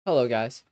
Hello, guys.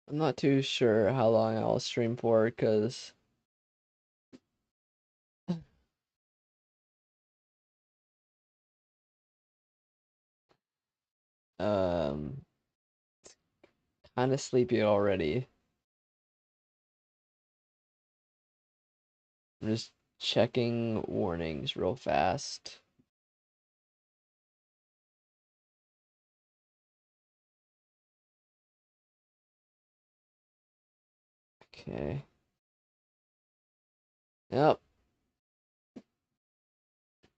I'm not too sure how long I'll stream for, because um kind of sleepy already. I'm just checking warnings real fast. Okay. Yep.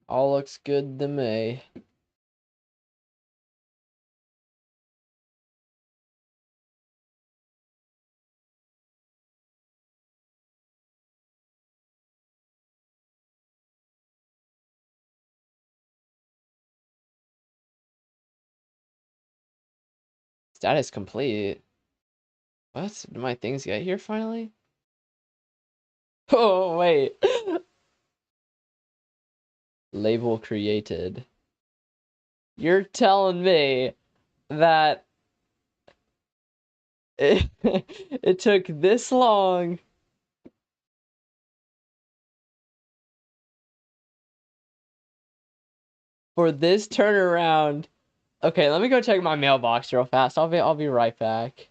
All looks good to me. Status complete. What? Did my things get here finally? Oh, wait. Label created. You're telling me that it took this long for this turnaround? Okay, let me go check my mailbox real fast. I'll be right back.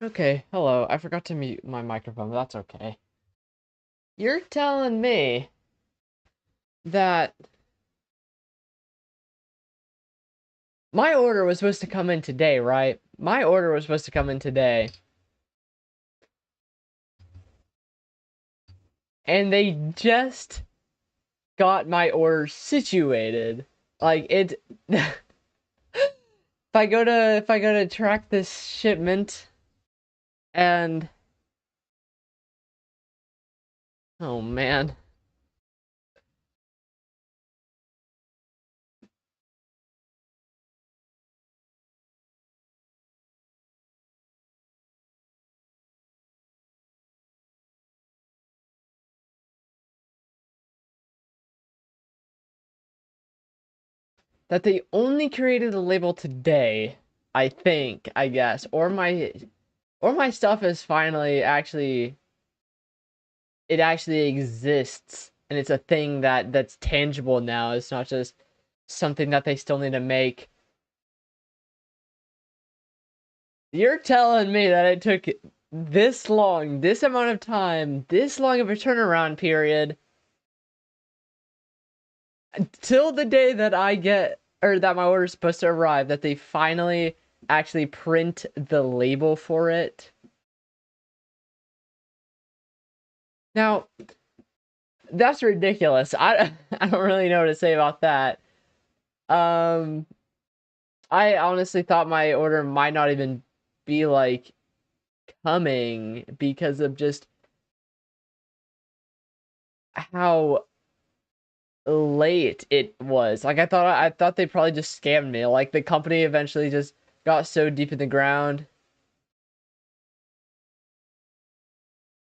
Okay, hello. I forgot to mute my microphone, but that's okay. You're telling me that my order was supposed to come in today, right? My order was supposed to come in today. And they just got my order situated. Like it if I go to track this shipment and oh man. that they only created a label today, I think, I guess, or my stuff is finally actually it actually exists and it's a thing that's tangible now. It's not just something that they still need to make. You're telling me that it took this long, this amount of time, this long of a turnaround period till the day that I get, or that my order is supposed to arrive, that they finally actually print the label for it. Now, that's ridiculous. I don't really know what to say about that. Um, I honestly thought my order might not even be like coming because of just how late it was. Like I thought they probably just scammed me. Like the company eventually just got so deep in the ground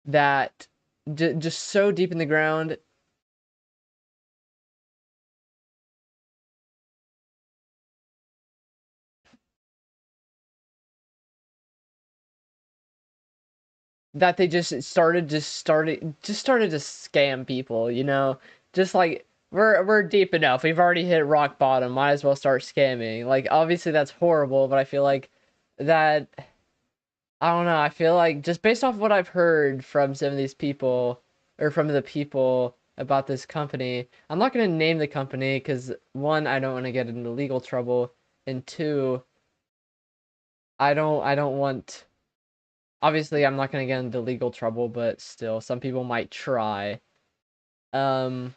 that just so deep in the ground that they just started to scam people, you know? Just like we're deep enough. We've already hit rock bottom. Might as well start scamming. Like obviously that's horrible, but I feel like that I don't know. I feel like just based off what I've heard from some of these people or from the people about this company, I'm not going to name the company because one, I don't want to get into legal trouble, and two, I don't want obviously I'm not going to get into legal trouble, but still some people might try. Um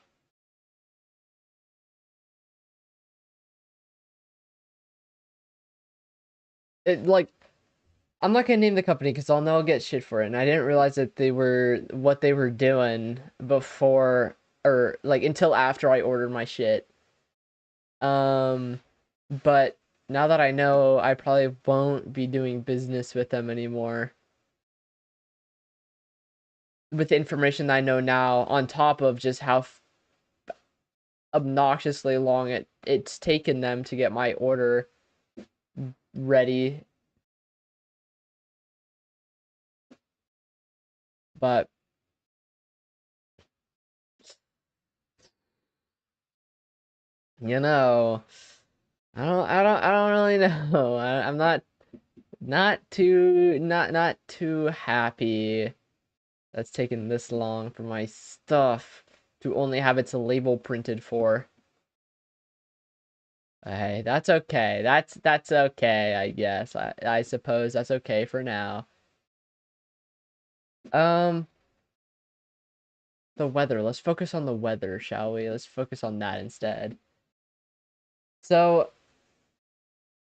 it like I'm not gonna name the company because I'll know I'll get shit for it. And I didn't realize that they were what they were doing before or like until after I ordered my shit. Um, but now that I know, I probably won't be doing business with them anymore. With the information that I know now, on top of just how obnoxiously long it's taken them to get my order ready. But you know, I don't really know. I'm not too happy that's taken this long for my stuff to only have its label printed for. Hey, that's okay. That's okay, I guess. I suppose that's okay for now. Um, the weather. Let's focus on the weather, shall we? Let's focus on that instead. So,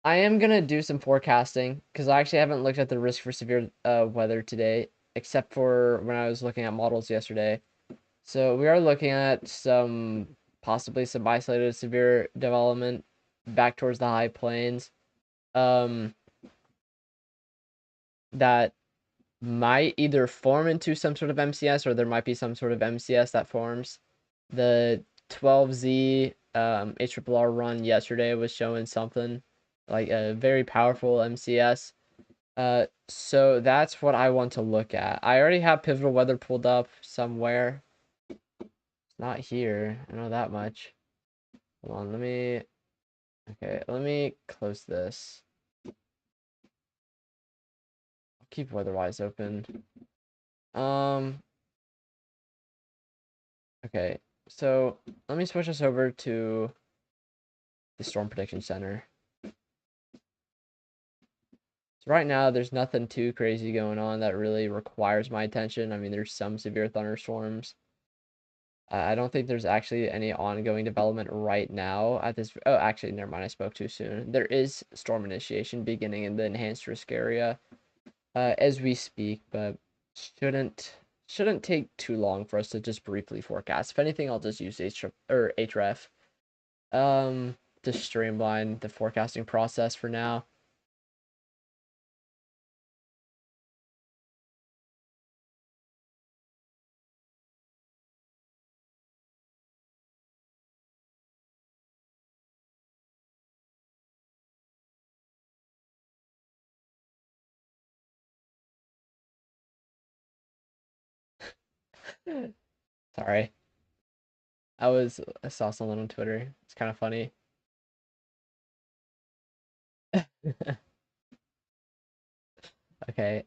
I am gonna do some forecasting because I actually haven't looked at the risk for severe weather today, except for when I was looking at models yesterday. So we are looking at possibly some isolated severe development back towards the high plains. Um, that might either form into some sort of MCS or there might be some sort of MCS that forms. The 12Z HRRR run yesterday was showing something like a very powerful MCS. So that's what I want to look at. I already have pivotal weather pulled up somewhere. It's not here. I know that much. Hold on, okay, let me close this. I'll keep weatherwise open. Um, okay, so let me switch us over to the Storm Prediction Center. So right now, there's nothing too crazy going on that really requires my attention. I mean, there's some severe thunderstorms. I don't think there's actually any ongoing development right now at this. Oh, actually, never mind. I spoke too soon. There is storm initiation beginning in the enhanced risk area as we speak, but shouldn't take too long for us to just briefly forecast. If anything, I'll just use href to streamline the forecasting process for now. Sorry. I saw someone on Twitter. It's kind of funny. Okay.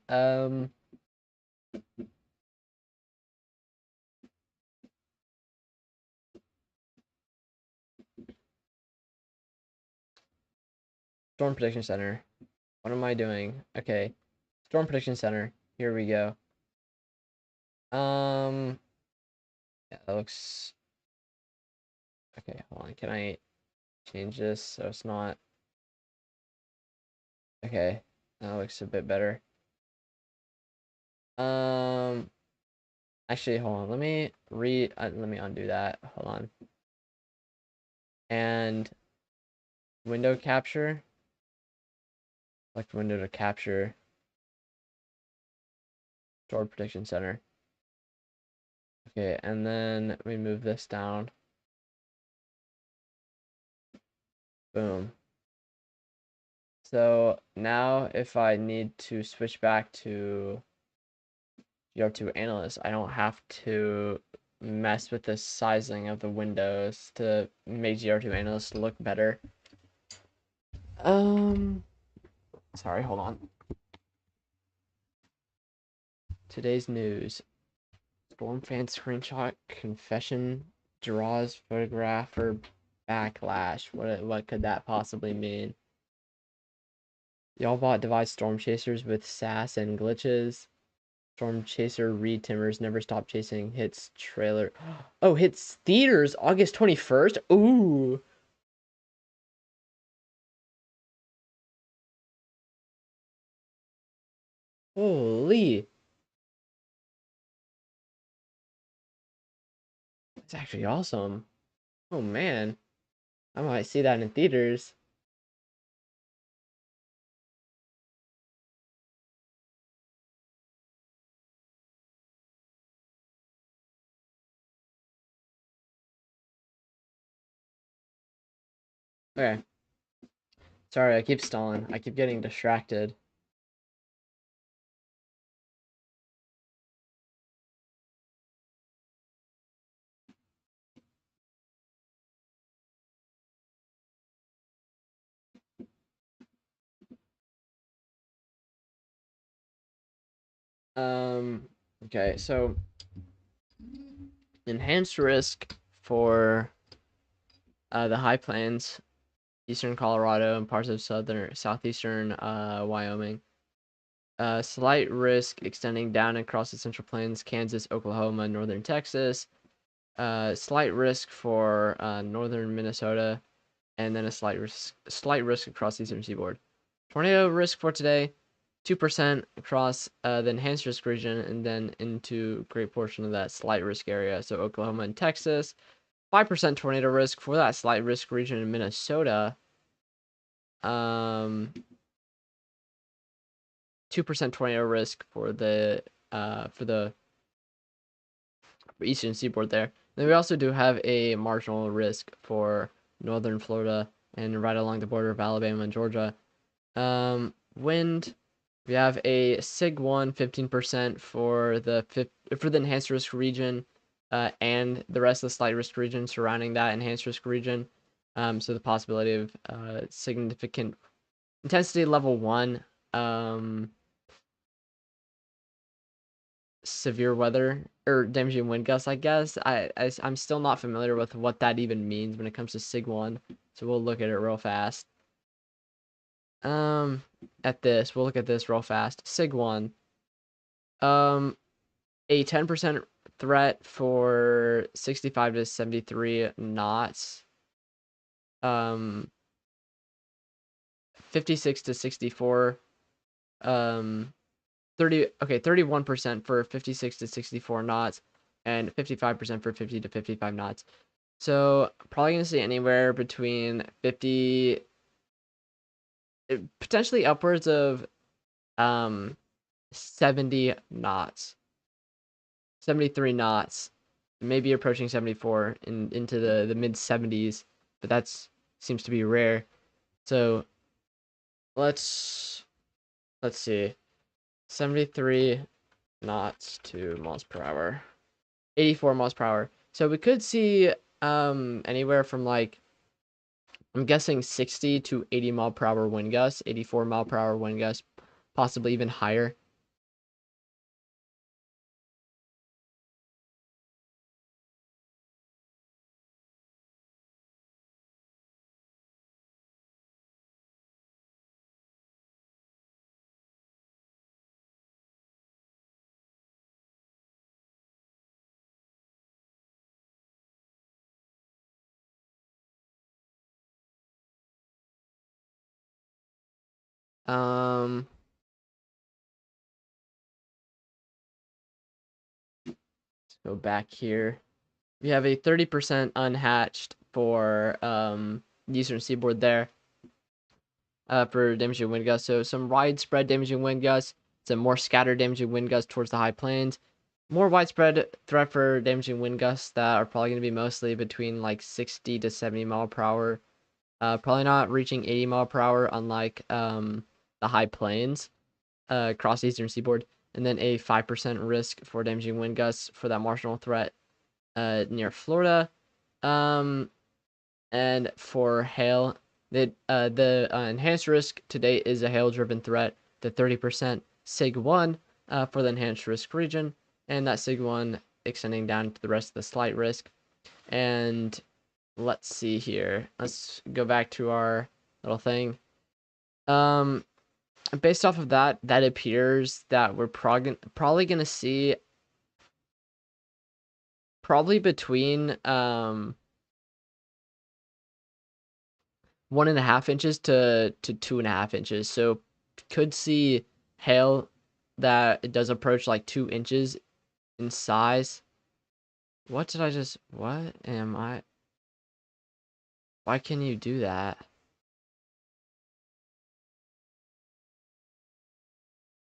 Storm Prediction Center. What am I doing? Okay. Storm Prediction Center. Here we go. Yeah, that looks okay. Hold on. Can I change this so it's not okay? That looks a bit better. Um, actually, hold on. Let me undo that. Hold on. And window capture. Select window to capture Storm Prediction Center. Okay, and then we move this down. Boom. So now if I need to switch back to GR2 Analyst, I don't have to mess with the sizing of the windows to make GR2 Analyst look better. Sorry, hold on. Today's news. Storm fan screenshot confession draws photographer backlash. What could that possibly mean? Y'all bought device storm chasers with sass and glitches. Storm chaser Reed Timmers never stop chasing hits trailer. Oh, hits theaters August 21st. Ooh. Holy. That's actually awesome. Oh man. I might see that in theaters. Okay. Sorry, I keep stalling. I keep getting distracted. Okay, so enhanced risk for the high plains, eastern Colorado, and parts of southeastern Wyoming. Slight risk extending down across the Central Plains, Kansas, Oklahoma, northern Texas. Slight risk for northern Minnesota, and then a slight risk across the eastern seaboard. Tornado risk for today, 2% across the enhanced risk region, and then into a great portion of that slight risk area. So Oklahoma and Texas, 5% tornado risk for that slight risk region in Minnesota. 2% tornado risk for the eastern seaboard there. Then we also do have a marginal risk for northern Florida and right along the border of Alabama and Georgia. Wind, we have a SIG 1 15% for the enhanced risk region, and the rest of the slight risk region surrounding that enhanced risk region. So the possibility of significant intensity level 1 severe weather or damaging wind gusts, I guess. I'm still not familiar with what that even means when it comes to SIG 1. So we'll look at it real fast. We'll look at this real fast. SIG 1. A 10% threat for 65 to 73 knots. 56 to 64. 31% for 56 to 64 knots, and 55% for 50 to 55 knots. So probably gonna see anywhere between 50, potentially upwards of 70 knots, 73 knots, maybe approaching 74 into the mid 70s, but that's seems to be rare. So let's see, 73 knots to miles per hour. 84 miles per hour. So we could see anywhere from like, I'm guessing 60 to 80 mile per hour wind gusts, 84 mile per hour wind gusts, possibly even higher. Um, let's go back here. We have a 30% unhatched for the eastern seaboard there for damaging wind gusts. So some widespread damaging wind gusts, some more scattered damaging wind gusts towards the high plains. More widespread threat for damaging wind gusts that are probably going to be mostly between like 60 to 70 mile per hour. Probably not reaching 80 mile per hour, unlike the high plains across the eastern seaboard. And then a 5% risk for damaging wind gusts for that marginal threat near Florida. And for hail, the enhanced risk to date is a hail-driven threat. The 30% SIG-1 for the enhanced risk region, and that SIG-1 extending down to the rest of the slight risk. And let's see here. Let's go back to our little thing. Based off of that, that appears that we're probably going to see probably between 1.5 inches to 2.5 inches. So could see hail that it does approach like 2 inches in size. What am I? Why can you do that?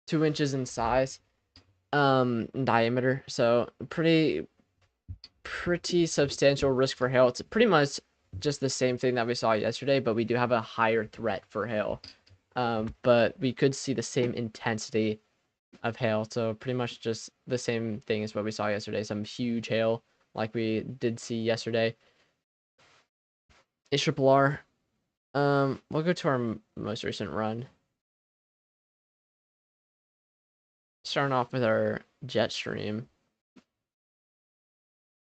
2 inches in size, in diameter. So pretty substantial risk for hail. It's pretty much just the same thing that we saw yesterday, but we do have a higher threat for hail. But we could see the same intensity of hail, so pretty much just the same thing as what we saw yesterday. Some huge hail like we did see yesterday. ARRR. We'll go to our most recent run. Starting off with our jet stream.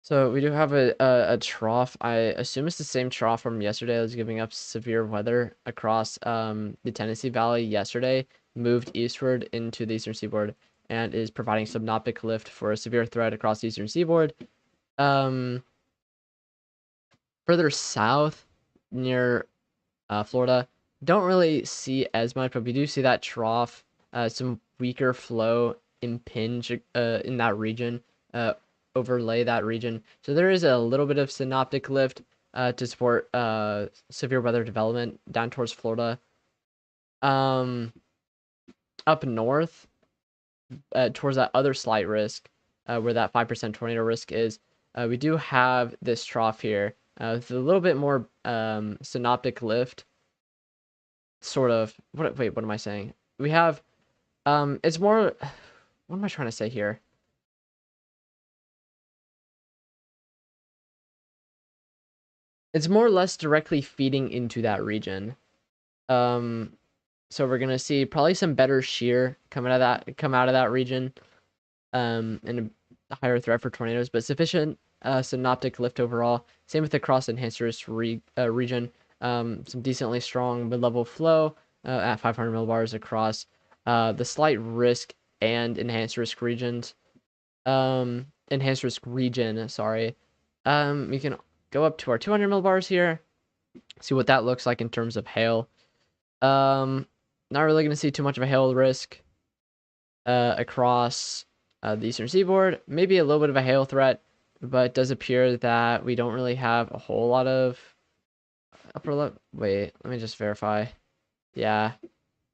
So we do have a trough. I assume it's the same trough from yesterday that was giving up severe weather across the Tennessee Valley yesterday, moved eastward into the eastern seaboard, and is providing synoptic lift for a severe threat across the eastern seaboard. Further south near Florida, don't really see as much, but we do see that trough, some weaker flow impinge in that region, overlay that region. So there is a little bit of synoptic lift to support severe weather development down towards Florida. Up north, towards that other slight risk, where that 5% tornado risk is, we do have this trough here with a little bit more synoptic lift. Sort of. Wait, what am I saying? We have, it's more. What am I trying to say here? It's more or less directly feeding into that region. So we're gonna see probably some better shear come out of that region, and a higher threat for tornadoes, but sufficient synoptic lift overall. Same with the cross enhanced risk region. Some decently strong mid-level flow at 500 millibars across the slight risk and enhanced risk regions. Enhanced risk region, sorry. We can go up to our 200 millibars here, see what that looks like in terms of hail. Not really going to see too much of a hail risk across the eastern seaboard. Maybe a little bit of a hail threat, but it does appear that we don't really have a whole lot of upper level. Wait, let me just verify. Yeah.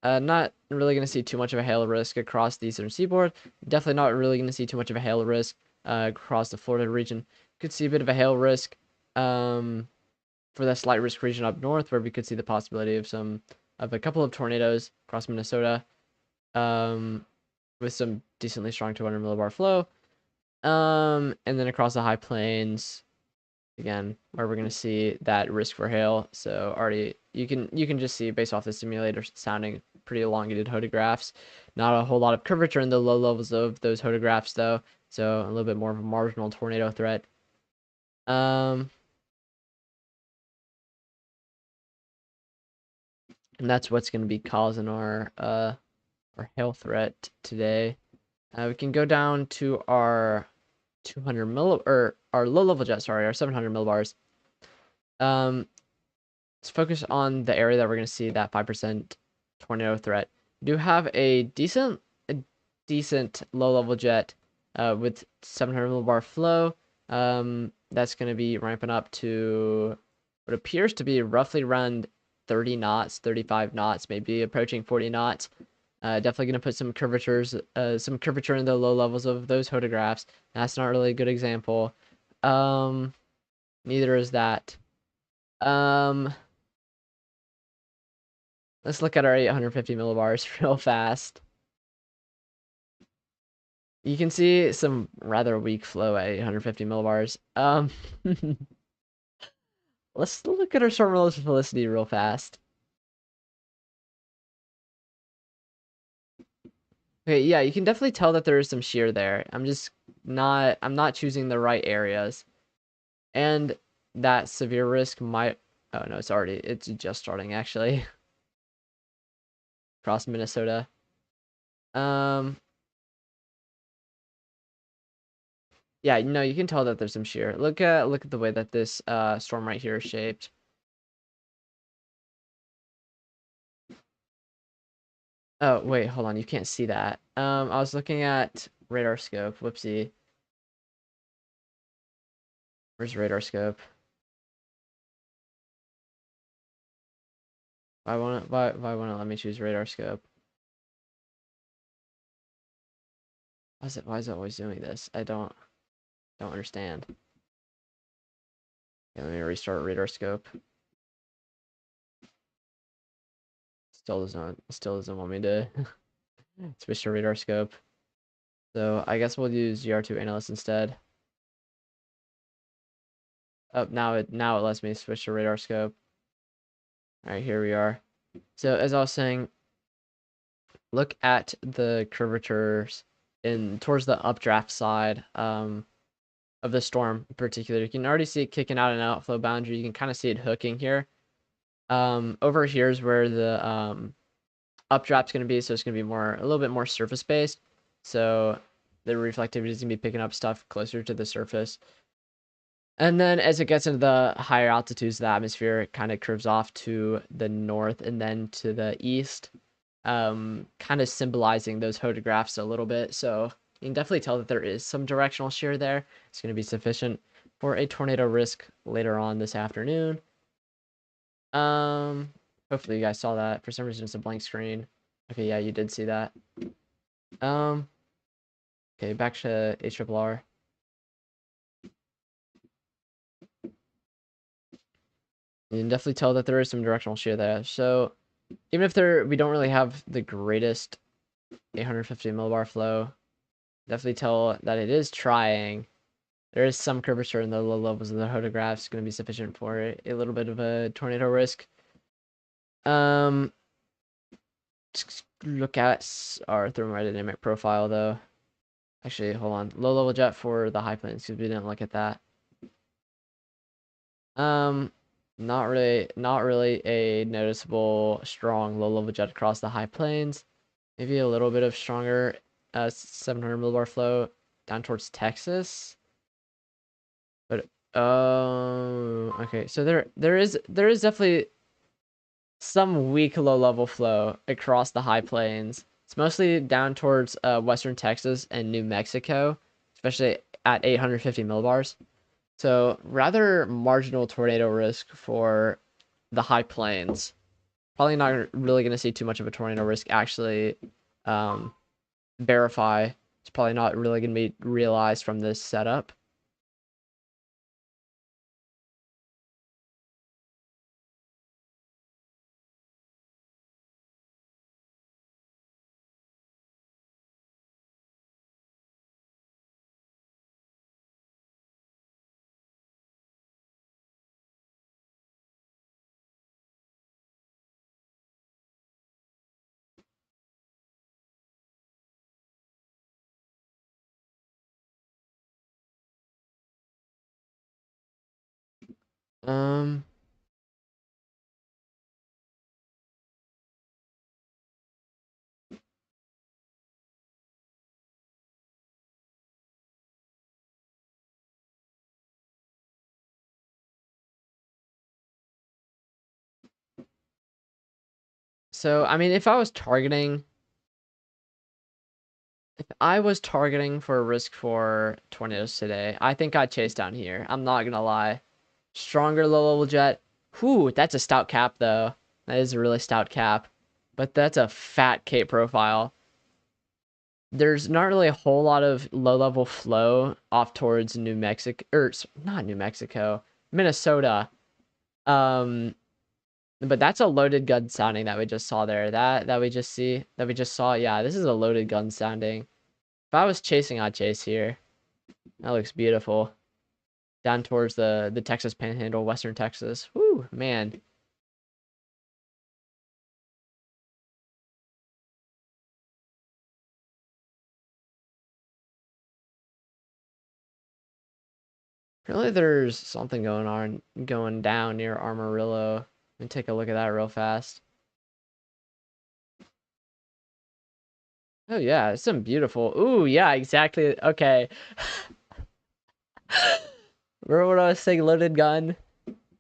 Not really going to see too much of a hail risk across the eastern seaboard. Definitely not really going to see too much of a hail risk across the Florida region. Could see a bit of a hail risk for the slight risk region up north, where we could see the possibility of a couple of tornadoes across Minnesota with some decently strong 200 millibar flow. And then across the high plains, again, where we're gonna see that risk for hail. So already you can just see based off the simulator sounding pretty elongated photographs. Not a whole lot of curvature in the low levels of those photographs though. So a little bit more of a marginal tornado threat. And that's what's gonna be causing our hail threat today. We can go down to our 200 or our low level jet, sorry, our 700 millibars. Let's focus on the area that we're going to see that 5% tornado threat. We do have a decent low level jet with 700 millibar flow. That's going to be ramping up to what appears to be roughly around 30 knots, 35 knots, maybe approaching 40 knots. Definitely going to put some curvature in the low levels of those photographs. That's not really a good example. Neither is that. Let's look at our 850 millibars real fast. You can see some rather weak flow at 850 millibars. Let's look at our storm relative velocity real fast. Okay, yeah, you can definitely tell that there is some shear there. I'm not choosing the right areas. And that severe risk might, oh no, it's just starting actually. Across Minnesota. Yeah, no, you can tell that there's some shear. Look at the way that this storm right here is shaped. Oh, wait, hold on. You can't see that. I was looking at radar scope. Whoopsie. Where's radar scope? Why won't it let me choose radar scope? Why is it always doing this? I don't understand. Okay, let me restart radar scope. Still doesn't want me to switch to radar scope. So I guess we'll use GR2 analyst instead. Oh, now it lets me switch to radar scope. All right, here we are. So as I was saying, look at the curvatures towards the updraft side of the storm in particular. You can already see it kicking out an outflow boundary. You can kind of see it hooking here. Over here is where the updraft's going to be, so it's going to be a little bit more surface based. So the reflectivity is going to be picking up stuff closer to the surface. And then as it gets into the higher altitudes of the atmosphere, it kind of curves off to the north and then to the east, kind of symbolizing those photographs a little bit. So you can definitely tell that there is some directional shear there. It's going to be sufficient for a tornado risk later on this afternoon. Hopefully you guys saw that. For some reason, it's a blank screen. Okay, yeah, you did see that. Okay, back to HRRR. You can definitely tell that there is some directional shear there. So even if we don't really have the greatest 850 millibar flow, definitely tell that it is trying. There is some curvature in the low levels of the photographs going to be sufficient for a little bit of a tornado risk. Look at our thermodynamic profile though. Actually, hold on. Low level jet for the high plains because we didn't look at that. Not really a noticeable strong low level jet across the high plains. Maybe a little bit of stronger 700 millibar flow down towards Texas. But okay, so there is definitely some weak low level flow across the high plains. It's mostly down towards western Texas and New Mexico, especially at 850 millibars. So rather marginal tornado risk for the high plains. Probably not really going to see too much of a tornado risk actually verify. It's probably not really going to be realized from this setup. Um, so I mean, if I was targeting for a risk for tornadoes today, I think I'd chase down here. I'm not gonna lie. Stronger low level jet. Whew, that's a stout cap though. That is a really stout cap. But that's a fat cape profile. There's not really a whole lot of low level flow off towards New Mexico, or not New Mexico, Minnesota. Um, but that's a loaded gun sounding that we just saw there. That we just saw. Yeah, this is a loaded gun sounding. If I was chasing, I'd chase here. That looks beautiful. Down towards the Texas Panhandle, Western Texas. Woo, man. Apparently there's something going down near Amarillo. Let me take a look at that real fast. Oh yeah, it's some beautiful. Ooh, yeah, exactly. Okay. Remember what I was saying, loaded gun?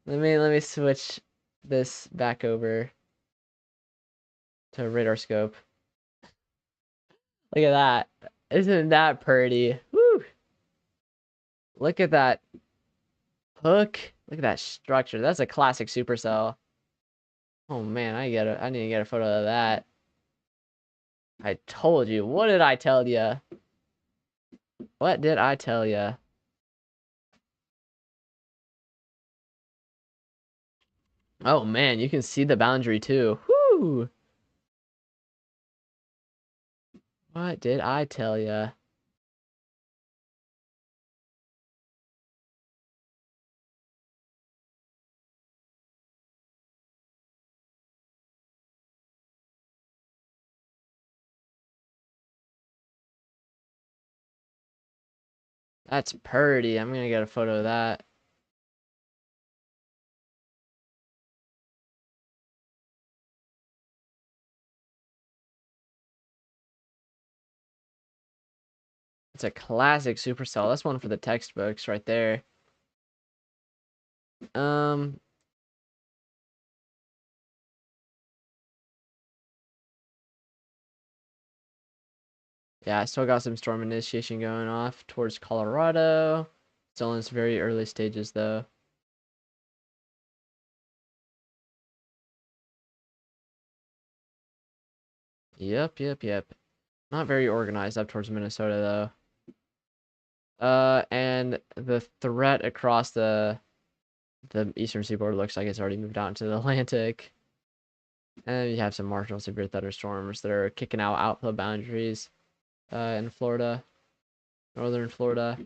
Let me switch this back over to radar scope. Look at that. Isn't that pretty? Woo! Look at that hook. Look at that structure. That's a classic supercell. Oh man, I need to get a photo of that. I told you. What did I tell you? What did I tell you? Oh man, you can see the boundary too. Whoo! What did I tell you? That's pretty. I'm gonna get a photo of that. It's a classic supercell. That's one for the textbooks right there. Um, yeah, I still got some storm initiation going off towards Colorado. Still in its very early stages though. Yep. Not very organized up towards Minnesota though. And the threat across the eastern seaboard looks like it's already moved out into the Atlantic. And you have some marginal severe thunderstorms that are kicking out outflow boundaries in Florida, northern Florida.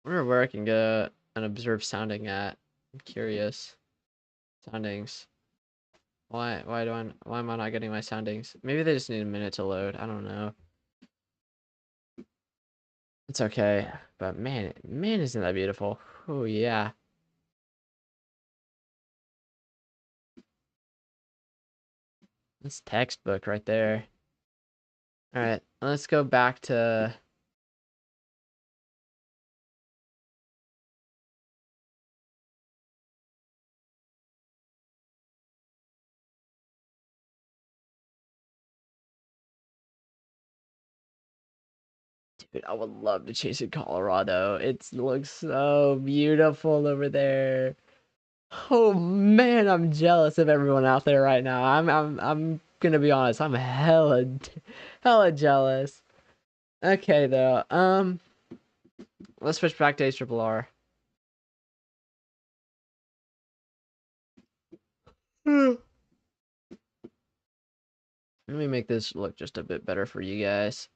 I wonder where I can get an observed sounding at. I'm curious. Soundings. Why am I not getting my soundings? Maybe they just need a minute to load. I don't know. It's okay. But man, isn't that beautiful? Oh yeah. That's textbook right there. Alright, let's go back to dude, I would love to chase in Colorado. It looks so beautiful over there. Oh man, I'm jealous of everyone out there right now. I'm gonna be honest, I'm hella jealous. Okay though. Let's switch back to HRRR. Let me make this look just a bit better for you guys.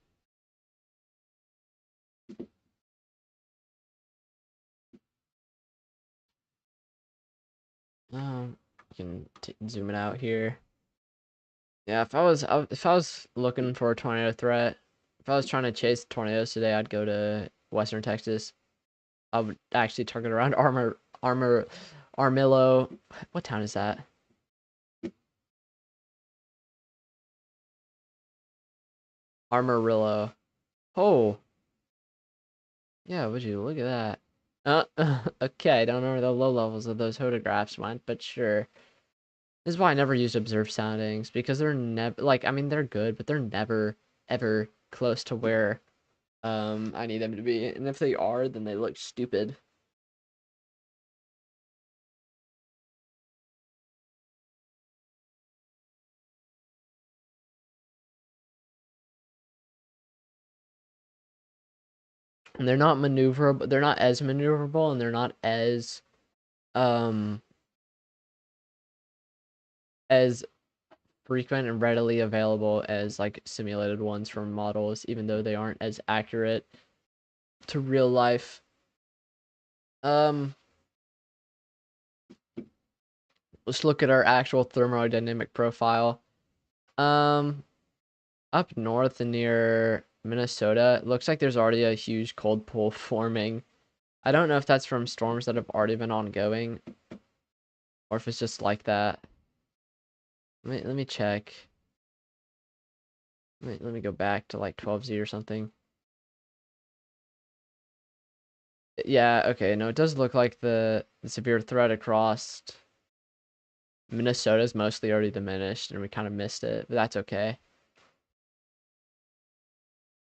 You can zoom it out here. Yeah, if I was looking for a tornado threat, if I was trying to chase tornadoes today, I'd go to Western Texas. I would actually target around Armillo. What town is that? Armorillo. Oh, yeah, would you look at that? Okay, I don't know where the low levels of those photographs went, but sure. This is why I never use observed soundings, because they're never, like, I mean, they're good, but they're never, ever close to where I need them to be. And if they are, then they look stupid. And they're not maneuverable, they're not as maneuverable, and they're not um as frequent and readily available as like simulated ones from models, even though they aren't as accurate to real life. Um, let's look at our actual thermodynamic profile. Um, Up north and near Minnesota, it looks like there's already a huge cold pool forming. I don't know if that's from storms that have already been ongoing, or if it's just like that. Let me check. Let me go back to like 12Z or something. Yeah, okay, no, it does look like the severe threat across Minnesota's mostly already diminished, and we kind of missed it, but that's okay.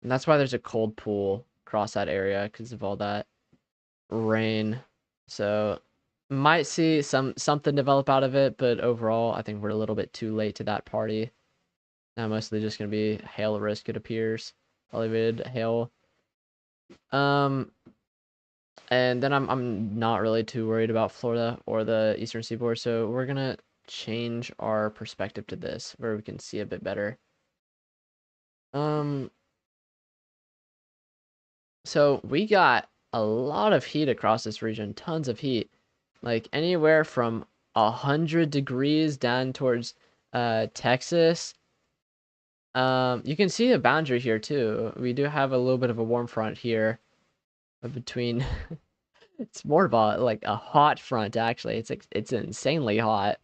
And that's why there's a cold pool across that area, because of all that rain. So might see something develop out of it, but overall, I think we're a little bit too late to that party. Now mostly just gonna be hail risk, it appears. Elevated hail. Um, and then I'm not really too worried about Florida or the Eastern Seaboard, so we're gonna change our perspective to this, where we can see a bit better. Um, so we got a lot of heat across this region, tons of heat, like anywhere from 100 degrees down towards Texas. You can see the boundary here too. We do have a little bit of a warm front here between. It's more about like a hot front actually. It's insanely hot.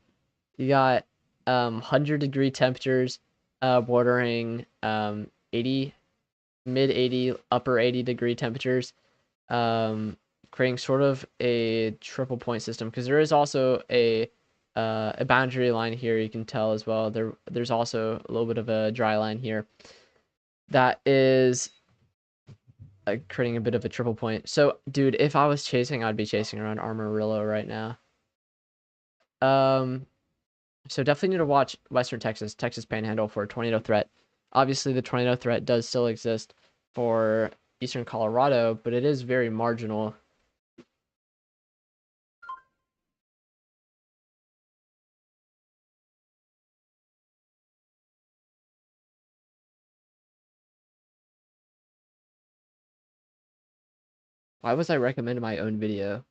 You got 100-degree temperatures, bordering 80, mid 80, upper 80-degree temperatures, um, creating sort of a triple point system, because there is also a boundary line here you can tell as well. There's also a little bit of a dry line here that is creating a bit of a triple point. So, dude, if I was chasing, I'd be chasing around Armorillo right now. Um, so definitely need to watch Western Texas, Texas Panhandle for a tornado threat. Obviously, the tornado threat does still exist for Eastern Colorado, but it is very marginal. Why was I recommending my own video?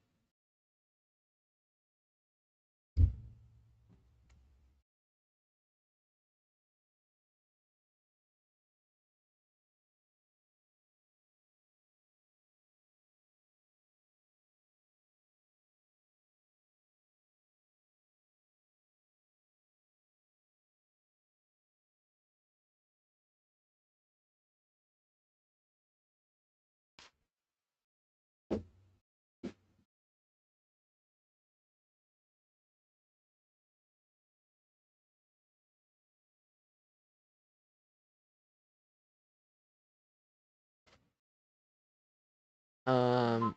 Um,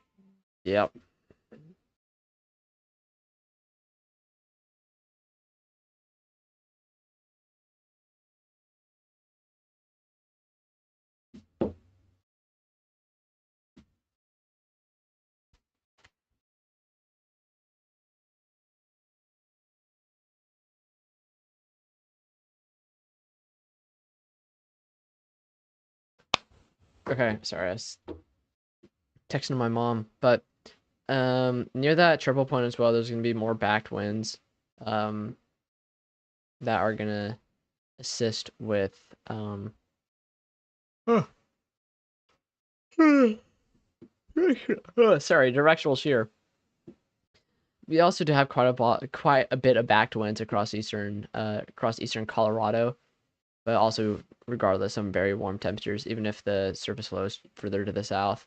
yep. Okay, sorry, I was texting my mom, but near that triple point as well, there's gonna be more backed winds. that are gonna assist with sorry, directional shear. We also do have quite a bit of backed winds across eastern Colorado, but also regardless, some very warm temperatures, even if the surface flow is further to the south.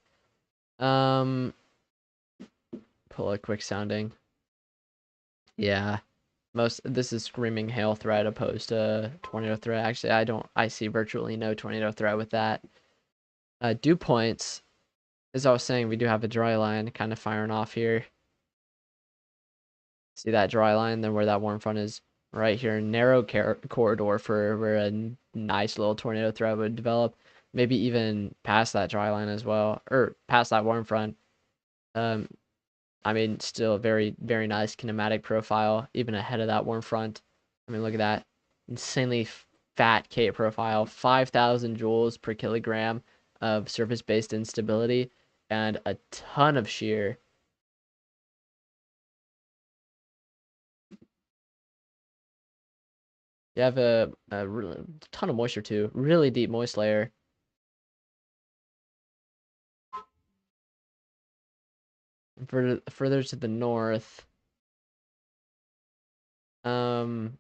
Pull a quick sounding. Yeah, this is screaming hail threat opposed to tornado threat. Actually, I see virtually no tornado threat with that. Dew points, as I was saying, we do have a dry line kind of firing off here. See that dry line, then where that warm front is right here, narrow corridor for where a nice little tornado threat would develop. Maybe even past that dry line as well, or past that warm front. I mean, still very, very nice kinematic profile, even ahead of that warm front. I mean, look at that. Insanely fat K profile, 5,000 joules per kilogram of surface-based instability, and a ton of shear. You have a ton of moisture too. Really deep moist layer. Further to the north, I mean,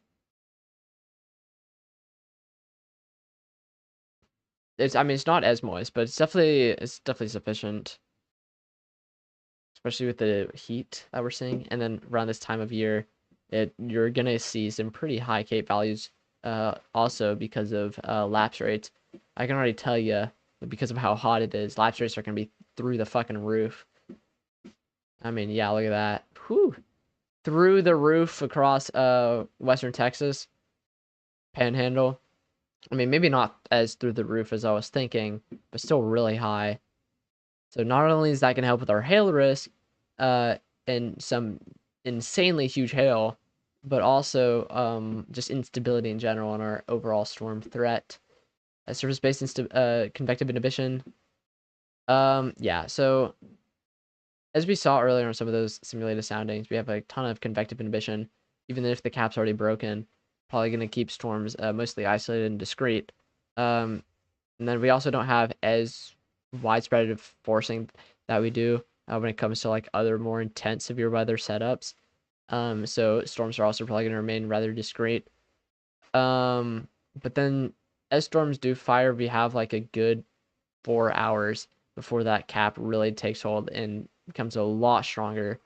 it's not as moist, but it's definitely sufficient, especially with the heat that we're seeing. And then around this time of year, you're gonna see some pretty high Cape values, also because of lapse rates. I can already tell you, because of how hot it is, lapse rates are gonna be through the fucking roof. I mean, yeah, look at that. Whew. Through the roof across Western Texas, Panhandle. I mean, maybe not as through the roof as I was thinking, but still really high. So not only is that going to help with our hail risk, and some insanely huge hail, but also just instability in general and our overall storm threat. Surface-based convective inhibition. Yeah, so as we saw earlier on some of those simulated soundings, we have a ton of convective inhibition, even if the cap's already broken. Probably going to keep storms mostly isolated and discrete. And then we also don't have as widespread of forcing that we do when it comes to like other more intense severe weather setups. So storms are also probably going to remain rather discrete. But then as storms do fire, we have like a good 4 hours before that cap really takes hold and becomes a lot stronger.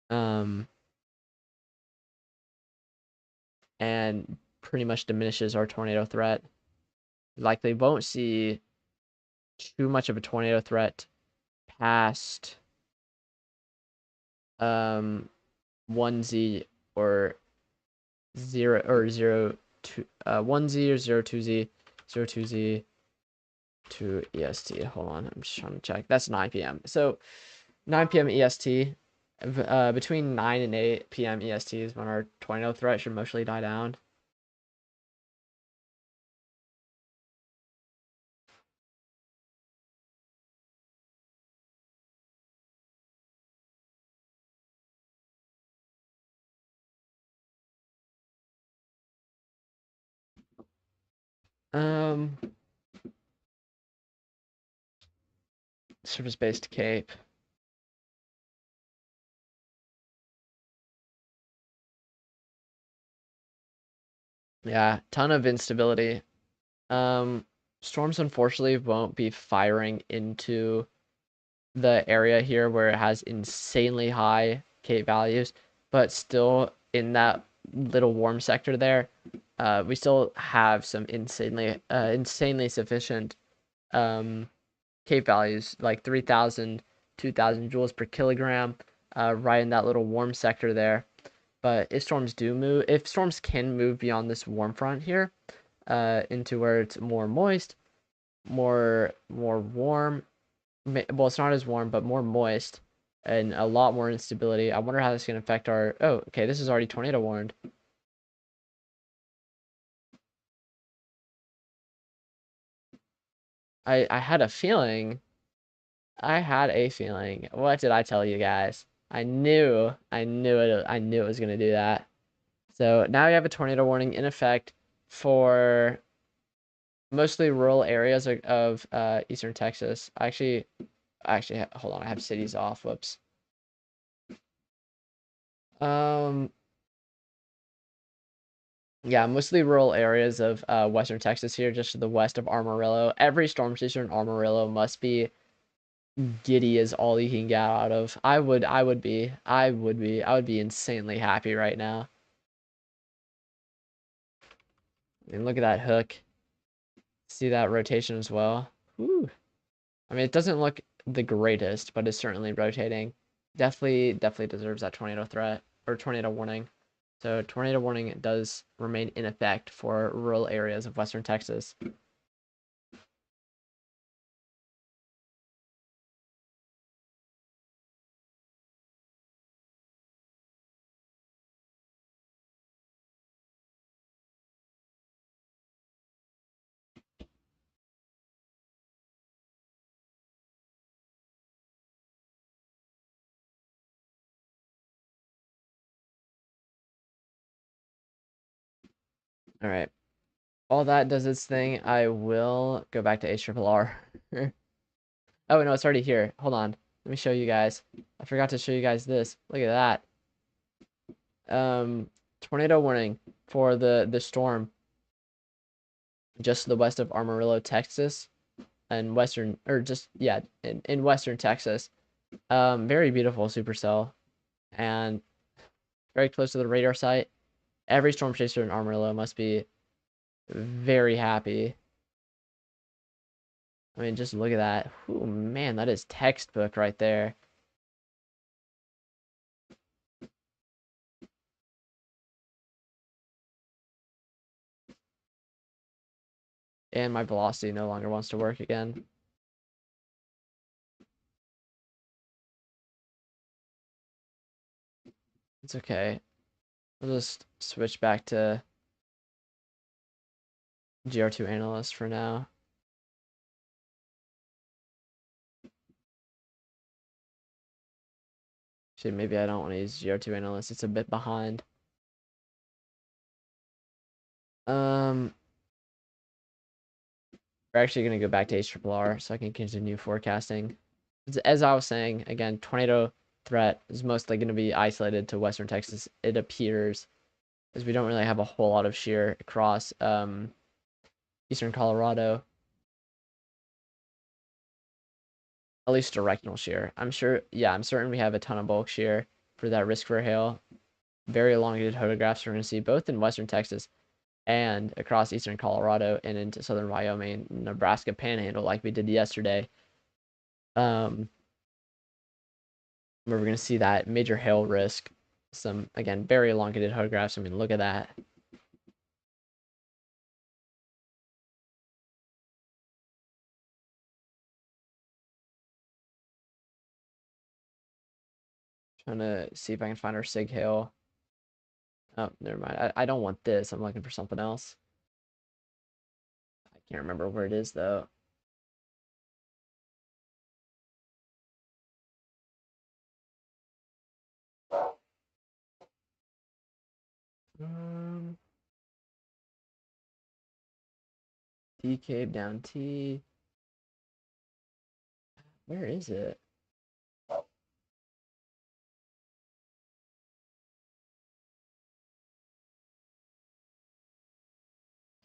And pretty much diminishes our tornado threat. Likely won't see too much of a tornado threat past 1Z or 0 or 0 2 1Z or 02Z 02Z to EST. Hold on, I'm just trying to check. That's 9 p.m. So 9 p.m. EST, between 9 and 8 p.m. EST is when our tornado threat should mostly die down. Surface-based cape. Yeah, ton of instability. Storms unfortunately won't be firing into the area here where it has insanely high Cape values, but still in that little warm sector there, we still have some insanely sufficient Cape values, like 3,000, 2,000 joules per kilogram, right in that little warm sector there. But if storms can move beyond this warm front here, into where it's more moist, more warm. Well, it's not as warm, but more moist and a lot more instability. I wonder how this can affect our. Oh, okay, this is already tornado warned. I had a feeling. I had a feeling. What did I tell you guys? I knew it. I knew it was gonna do that. So now we have a tornado warning in effect for mostly rural areas of eastern Texas. Actually, hold on. I have cities off. Whoops. Um, yeah, mostly rural areas of western Texas here, just to the west of Amarillo. Every storm chaser in Amarillo must be giddy as all you can get out of. I would be insanely happy right now. I mean, look at that hook. See that rotation as well. Whew. I mean, it doesn't look the greatest, but it's certainly rotating. Definitely deserves that tornado threat or tornado warning. So tornado warning does remain in effect for rural areas of western Texas. All right. All that does its thing. I will go back to HRRR. Oh, no, it's already here. Hold on. Let me show you guys. I forgot to show you guys this. Look at that. Tornado warning for the storm just to the west of Amarillo, Texas, and western, or just, yeah, in western Texas. Very beautiful supercell and very close to the radar site. Every storm chaser in Amarillo must be very happy. I mean, just look at that. Ooh, man, that is textbook right there. And my velocity no longer wants to work again. It's okay. I'll just switch back to GR2 analyst for now. Actually, maybe I don't want to use GR2 analyst. It's a bit behind. We're actually going to go back to HRRR so I can continue forecasting. As I was saying, again, tornado threat is mostly going to be isolated to western Texas, it appears, as we don't really have a whole lot of shear across eastern Colorado. At least directional shear. I'm certain we have a ton of bulk shear for that risk for hail. Very elongated photographs we're going to see both in western Texas and across eastern Colorado and into southern Wyoming, Nebraska Panhandle, like we did yesterday. Where we're going to see that major hail risk. Some, again, very elongated photographs. I mean, look at that. Trying to see if I can find our sig hail. Oh, never mind. I don't want this. I'm looking for something else. I can't remember where it is, though. T cave down T. Where is it?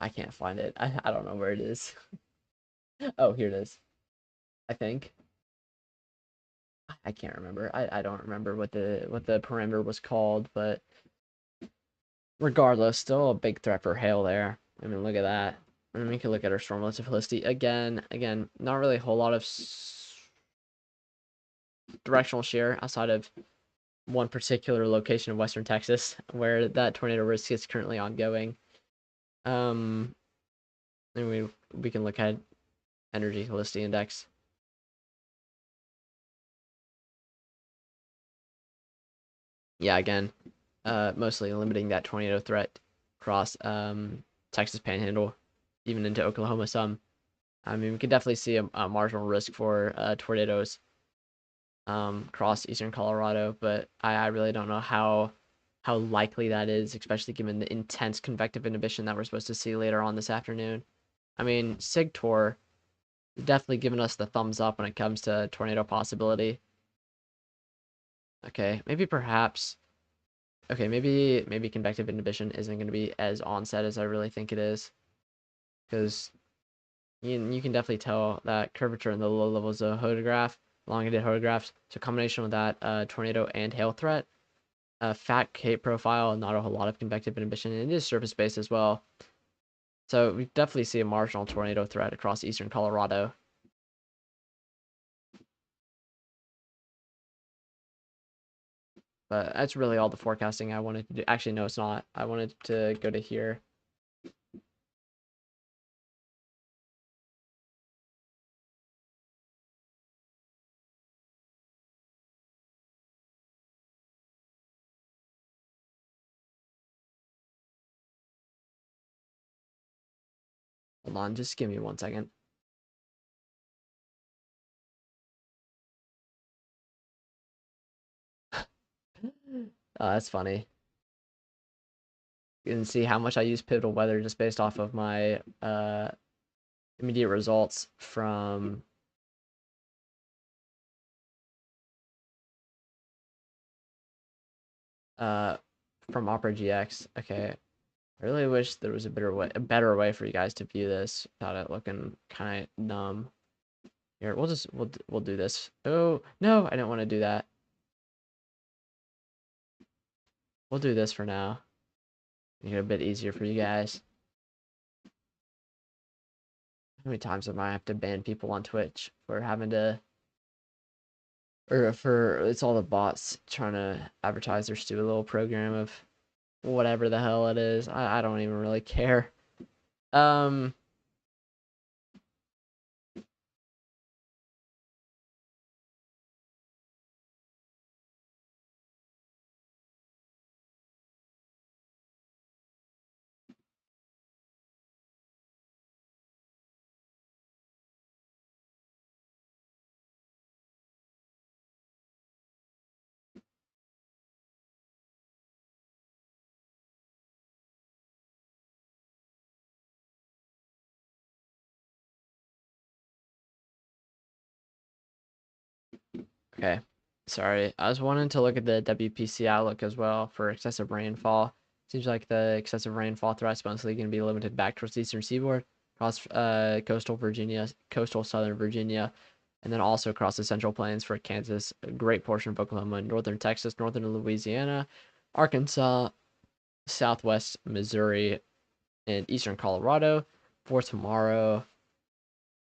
I can't find it. I don't know where it is. Oh, here it is. I think. I can't remember. I don't remember what the parameter was called, but regardless, still a big threat for hail there. I mean, look at that. And we can look at our storm relative felicity again. Again, not really a whole lot of directional shear outside of one particular location of western Texas where that tornado risk is currently ongoing. And we can look at energy felicity index. Yeah, again, mostly limiting that tornado threat across Texas Panhandle, even into Oklahoma some. I mean, we could definitely see a marginal risk for tornadoes across eastern Colorado, but I really don't know how likely that is, especially given the intense convective inhibition that we're supposed to see later on this afternoon. I mean, SIGTOR definitely giving us the thumbs up when it comes to tornado possibility. Okay, maybe perhaps. Okay, maybe convective inhibition isn't going to be as onset as I really think it is, because you can definitely tell that curvature in the low levels of hodograph, elongated hodographs. So combination with that tornado and hail threat, fat Cape profile, not a whole lot of convective inhibition, and it is surface based as well. So we definitely see a marginal tornado threat across eastern Colorado. But that's really all the forecasting I wanted to do. Actually, no, it's not. I wanted to go to here. Hold on, just give me 1 second. That's funny. You can see how much I use pivotal weather just based off of my immediate results from uh Opera GX. Okay. I really wish there was a better way for you guys to view this without it looking kind of dumb. Here, we'll do this. Oh, no, I didn't want to do that. We'll do this for now. Make it a bit easier for you guys. How many times am I have to ban people on Twitch for having to, or for it's all the bots trying to advertise their stupid little program of whatever the hell it is. I don't even really care. Okay. Sorry. I was wanting to look at the WPC outlook as well for excessive rainfall. Seems like the excessive rainfall threat's mostly going to be limited back towards the eastern seaboard, across coastal Virginia, coastal southern Virginia, and then also across the central plains for Kansas, a great portion of Oklahoma, northern Texas, northern Louisiana, Arkansas, southwest Missouri, and eastern Colorado. For tomorrow,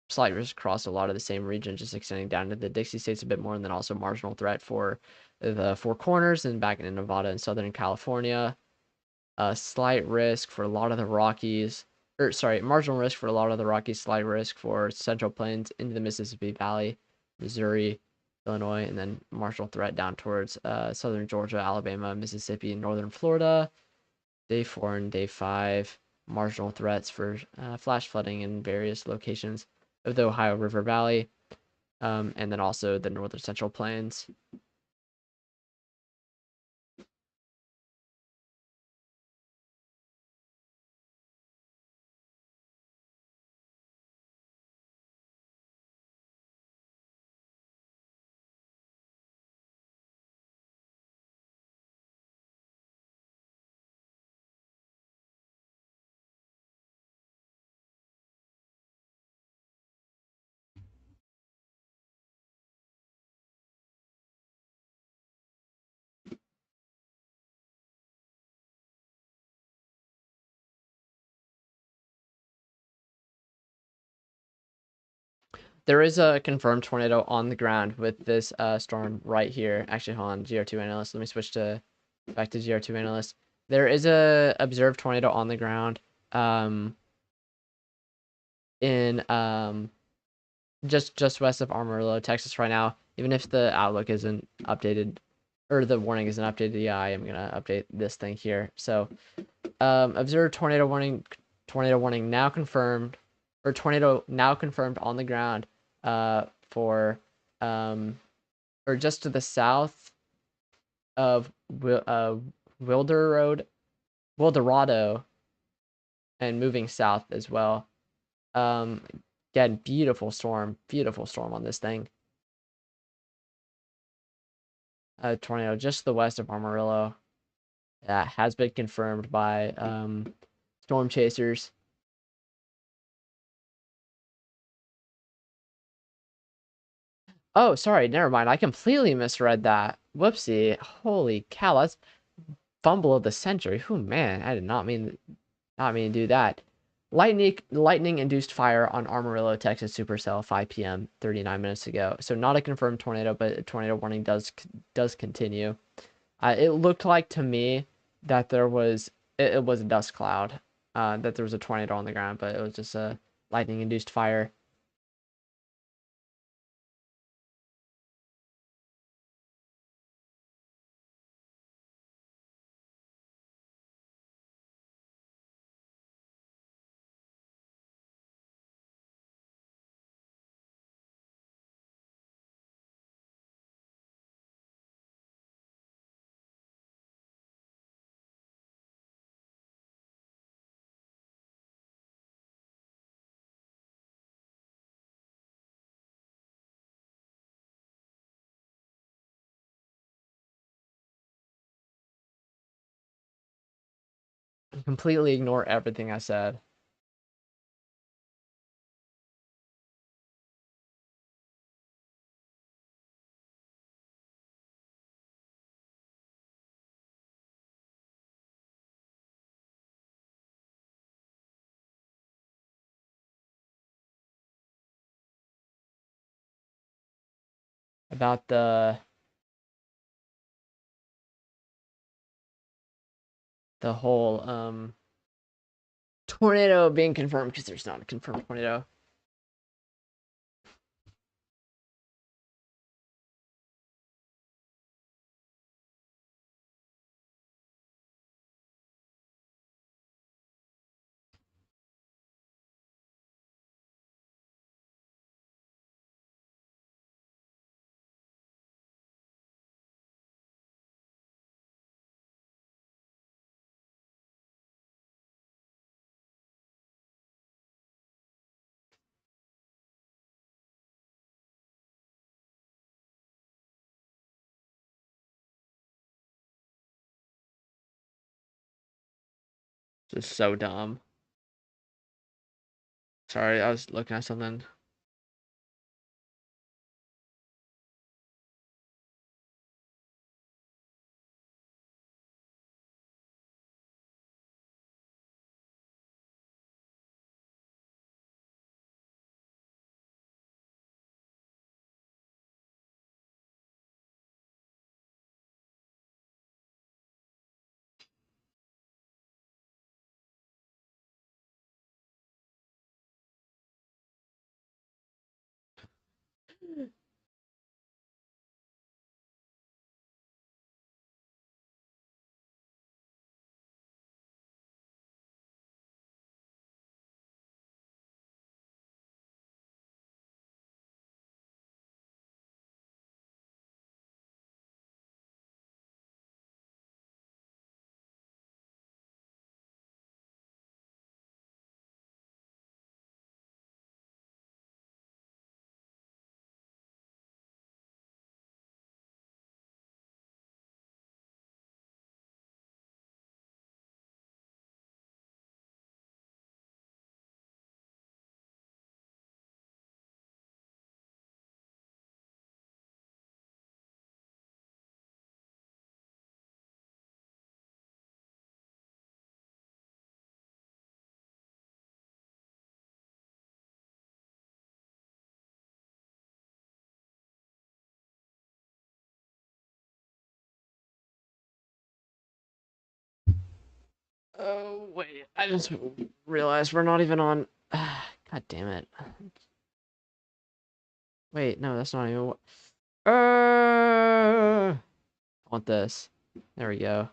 slight risk across a lot of the same region, just extending down to the Dixie states a bit more, and then also marginal threat for the Four Corners and back into Nevada and Southern California. Slight risk for a lot of the Rockies, or sorry, marginal risk for a lot of the Rockies, slight risk for Central Plains into the Mississippi Valley, Missouri, Illinois, and then marginal threat down towards Southern Georgia, Alabama, Mississippi, and Northern Florida. Day 4 and Day 5, marginal threats for flash flooding in various locations of the Ohio River Valley, and then also the northern central plains. There is a confirmed tornado on the ground with this storm right here. Actually, hold on, GR2 analyst. Let me switch to back to GR2 analyst. There is a observed tornado on the ground in just west of Amarillo, Texas right now. Even if the outlook isn't updated or the warning isn't updated, yeah, I am gonna update this thing here. So observed tornado warning now confirmed, or tornado now confirmed on the ground for or just to the south of Wilder Road, Wildorado, and moving south as well. Again, beautiful storm on this thing. A tornado just to the west of Amarillo. That has been confirmed by storm chasers. Oh, sorry, never mind. I completely misread that. Whoopsie. Holy cow, that's fumble of the century. Oh man, I did not mean to do that. Lightning induced fire on Amarillo, Texas supercell 5 p.m. 39 minutes ago. So not a confirmed tornado, but a tornado warning does continue. It looked like to me that there was it was a dust cloud, that there was a tornado on the ground, but it was just a lightning induced fire. Completely ignore everything I said about the whole tornado being confirmed, because there's not a confirmed tornado. Just so dumb. Sorry, I was looking at something. Oh, wait. I just realized we're not even on. God damn it. Wait, no, that's not even what. I want this. There we go.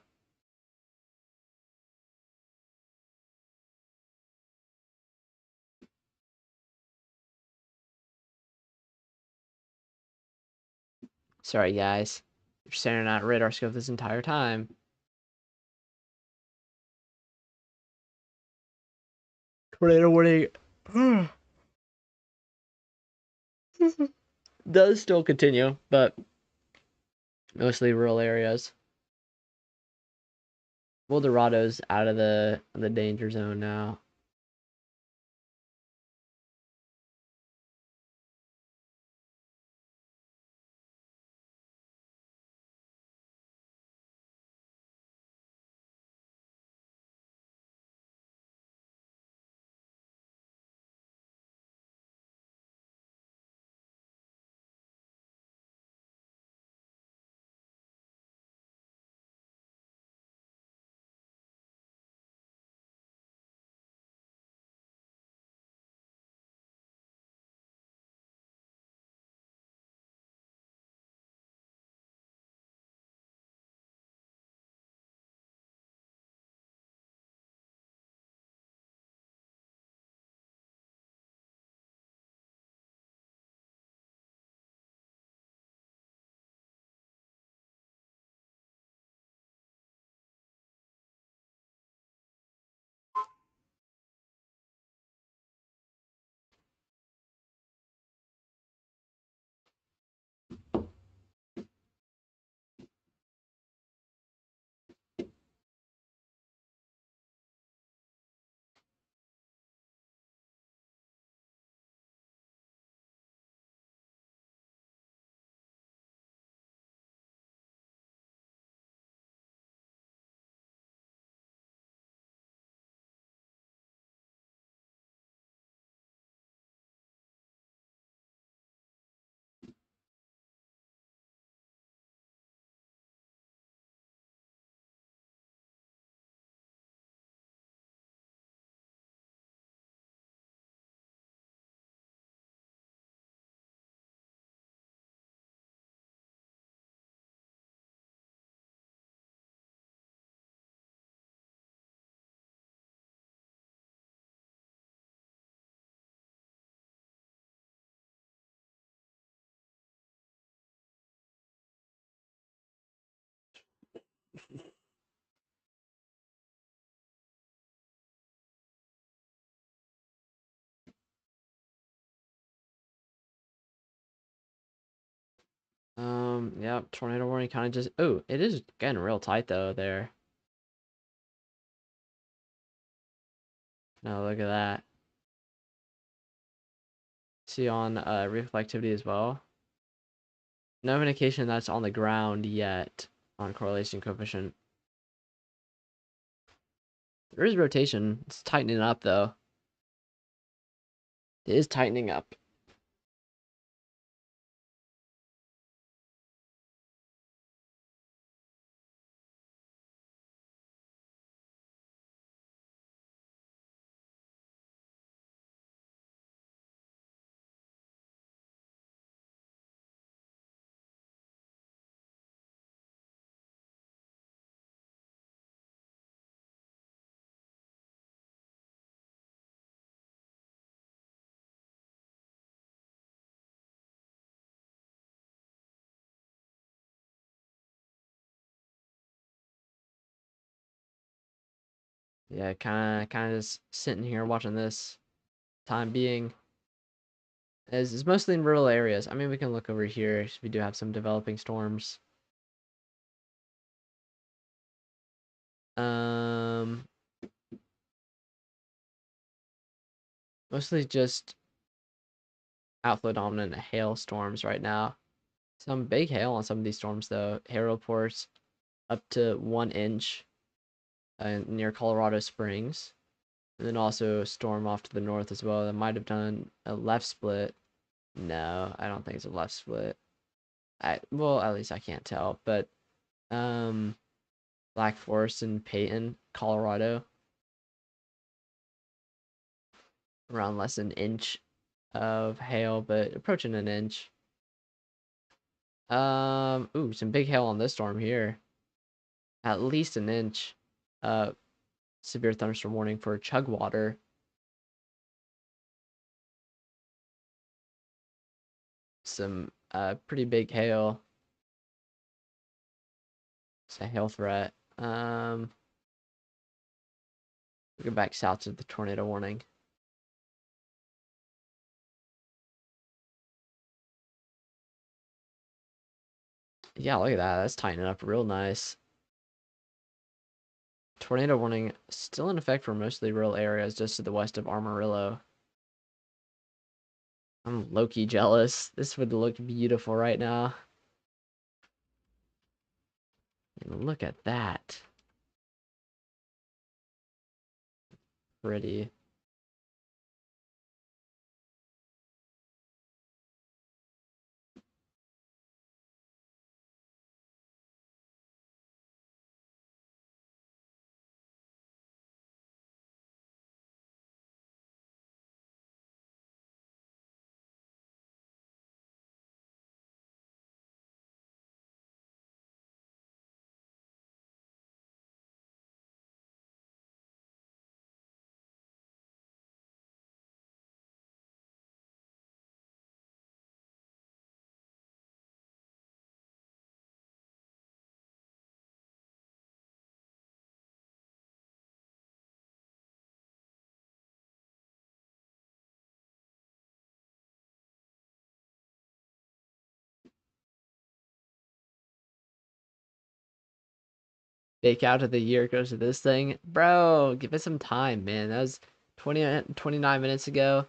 Sorry, guys. You're staring at radar scope this entire time. Tornado warning does still continue, but mostly rural areas. Well, Dorado's out of the danger zone now. Yeah, tornado warning kind of just. Oh, it is getting real tight though there. No, look at that. See on reflectivity as well. No indication that's on the ground yet on correlation coefficient. There is rotation. It's tightening up though. It is tightening up. Yeah, kind of just sitting here watching this time being. It's mostly in rural areas. I mean, we can look over here. We do have some developing storms. Um, Mostly just outflow dominant hailstorms right now. Some big hail on some of these storms though. Hail reports up to 1 inch near Colorado Springs. And then also a storm off to the north as well that might have done a left split. No, I don't think it's a left split. Well, at least I can't tell. But um, Black Forest and Peyton, Colorado, around less than an inch of hail, but approaching an inch. Ooh, some big hail on this storm here. At least an inch. Severe thunderstorm warning for Chugwater. Some pretty big hail. It's a hail threat. We go back south to the tornado warning. Yeah, look at that. That's tightening up real nice. Tornado warning still in effect for mostly rural areas just to the west of Amarillo. I'm low-key jealous. This would look beautiful right now. And look at that. Pretty. Fake out of the year goes to this thing. Bro, give it some time, man. That was 29 minutes ago.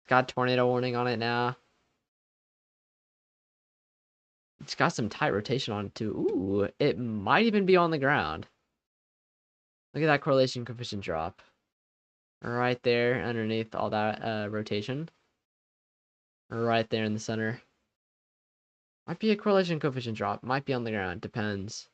Got tornado warning on it now. It's got some tight rotation on it too. Ooh, it might even be on the ground. Look at that correlation coefficient drop. Right there underneath all that rotation. Right there in the center. Might be a correlation coefficient drop. Might be on the ground. Depends.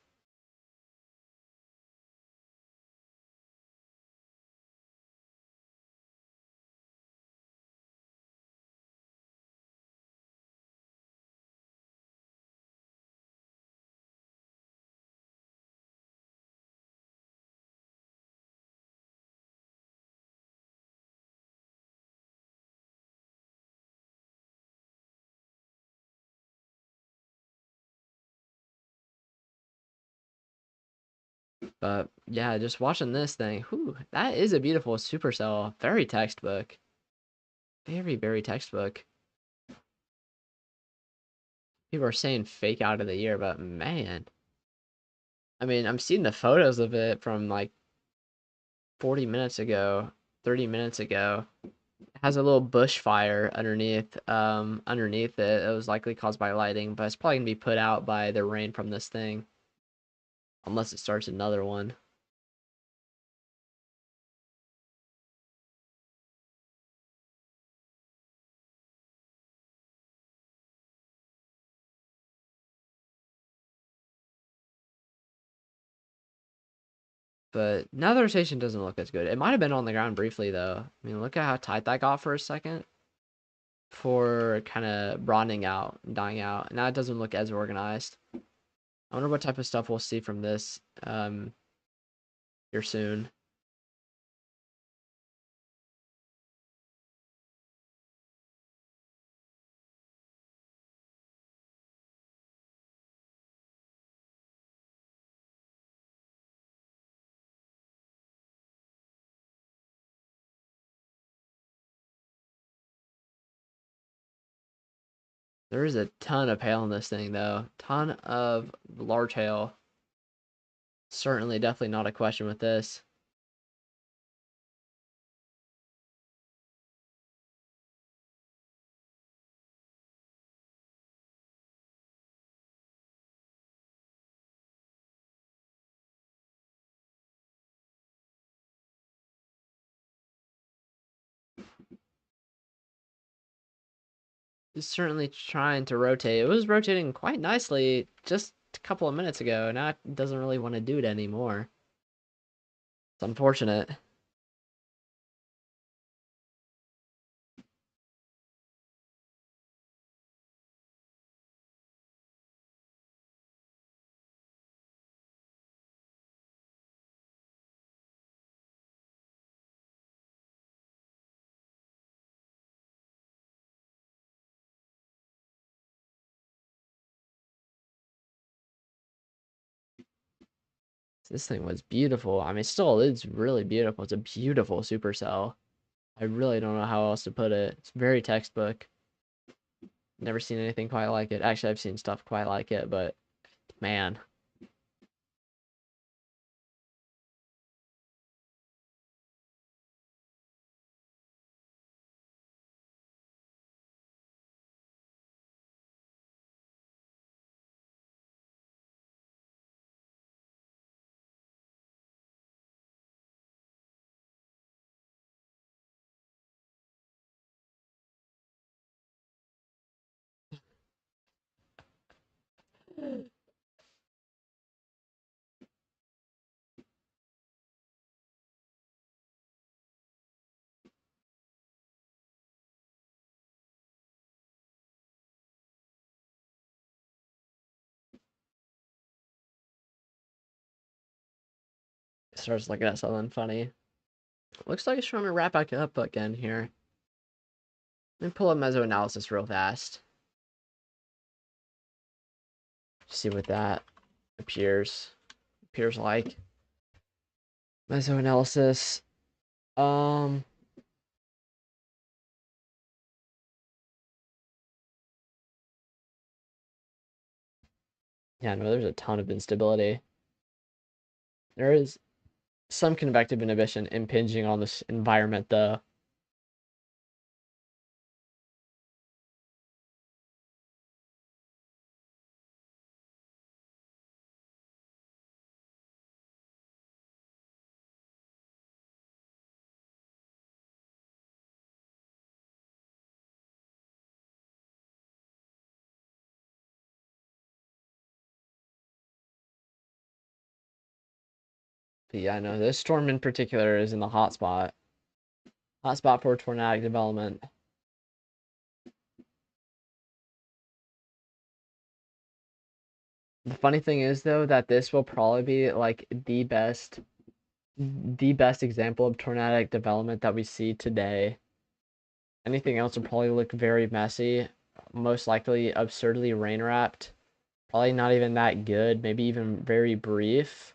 But yeah, just watching this thing. Whew, that is a beautiful supercell. Very textbook. Very, very textbook. People are saying fake out of the year, but man. I mean, I'm seeing the photos of it from like 40 minutes ago, 30 minutes ago. It has a little bush fire underneath it. It was likely caused by lighting, but it's probably gonna be put out by the rain from this thing. Unless it starts another one. But now the rotation doesn't look as good. It might have been on the ground briefly, though. I mean, look at how tight that got for a second. For kind of broadening out, dying out. Now it doesn't look as organized. I wonder what type of stuff we'll see from this here soon. There is a ton of hail in this thing, though. Ton of large hail. Certainly, definitely not a question with this. It's certainly trying to rotate. It was rotating quite nicely just a couple of minutes ago. Now it doesn't really want to do it anymore. It's unfortunate. This thing was beautiful. I mean, still, it's really beautiful. It's a beautiful supercell. I really don't know how else to put it. It's very textbook. Never seen anything quite like it. Actually, I've seen stuff quite like it, but man. Starts looking at something funny. Looks like it's trying to wrap back up again here. Let me pull up mesoanalysis real fast. See what that appears like. Mesoanalysis. Yeah, no, there's a ton of instability. There is some convective inhibition impinging on this environment, though. But yeah, no, this storm in particular is in the hotspot. Hotspot for tornadic development. The funny thing is, though, that this will probably be like the best example of tornadic development that we see today. Anything else will probably look very messy, most likely absurdly rain wrapped. Probably not even that good, maybe even very brief.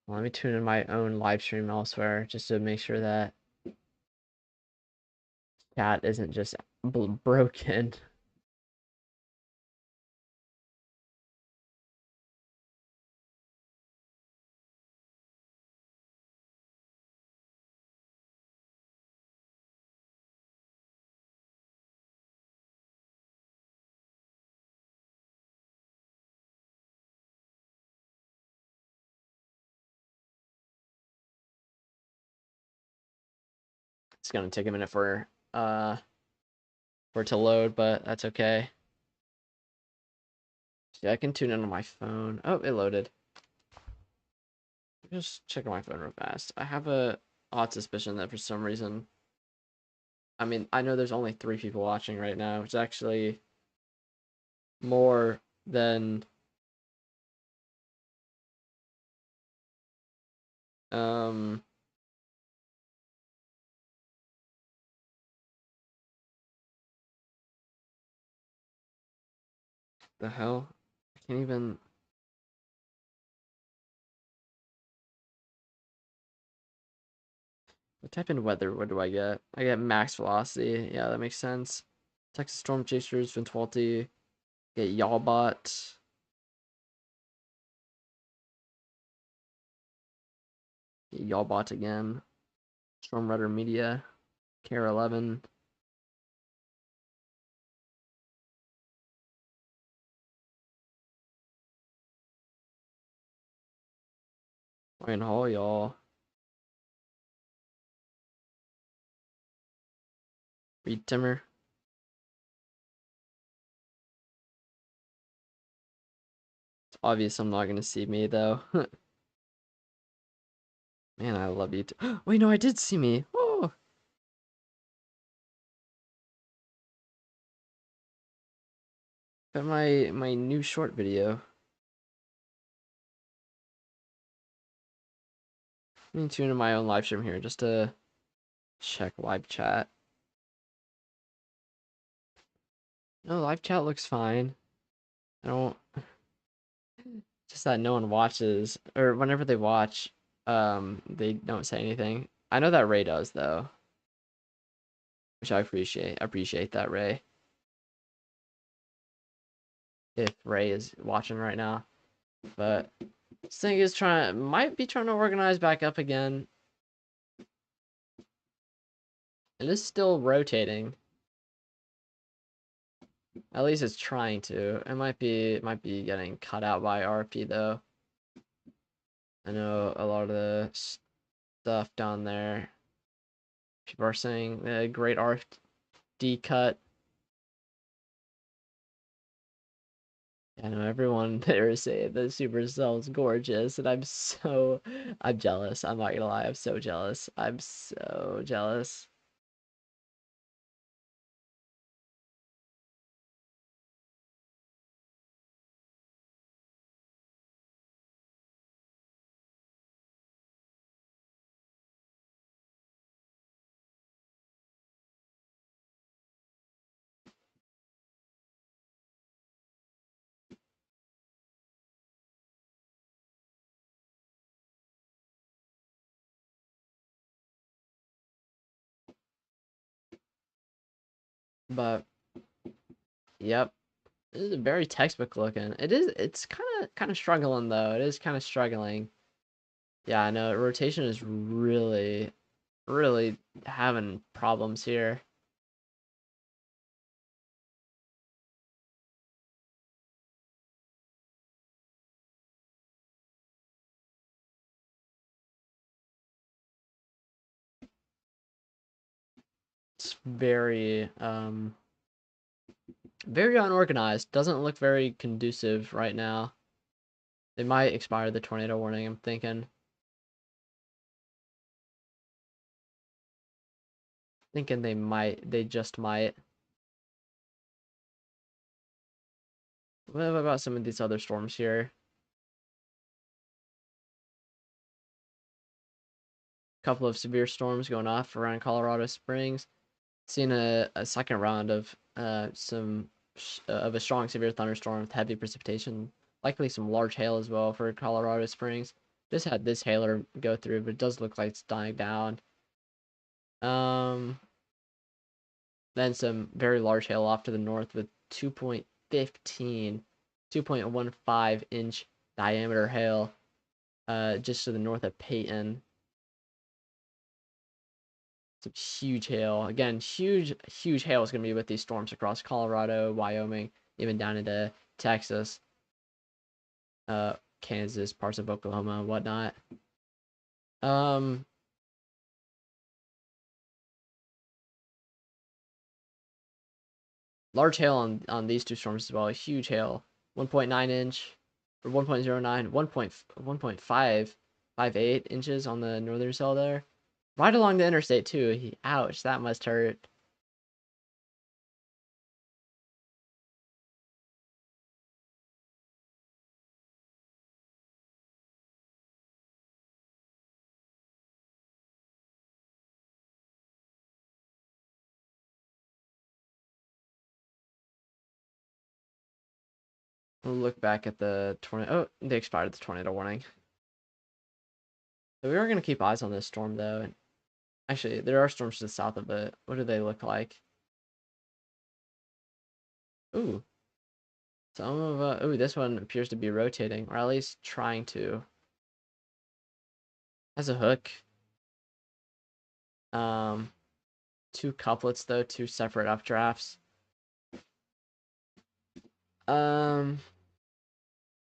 Let me tune in my own live stream elsewhere just to make sure that chat isn't just broken. It's gonna take a minute for it to load, but that's okay. Yeah, I can tune in on my phone. Oh, it loaded. Just checking my phone real fast. I have a odd suspicion that for some reason, I mean, I know there's only 3 people watching right now, which is actually more than um the hell? I can't even. What type of weather? What do I get? I get max velocity. Yeah, that makes sense. Texas Storm Chasers, Vintualti. Get Yawbot. Get Yawbot again. Storm Rudder Media. Care 11. Ryan Hall, y'all. Reed Timmer. Obvious I'm not gonna see me though. Man, I love you too. Wait, no, I did see me. Oh, got my new short video. Let me tune into my own live stream here just to check live chat. No, live chat looks fine. I don't. Just that no one watches, or whenever they watch, they don't say anything. I know that Ray does though, which I appreciate. I appreciate that, Ray. If Ray is watching right now, but this thing is might be trying to organize back up again. It is still rotating. At least it's trying to. It might be getting cut out by RP though. I know a lot of the stuff down there. People are saying great RFD cut. I know everyone there is saying the Supercell's gorgeous, and I'm jealous. I'm not gonna lie, I'm so jealous. I'm so jealous. But yep, this is very textbook looking. It's kind of struggling though. It is kind of struggling. Yeah, I know rotation is really having problems here. It's very unorganized. Doesn't look very conducive right now. They might expire the tornado warning, I'm thinking. Thinking they just might. What about some of these other storms here? Couple of severe storms going off around Colorado Springs. Seeing a second round of of a strong severe thunderstorm with heavy precipitation, likely some large hail as well for Colorado Springs. Just had this hailer go through, but it does look like it's dying down. Then some very large hail off to the north with 2.15, 2.15 inch diameter hail, just to the north of Peyton. Some huge hail. Again, huge hail is going to be with these storms across Colorado, Wyoming, even down into Texas, Kansas, parts of Oklahoma, and whatnot. Large hail on these two storms as well. Huge hail, 1.9 inch, or 1.09, 1.558 inches on the northern cell there. Right along the interstate too. Ouch, that must hurt. We'll look back at the tornado. Oh, they expired the tornado warning. So we are going to keep eyes on this storm though. And actually, there are storms to the south of it. What do they look like? Ooh. Some of ooh, this one appears to be rotating, or at least trying to. Has a hook. Two couplets though, two separate updrafts.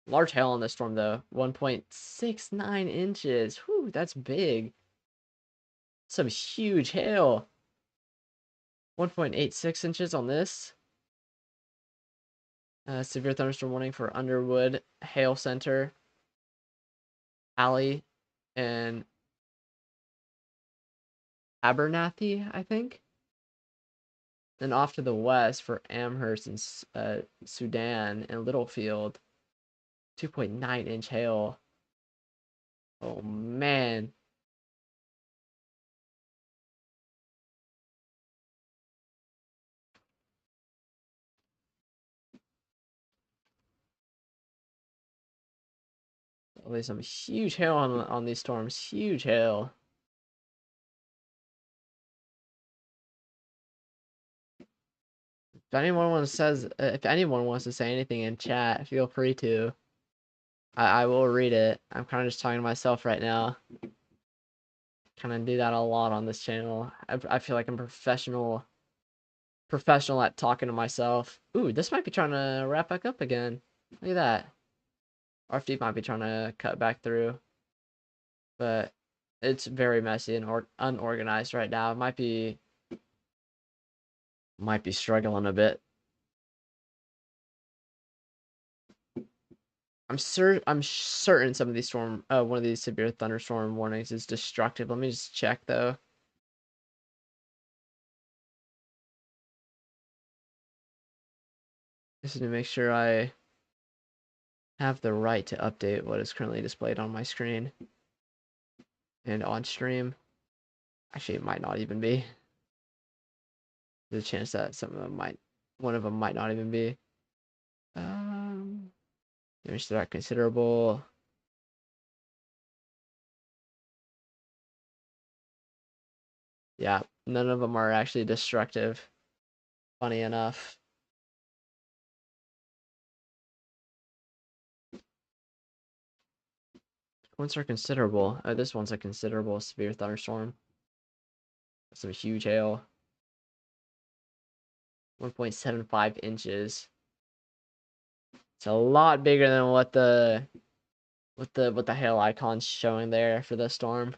Large hail on this storm though, 1.69 inches. Whew, that's big. Some huge hail. 1.86 inches on this. Severe thunderstorm warning for Underwood, Hail Center, Alley, and Abernathy, I think. Then off to the west for Amherst and Sudan and Littlefield, 2.9-inch hail. Oh man. There's some huge hail on these storms. Huge hail. If anyone wants to say anything in chat, feel free to. I will read it. I'm kind of just talking to myself right now. Kind of do that a lot on this channel. I feel like I'm professional at talking to myself. Ooh, this might be trying to wrap back up again. Look at that. RFD might be trying to cut back through, but it's very messy and unorganized right now. It might be struggling a bit. I'm certain some of these one of these severe thunderstorm warnings is destructive. Let me just check though. Just to make sure I have the right to update what is currently displayed on my screen and on stream. Actually, it might not even be. There's a chance that one of them might not even be. Damage threat considerable. Yeah, none of them are actually destructive. Funny enough. Ones are considerable. This one's a considerable severe thunderstorm. Some huge hail. 1.75 inches. It's a lot bigger than what the hail icon's showing there for the storm.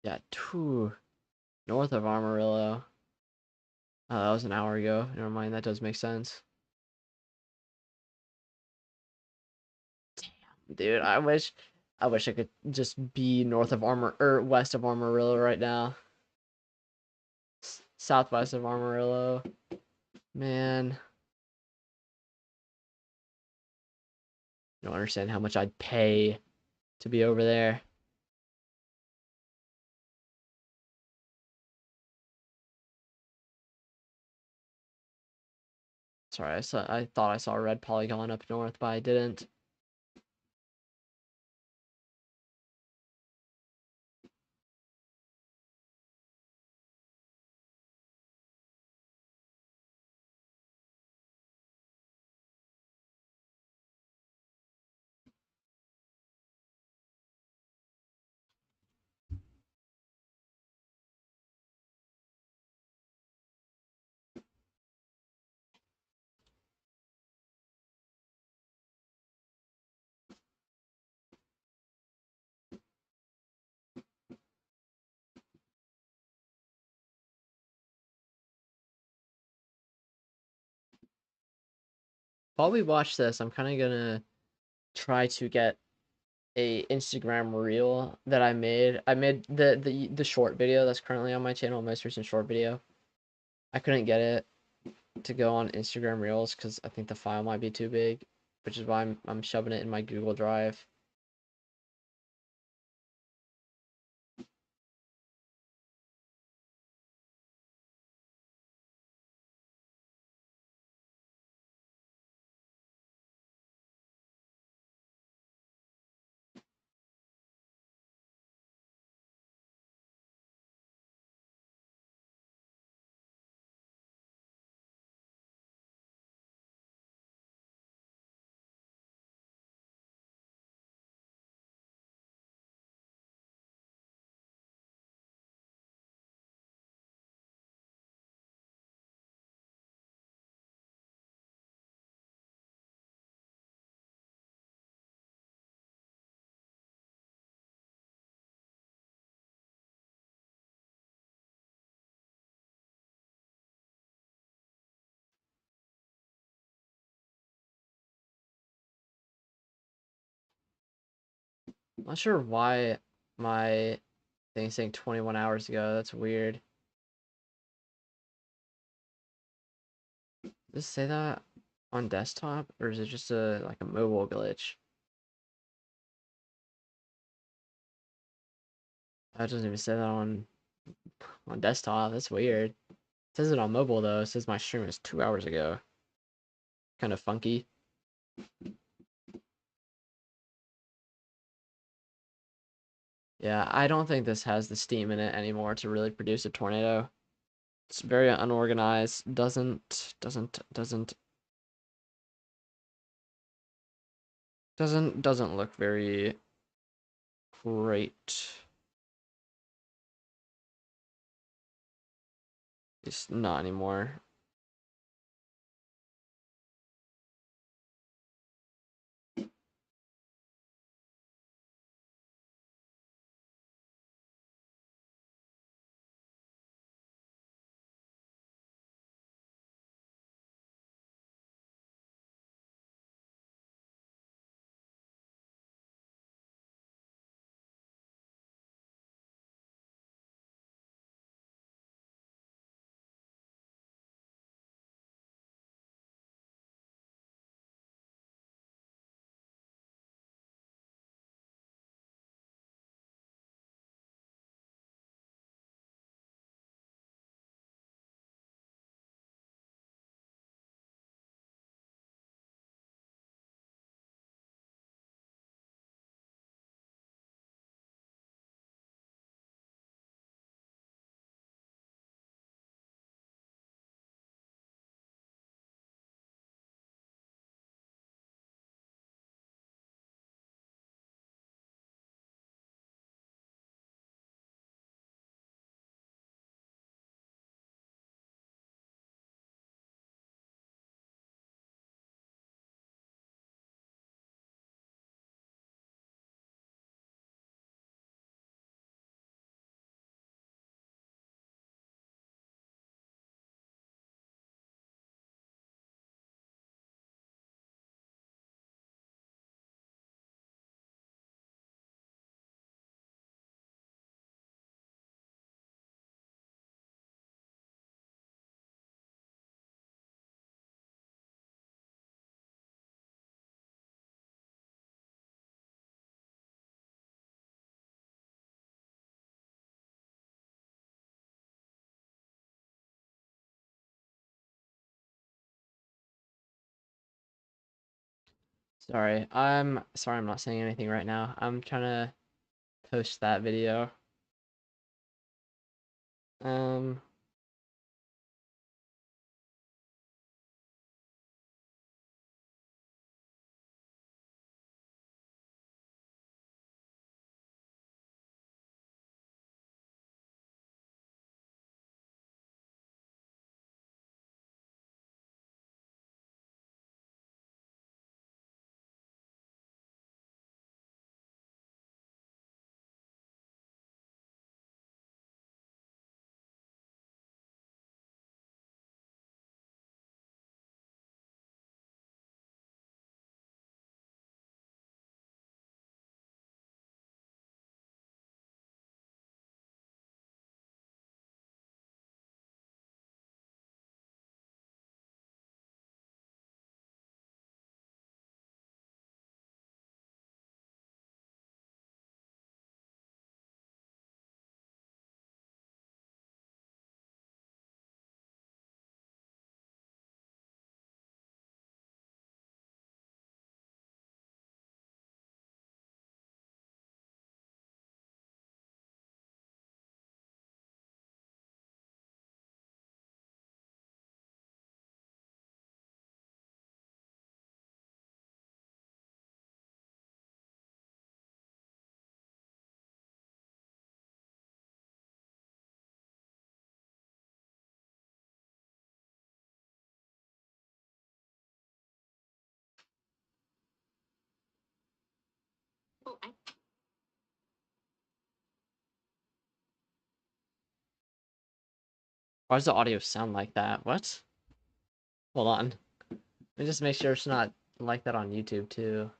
Yeah, north of Amarillo. Oh, that was an hour ago. Never mind, that does make sense. Damn, dude, I wish I could just be north of west of Amarillo right now. Southwest of Amarillo. Man. You don't understand how much I'd pay to be over there. Sorry, I thought I saw a red polygon up north, but I didn't. While we watch this, I'm kind of gonna try to get a Instagram reel that I made. I made the short video that's currently on my channel, most recent short video. I couldn't get it to go on Instagram Reels because I think the file might be too big, which is why I'm shoving it in my Google Drive. Not sure why my thing's saying 21 hours ago. That's weird. Does it say that on desktop, or is it just a like a mobile glitch? That doesn't even say that on desktop. That's weird. It says it on mobile though. It says my stream was 2 hours ago. Kind of funky. Yeah, I don't think this has the steam in it anymore to really produce a tornado. It's very unorganized. Doesn't look very great. It's not anymore. Sorry. I'm sorry I'm not saying anything right now. I'm trying to post that video. Um why does the audio sound like that? What? Hold on. Let me just make sure it's not like that on YouTube too.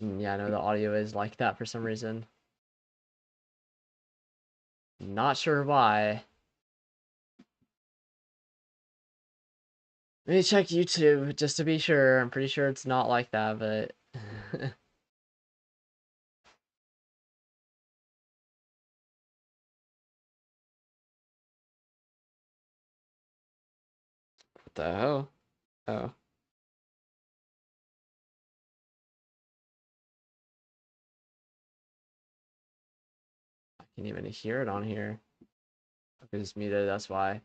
Yeah, I know the audio is like that for some reason. Not sure why. Let me check YouTube just to be sure. I'm pretty sure it's not like that, but what the hell? Oh, I can't even hear it on here. Okay, it's muted, that's why.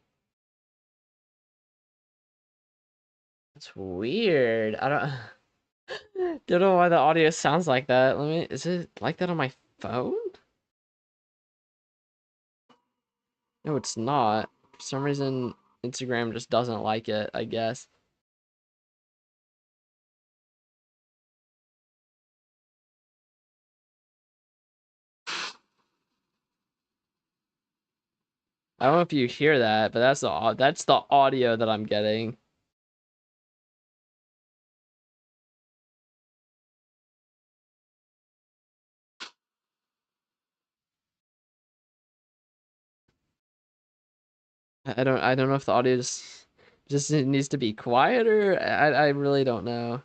That's weird. I don't know why the audio sounds like that. Is it like that on my phone? No, it's not. For some reason, Instagram just doesn't like it, I guess. I don't know if you hear that, but that's the audio that I'm getting. I don't know if the audio just needs to be quieter. I really don't know.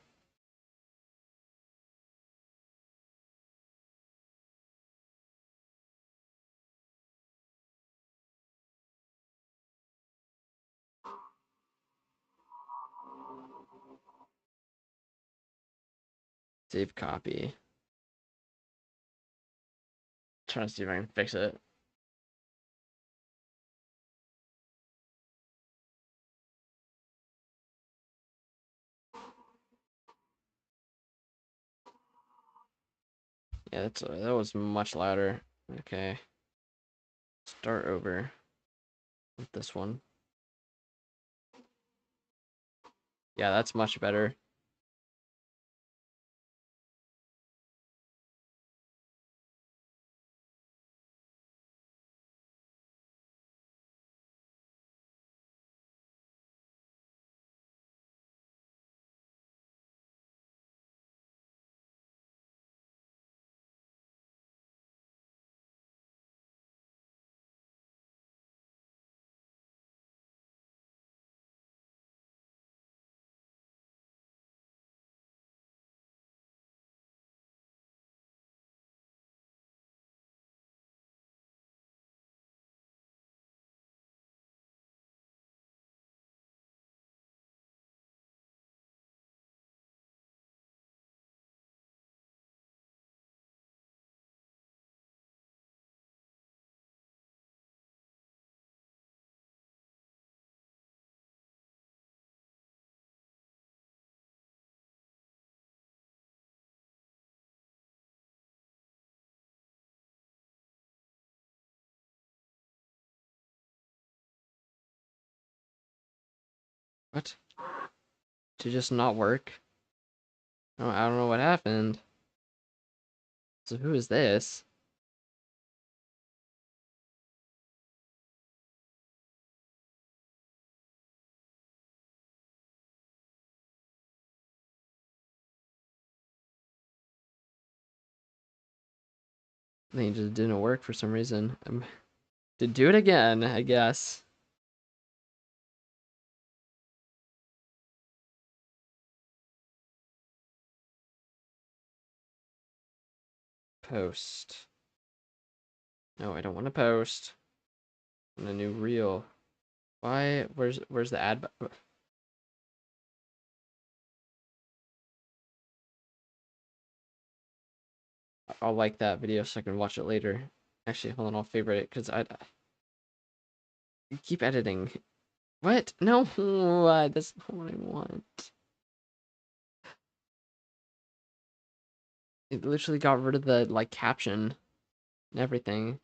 Save copy. Trying to see if I can fix it. Yeah, that was much louder. Okay. Start over with this one. Yeah, that's much better. What? To just not work? Oh, I don't know what happened. So who is this? I think it just didn't work for some reason. To do it again, I guess. Post. No, I don't want to post. I want a new reel. Why? Where's the ad? I'll like that video so I can watch it later. Actually, hold on, I'll favorite it because you keep editing. What? No, that's not what I want. It literally got rid of the like caption and everything.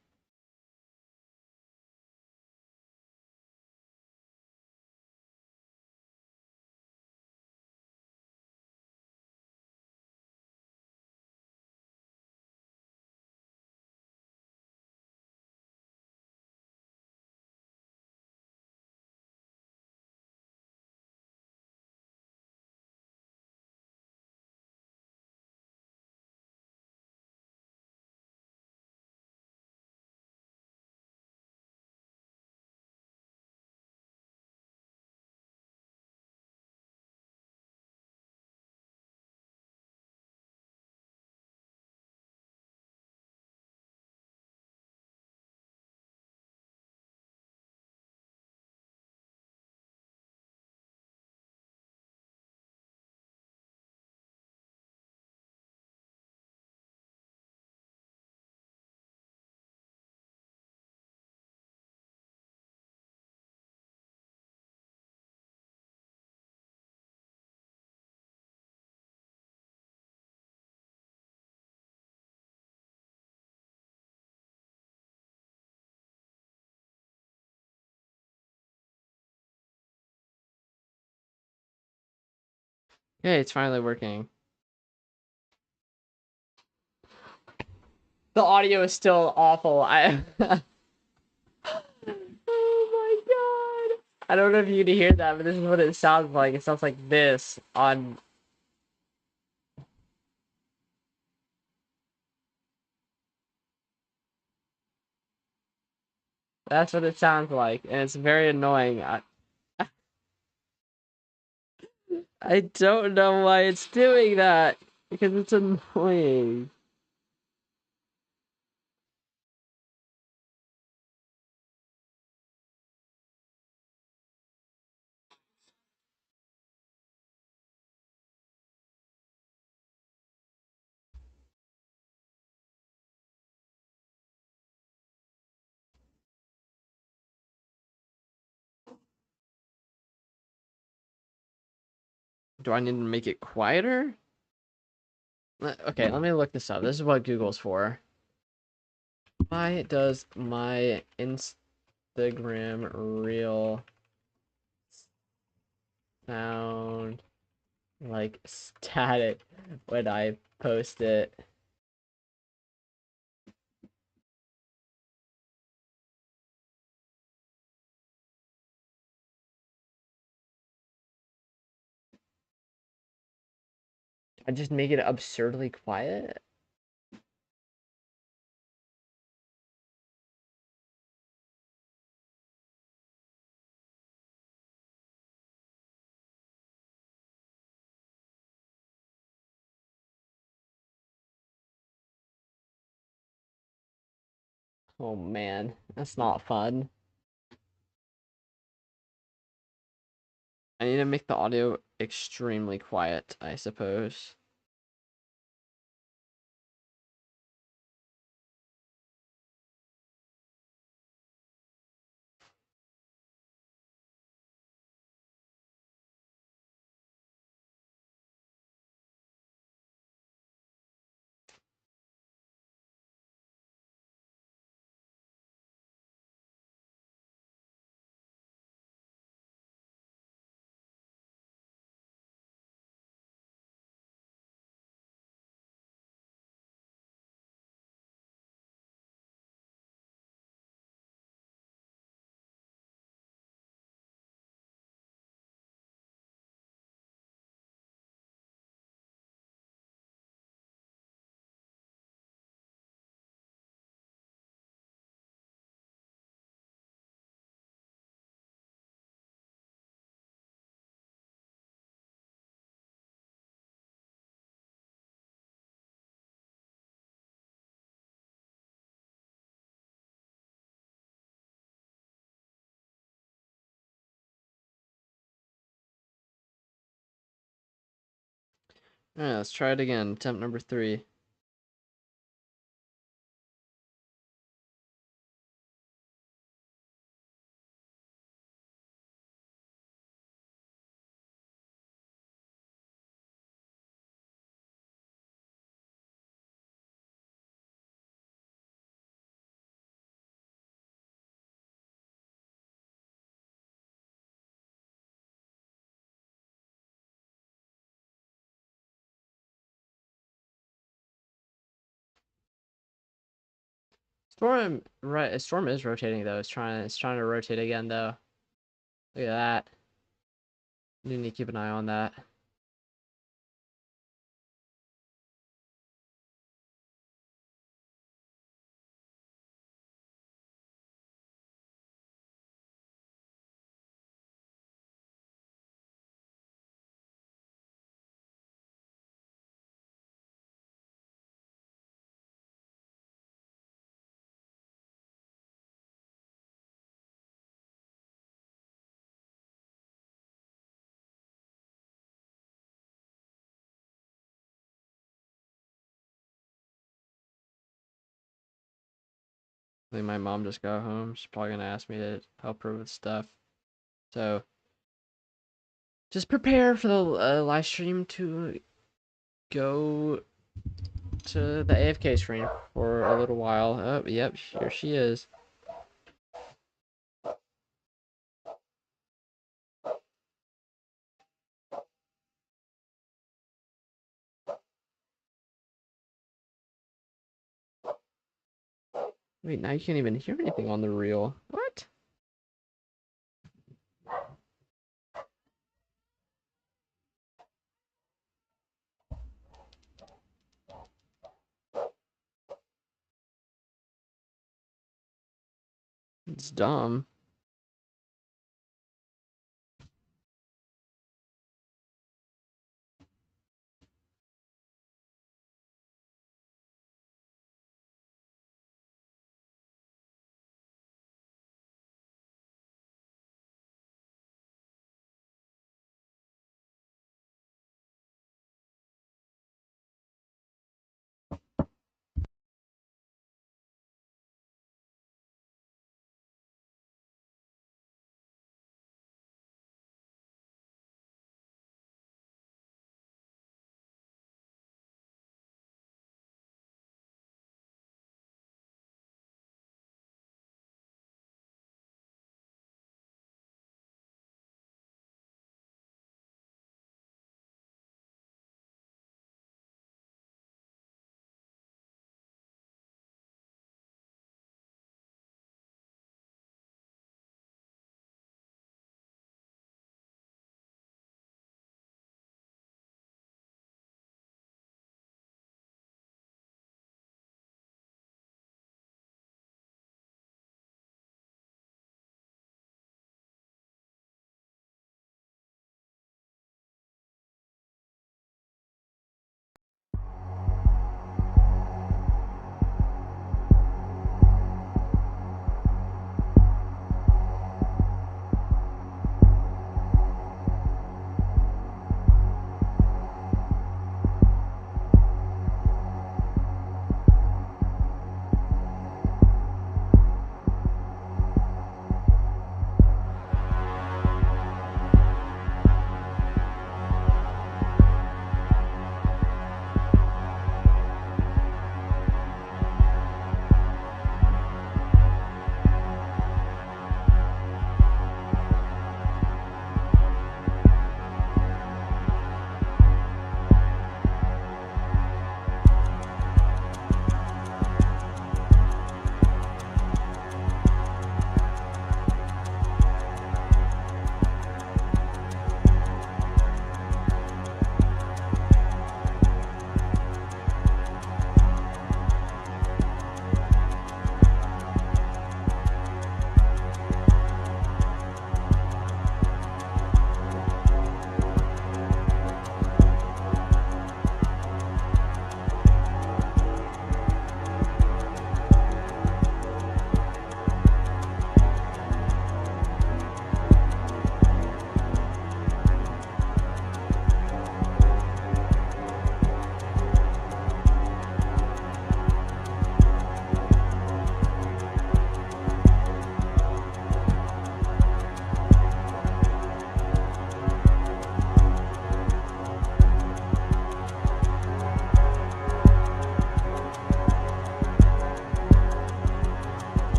Hey, it's finally working. The audio is still awful. Oh my god. I don't know if you can hear that, but this is what it sounds like. It sounds like this on. That's what it sounds like, and it's very annoying. I don't know why it's doing that because it's annoying. Do I need to make it quieter? Okay, let me look this up. This is what Google's for. Why does my Instagram reel sound like static when I post it? I just make it absurdly quiet? Oh man, that's not fun. I need to make the audio extremely quiet, I suppose. Alright, let's try it again. Attempt number 3. Storm is rotating though. It's trying to rotate again though. Look at that. You need to keep an eye on that. I think my mom just got home. She's probably gonna ask me to help her with stuff. So just prepare for the live stream to go to the AFK screen for a little while. Oh, yep, here she is. Wait, now you can't even hear anything on the reel. What? It's dumb.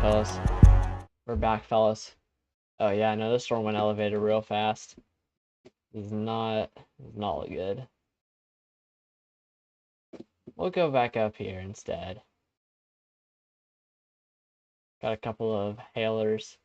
fellas. We're back, fellas. Oh yeah, no, this storm went elevated real fast. Does not look good. We'll go back up here instead. Got a couple of hailers.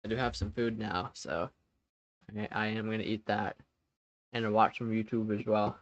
I do have some food now, so I am gonna eat that and watch some YouTube as well.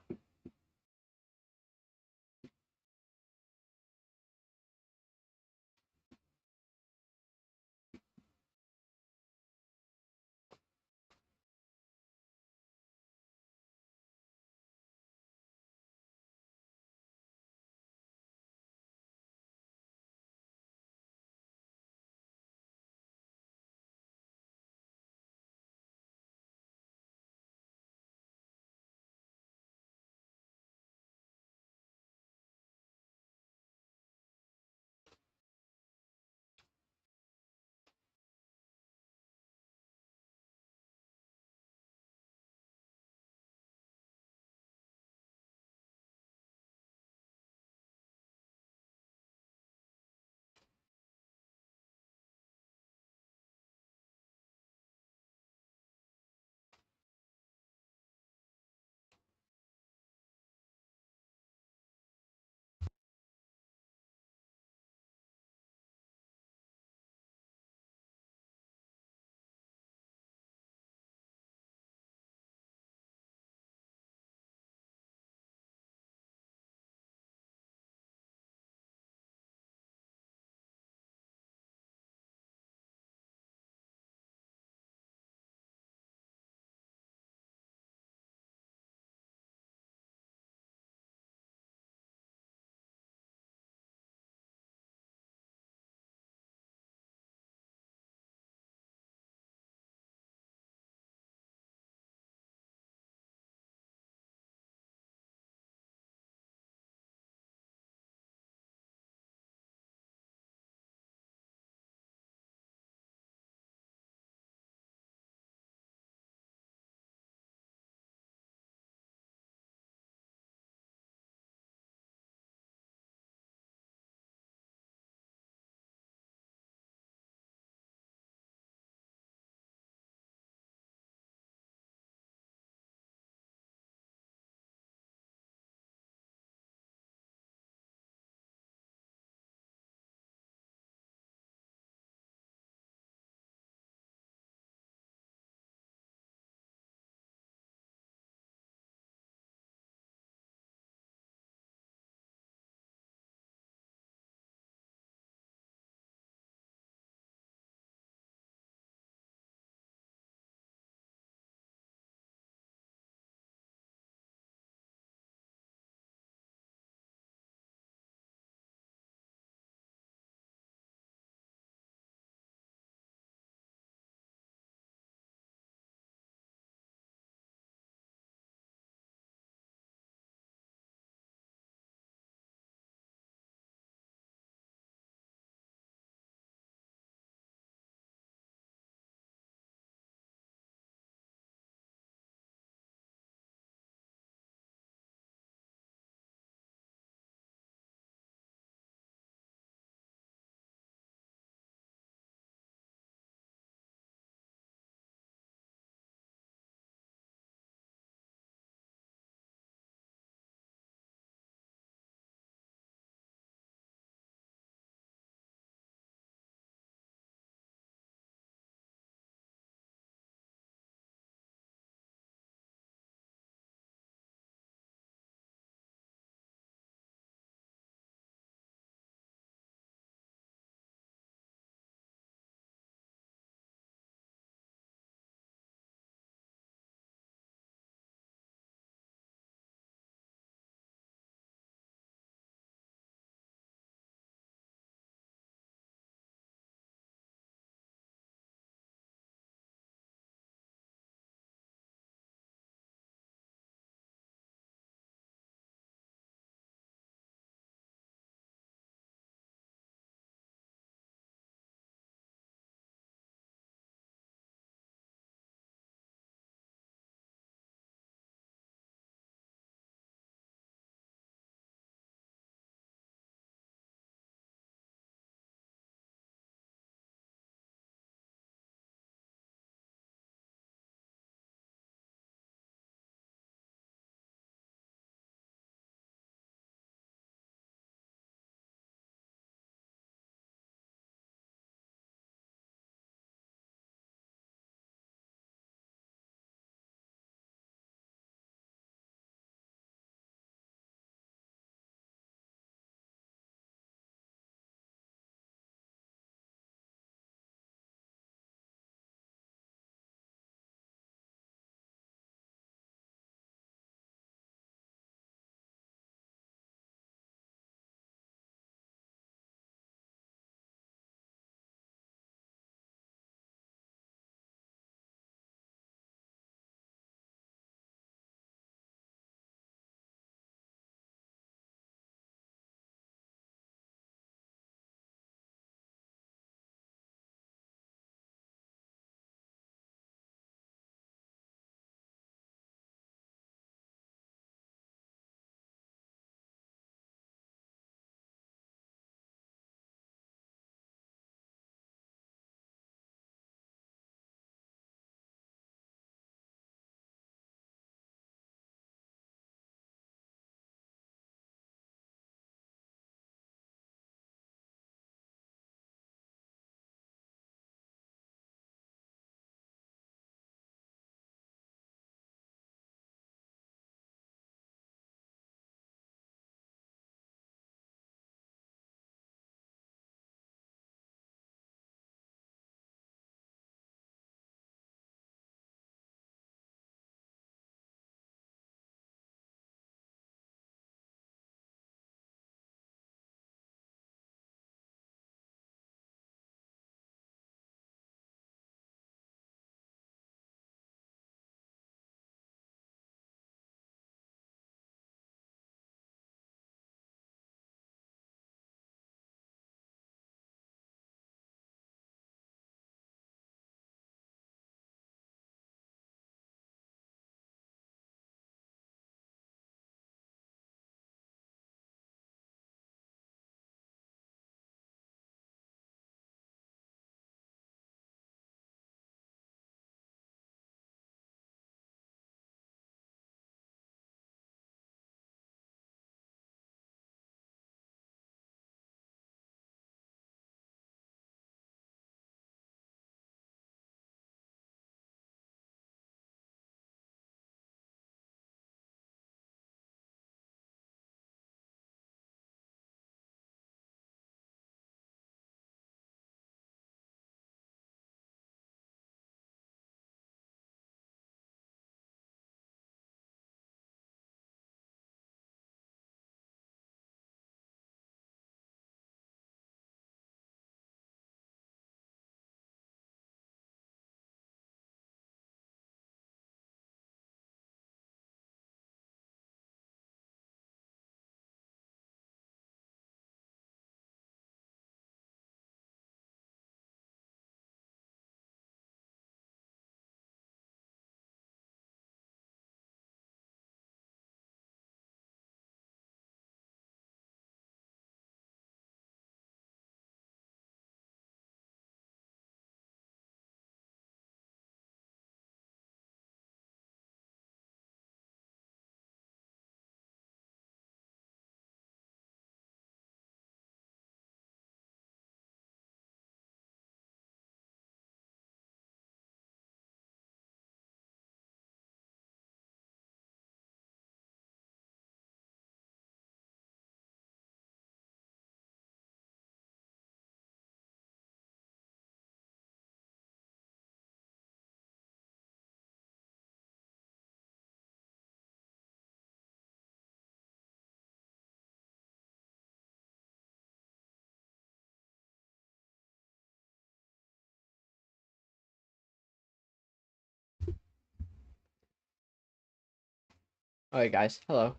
Alright guys, hello.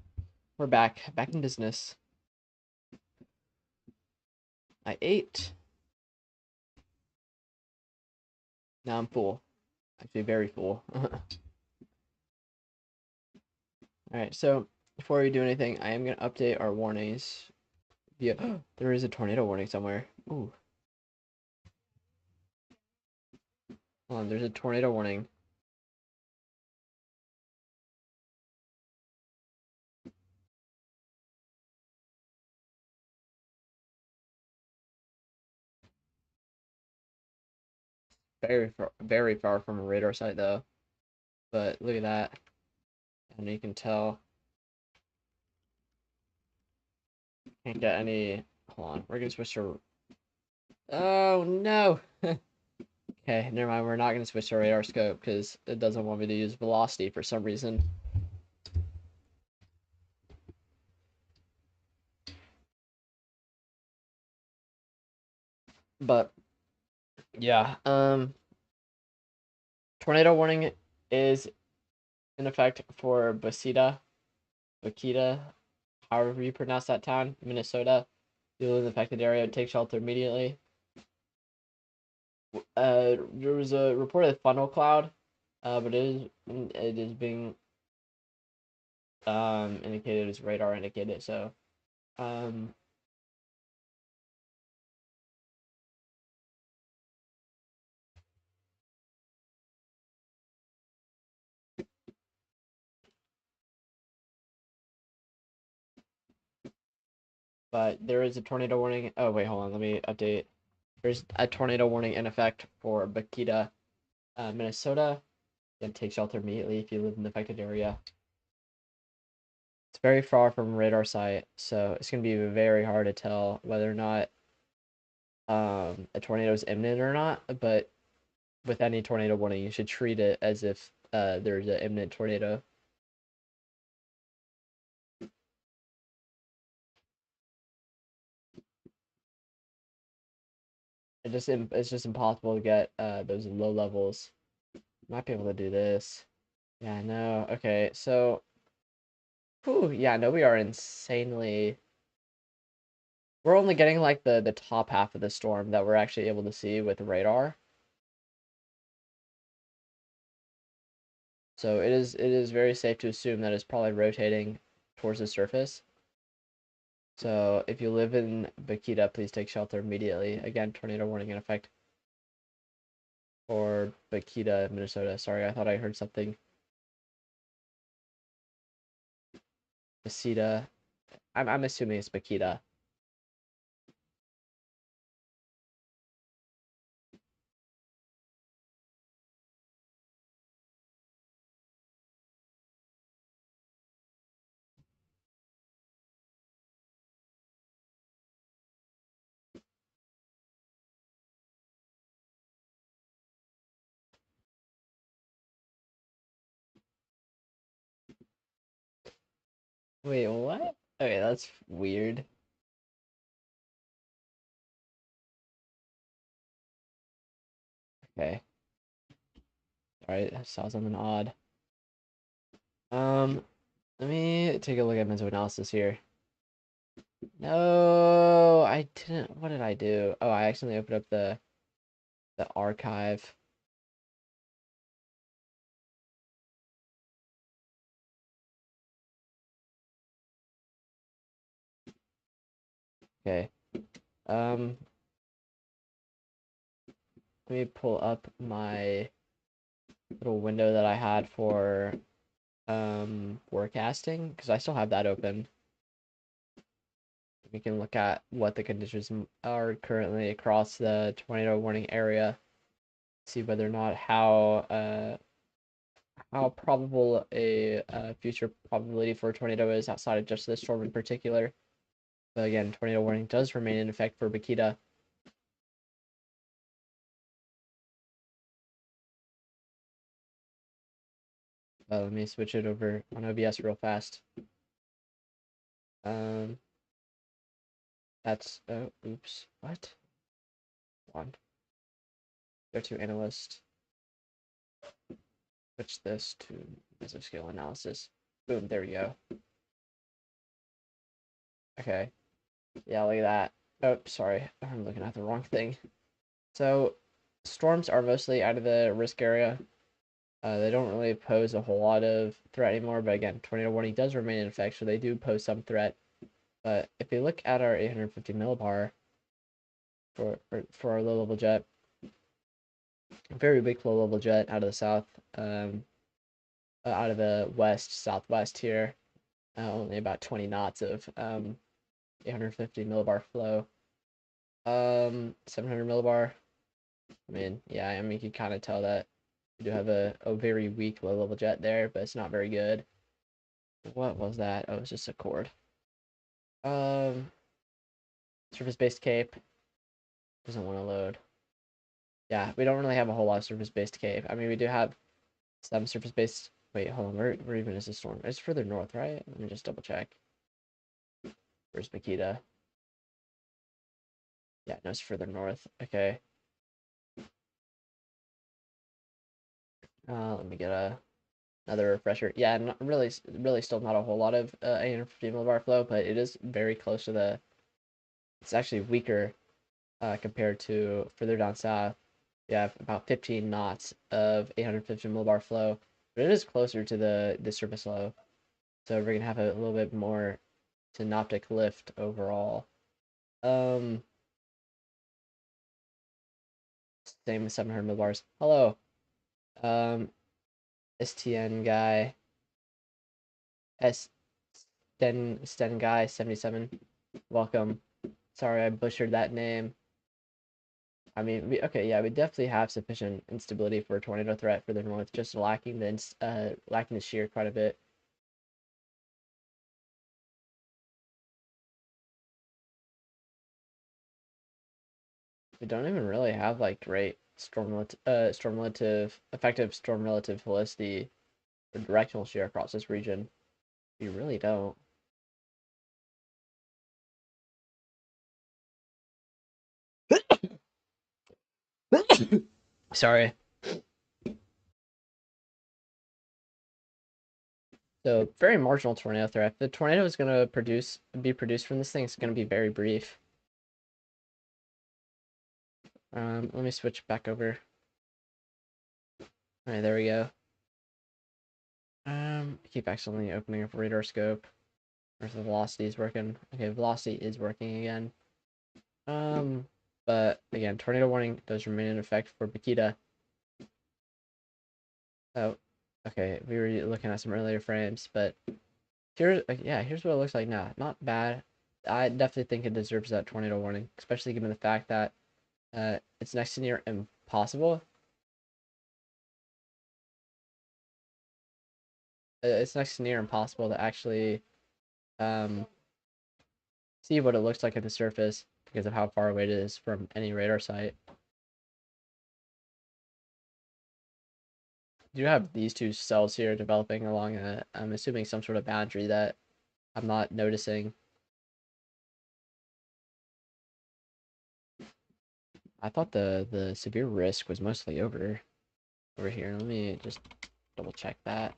We're back in business. I ate. Now I'm full. Actually very full. Alright, so before we do anything, I am gonna update our warnings. Yeah, there is a tornado warning somewhere. Ooh. Hold on, there's a tornado warning. Very far from a radar site though. But look at that. And you can tell. Can't get any. Hold on, we're gonna switch to. Oh no! Okay, never mind. We're not gonna switch to radar scope because it doesn't want me to use velocity for some reason. But yeah, tornado warning is in effect for Bakita, however you pronounce that town, Minnesota. You live in the affected area, take shelter immediately. There was a reported funnel cloud, but it is being indicated as radar indicated. So but there is a tornado warning. Oh wait, hold on, let me update. There's a tornado warning in effect for Bakita, Minnesota. Then take shelter immediately if you live in the affected area. It's very far from radar site, so it's gonna be very hard to tell whether or not a tornado is imminent or not. But with any tornado warning, you should treat it as if there's an imminent tornado. It's just impossible to get those low levels. Might be able to do this. Yeah, I know. Okay, so, whew, yeah, no, we are insanely. We're only getting like the top half of the storm that we're actually able to see with radar. So it is very safe to assume that it's probably rotating towards the surface. So if you live in Bakita, please take shelter immediately. Again, tornado warning in effect for Bakita, Minnesota. Sorry, I thought I heard something. Bakita. I'm assuming it's Bakita. Wait, what? Okay, that's weird. Okay. Alright, I saw something odd. Let me take a look at mental analysis here. No, I didn't. What did I do? Oh, I accidentally opened up the archive. Okay. Let me pull up my little window that I had for forecasting because I still have that open. We can look at what the conditions are currently across the tornado warning area. See whether or not how probable a future probability for a tornado is outside of just this storm in particular. But again, tornado warning does remain in effect for Bakita. Let me switch it over on OBS real fast. Um, that's oops, what? Hold on. Go to analyst. Switch this to mesoscale analysis. Boom, there we go. Okay. Yeah, look at that. Oh, sorry. I'm looking at the wrong thing. So, storms are mostly out of the risk area. They don't really pose a whole lot of threat anymore, but again, tornado warning does remain in effect, so they do pose some threat. But if we look at our 850 millibar for our low-level jet, very weak low-level jet out of the south, out of the southwest here, only about 20 knots of 850 millibar flow. 700 millibar. I mean, yeah, I mean, you can kind of tell that we do have a very weak low-level jet there, but it's not very good. What was that? Oh, it's just a chord. Surface-based cape. Doesn't want to load. Yeah, we don't really have a whole lot of surface-based cape. I mean, we do have some surface-based... Wait, hold on. Where even is the storm? It's further north, right? Let me just double check. Where's Makita? Yeah, no, it's further north. Okay. Let me get another refresher. Yeah, not really still not a whole lot of 850 millibar flow, but it is very close to the... It's actually weaker compared to further down south. We have about 15 knots of 850 millibar flow, but it is closer to the surface low. So we're gonna have a little bit more synoptic lift overall. Same with 700 millibars. Hello. STN guy. Sten guy 77. Welcome. Sorry I butchered that name. I mean, okay, yeah, we definitely have sufficient instability for a tornado threat for the north, just lacking the shear quite a bit. We don't even really have like great effective storm relative velocity or directional shear across this region. We really don't. Sorry. So very marginal tornado threat. If the tornado is going to be produced from this thing, it's going to be very brief. Let me switch back over. All right, there we go. I keep accidentally opening up radar scope. Where's the velocity is working? Okay, velocity is working again. But again, tornado warning does remain in effect for Makita. Oh, okay, we were looking at some earlier frames, but here's here's what it looks like now. Not bad. I definitely think it deserves that tornado warning, especially given the fact that it's next to near impossible. It's next to near impossible to actually see what it looks like at the surface because of how far away it is from any radar site. You have these two cells here developing along I'm assuming some sort of boundary that I'm not noticing. I thought the severe risk was mostly over here. Let me just double check that.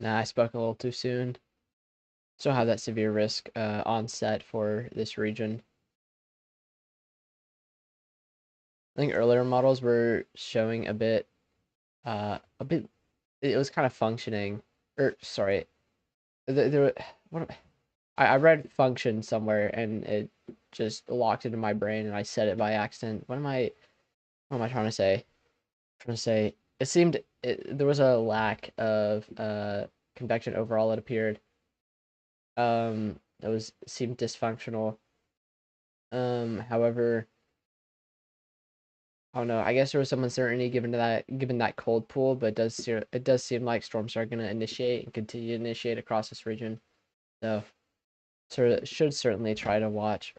Nah, I spoke a little too soon. Still have that severe risk on set for this region. I think earlier models were showing a bit, it was kind of functioning, or sorry, there, what, I read function somewhere and it just locked into my brain and I said it by accident. What am I trying to say? It seemed there was a lack of convection overall, it appeared. That seemed dysfunctional. However, I don't know. I guess there was some uncertainty given that cold pool, but it does seem like storms are going to initiate and continue to initiate across this region. So should certainly try to watch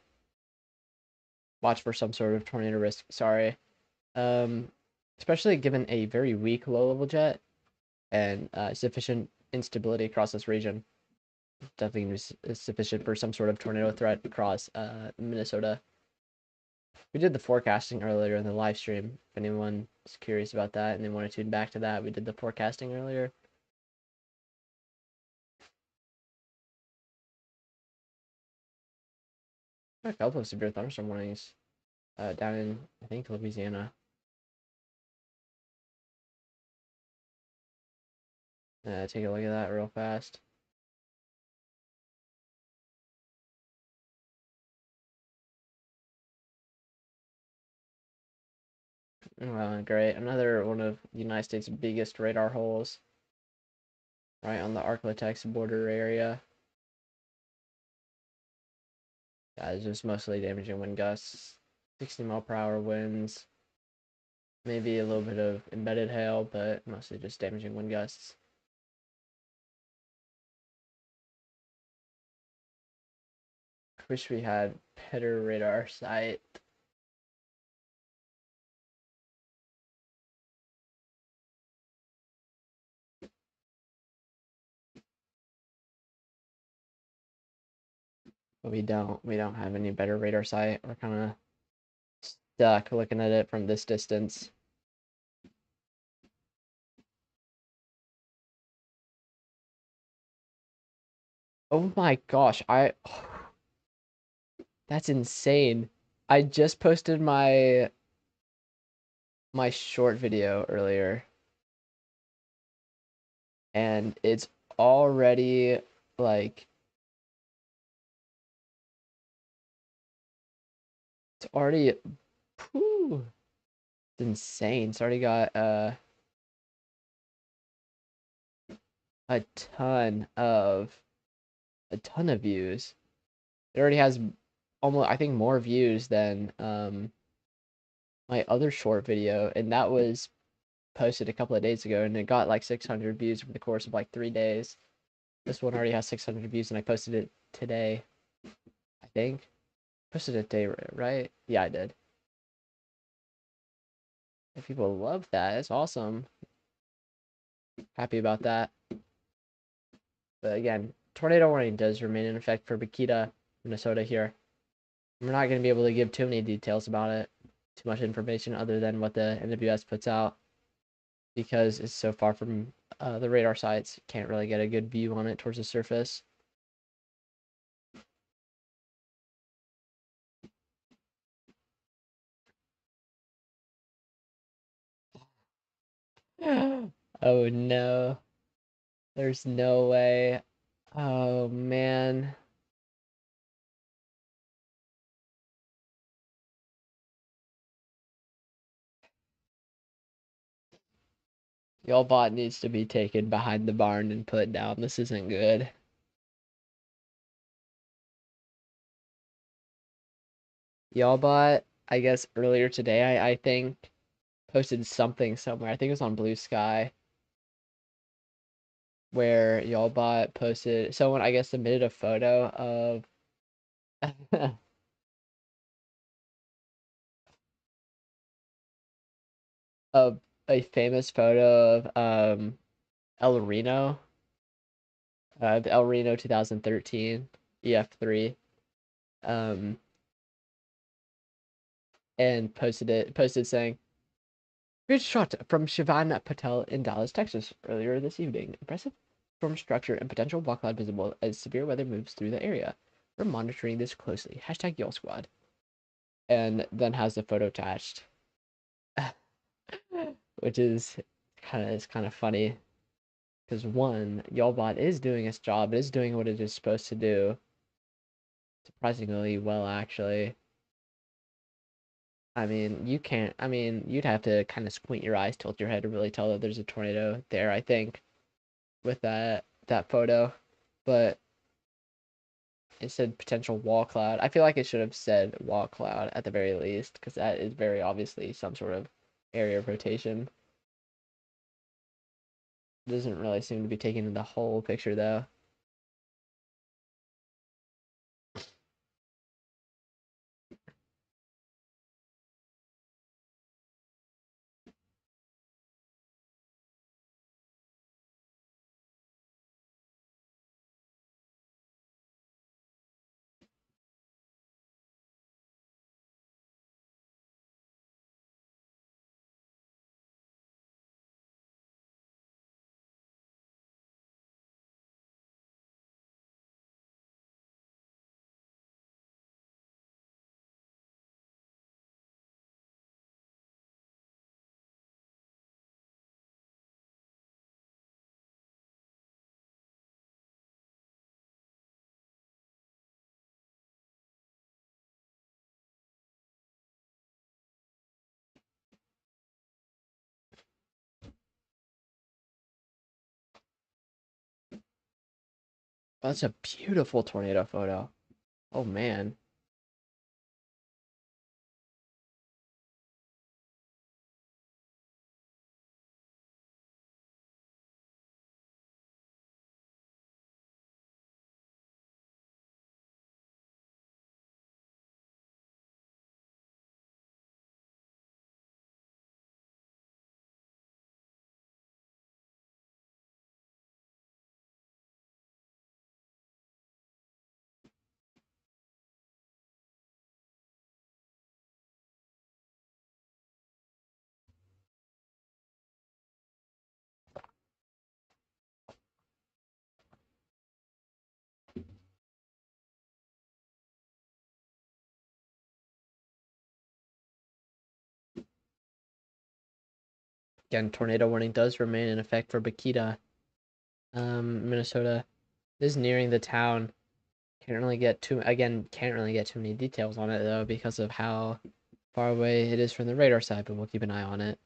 watch for some sort of tornado risk. Sorry. Um, Especially given a very weak low-level jet and sufficient instability across this region. Definitely gonna be sufficient for some sort of tornado threat across Minnesota. We did the forecasting earlier in the live stream. If anyone is curious about that and they want to tune back to that, we did the forecasting earlier. A couple of severe thunderstorm warnings down in, I think, Louisiana. Take a look at that real fast. Great. Another one of the United States' biggest radar holes, right on the Arklatex border area. Yeah, it's just mostly damaging wind gusts, 60-mile-per-hour winds, maybe a little bit of embedded hail, but mostly just damaging wind gusts. Wish we had better radar sight. But we don't have any better radar sight. We're kind of stuck looking at it from this distance. Oh my gosh, that's insane. I just posted my short video earlier and it's already like it's already whew, it's insane. It's already got a ton of a ton of views. It already has almost, I think, more views than my other short video, and that was posted a couple of days ago, and it got like 600 views over the course of like 3 days. This one already has 600 views, and I posted it today, I think. Posted it today, right? Yeah, I did. And people love that. It's awesome. Happy about that. But again, tornado warning does remain in effect for Bakita, Minnesota here. We're not going to be able to give too many details about it, too much information other than what the NWS puts out, because it's so far from the radar sites. Can't really get a good view on it towards the surface. Oh no. There's no way. Oh man. Y'all bot needs to be taken behind the barn and put down. This isn't good. Y'all bot, I guess earlier today, I think, posted something somewhere. I think it was on Blue Sky, where y'all bot posted, someone, I guess, submitted a photo of of a famous photo of El Reno, the El Reno 2013 EF3, um, and posted saying, "Great shot from Shivan Patel in Dallas, Texas, earlier this evening. Impressive storm structure and potential wall cloud visible as severe weather moves through the area. We're monitoring this closely. Hashtag Yell Squad." And then has the photo attached, which is kind of funny because one, Y'allbot is doing its job, it is doing what it is supposed to do, surprisingly well actually. I mean, you can't. I mean, you'd have to kind of squint your eyes, tilt your head to really tell that there's a tornado there, I think, with that photo. But it said potential wall cloud. I feel like it should have said wall cloud at the very least, because that is very obviously some sort of area of rotation. Doesn't really seem to be taking in the whole picture though. Oh, that's a beautiful tornado photo. Oh man. Again, tornado warning does remain in effect for Bakita. Minnesota is nearing the town. Can't really get too many details on it though because of how far away it is from the radar side, but we'll keep an eye on it.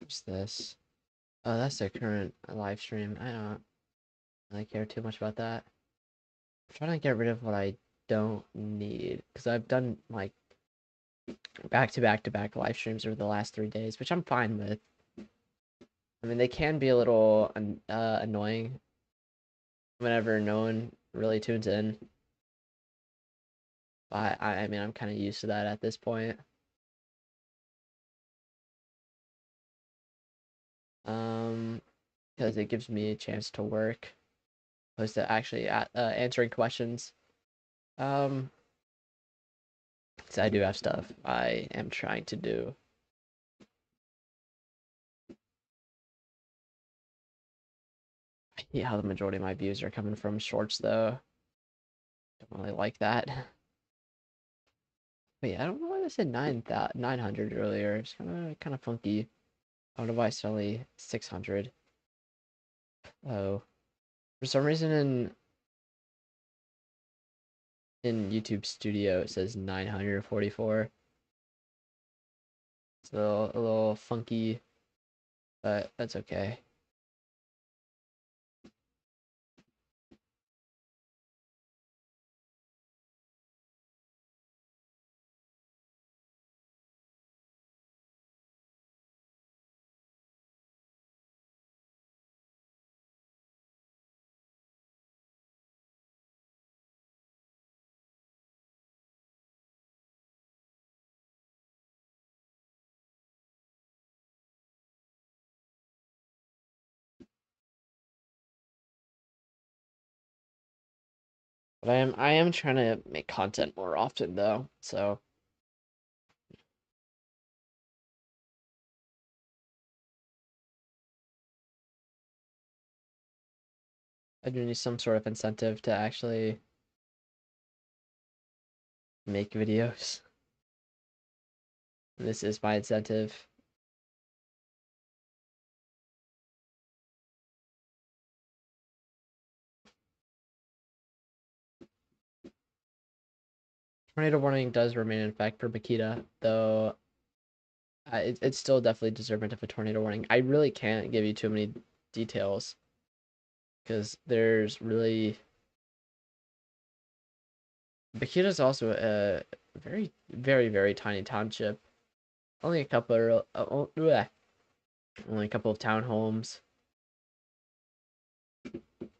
What's this? Oh, that's the current live stream. I don't really care too much about that. I'm trying to get rid of what I don't need because I've done like back to back to back live streams over the last 3 days, which I'm fine with. I mean, they can be a little annoying whenever no one really tunes in. But I mean, I'm kind of used to that at this point. Because it gives me a chance to work, opposed to actually answering questions. Um, because I do have stuff I am trying to do. I hate how the majority of my views are coming from shorts, though. Don't really like that. Wait, I don't know why I said 900 earlier. It's kind of funky. I don't know why it's only 600. Oh, for some reason in YouTube Studio it says 944. It's a little funky, but that's okay. But I am trying to make content more often though, so I do need some sort of incentive to actually make videos. This is my incentive. Tornado warning does remain in effect for Bakita, though it's still definitely deserving of a tornado warning. I really can't give you too many details because there's really Bakita is also a very, very, very tiny township. Only a couple of only a couple of townhomes.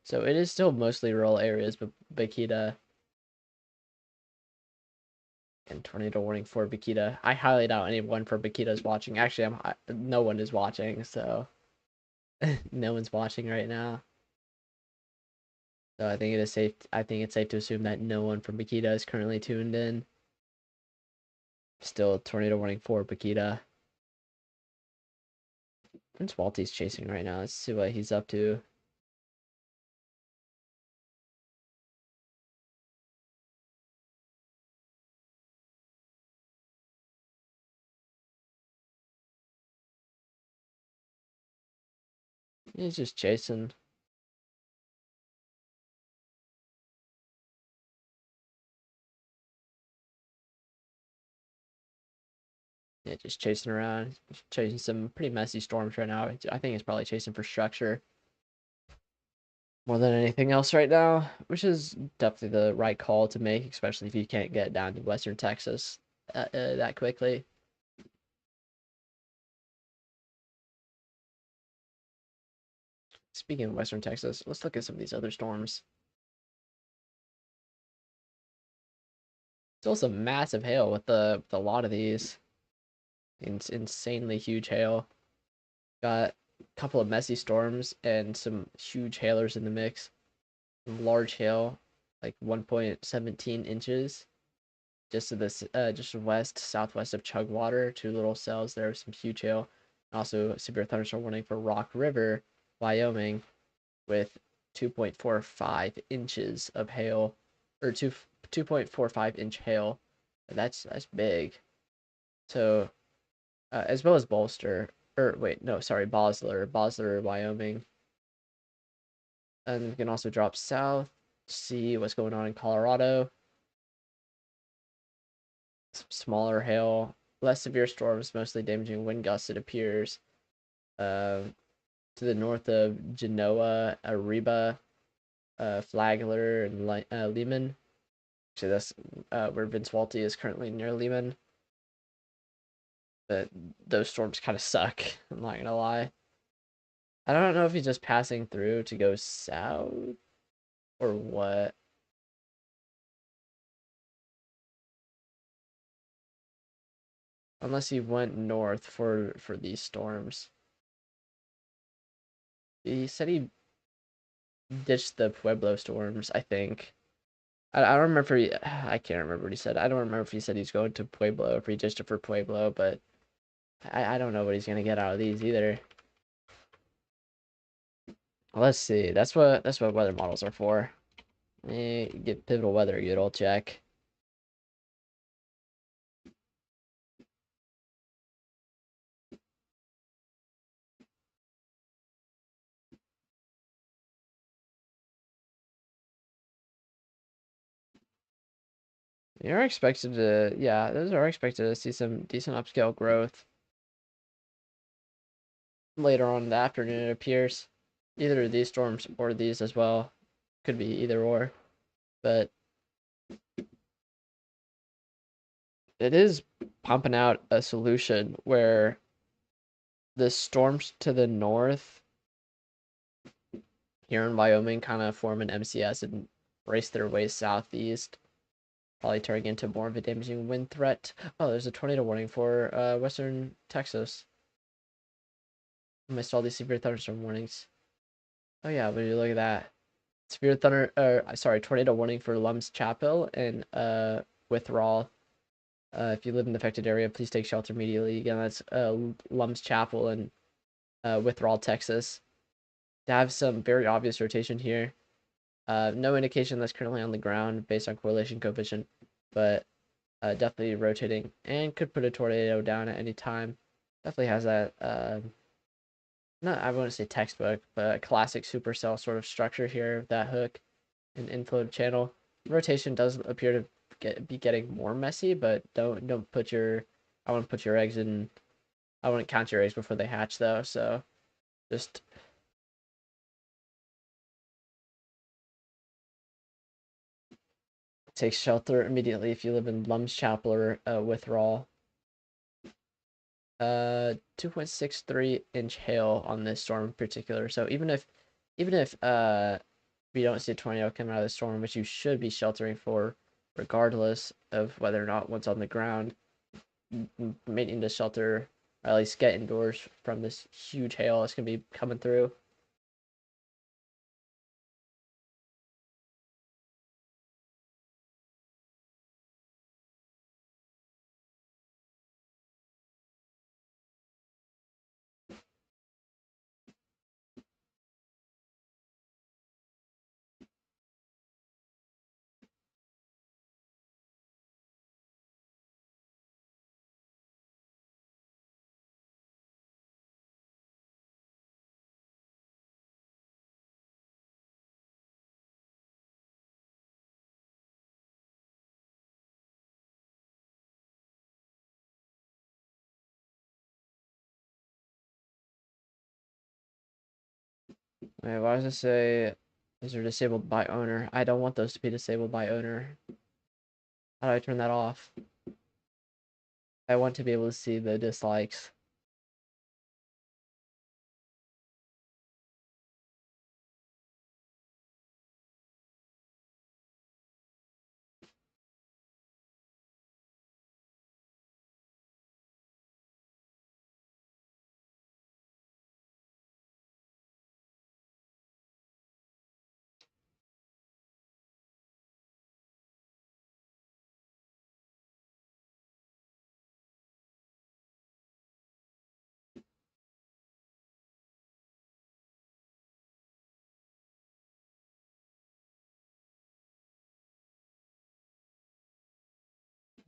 So it is still mostly rural areas, but Bakita and tornado warning for Bakita. I highly doubt anyone for Bakita is watching. Actually, no one is watching, so no one's watching right now. So I think it is safe. I think it's safe to assume that no one from Bakita is currently tuned in. Still tornado warning for Bakita. Prince Walty's chasing right now. Let's see what he's up to. He's just chasing. Yeah, just chasing around, chasing some pretty messy storms right now. I think it's probably chasing for structure more than anything else right now, which is definitely the right call to make, especially if you can't get down to Western Texas that quickly. Speaking of Western Texas, let's look at some of these other storms. Still some massive hail with a lot of these. It's insanely huge hail. Got a couple of messy storms and some huge hailers in the mix. Some large hail, like 1.17 inches, just to this, just west southwest of Chugwater. Two little cells there, some huge hail. Also, severe thunderstorm warning for Rock River, Wyoming, with 2.45 inches of hail, or 2.45 inch hail. That's big. So, as well as Bolster, or wait, no, sorry, Bosler, Wyoming. And we can also drop south, see what's going on in Colorado. Some smaller hail, less severe storms, mostly damaging wind gusts, it appears. To the north of Genoa, Ariba, Flagler, and Lehman. Actually, that's where Vince Walty is currently, near Lehman. But those storms kind of suck, I'm not gonna lie. I don't know if he's just passing through to go south or what. Unless he went north for these storms. He said he ditched the Pueblo storms, I think. I don't remember if he, I can't remember what he said. I don't remember if he said he's going to Pueblo, if he ditched it for Pueblo, but I don't know what he's gonna get out of these either. Let's see. That's what weather models are for. Get pivotal weather a good old check. You're expected to, yeah, those are expected to see some decent upscale growth later on in the afternoon, it appears. Either of these storms or these as well. Could be either or. But it is pumping out a solution where the storms to the north here in Wyoming kind of form an MCS and race their way southeast, probably turning into more of a damaging wind threat. Oh, there's a tornado warning for western Texas. I missed all these severe thunderstorm warnings. Oh yeah, but you look at that. Severe thunder, sorry, tornado warning for Lum's Chapel and Withdrawal. If you live in the affected area, please take shelter immediately. Again, that's Lum's Chapel and Withdrawal, Texas. To have some very obvious rotation here. No indication that's currently on the ground based on correlation coefficient, but definitely rotating and could put a tornado down at any time. Definitely has that, not, I wouldn't say textbook, but a classic supercell sort of structure here, that hook and inflow channel. Rotation does appear to be getting more messy, but don't put your, I wouldn't put your eggs in, I wouldn't count your eggs before they hatch though, so just take shelter immediately if you live in Lum's Chapel or Withdrawal. 2.63 inch hail on this storm in particular. So even if we don't see a tornado coming out of the storm, which you should be sheltering for, regardless of whether or not one's on the ground, may need to shelter, or at least get indoors from this huge hail that's gonna be coming through. Wait, why does it say these are disabled by owner? I don't want those to be disabled by owner. How do I turn that off? I want to be able to see the dislikes.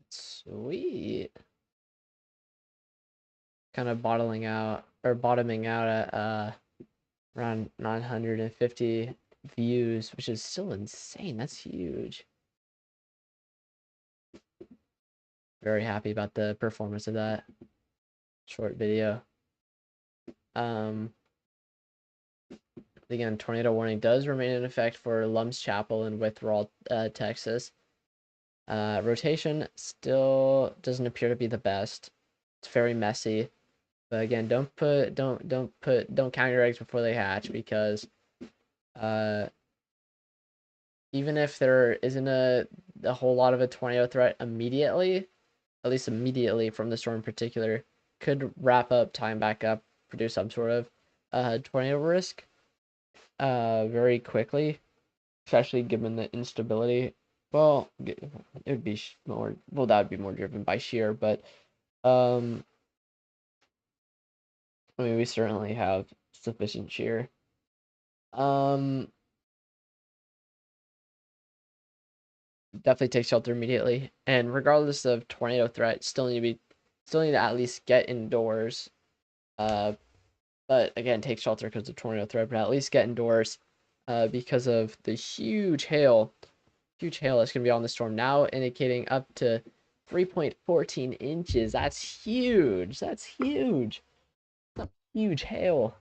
Sweet. Kind of bottling out or bottoming out at around 950 views, which is still insane. That's huge. Very happy about the performance of that short video. Again, tornado warning does remain in effect for Lum's Chapel and Withdrawal, Texas. Rotation still doesn't appear to be the best. It's very messy. But again, don't count your eggs before they hatch, because even if there isn't a whole lot of a tornado threat immediately, at least immediately from the storm in particular, could wrap up, time back up, produce some sort of tornado risk very quickly, especially given the instability. Well, it would be more, well, that would be more driven by shear, but I mean, we certainly have sufficient shear. Definitely take shelter immediately, and regardless of tornado threat, still need to at least get indoors. But again, take shelter because of tornado threat, but at least get indoors, because of the huge hail that's gonna be on the storm now, indicating up to 3.14 inches. That's huge. That's huge. That's huge hail.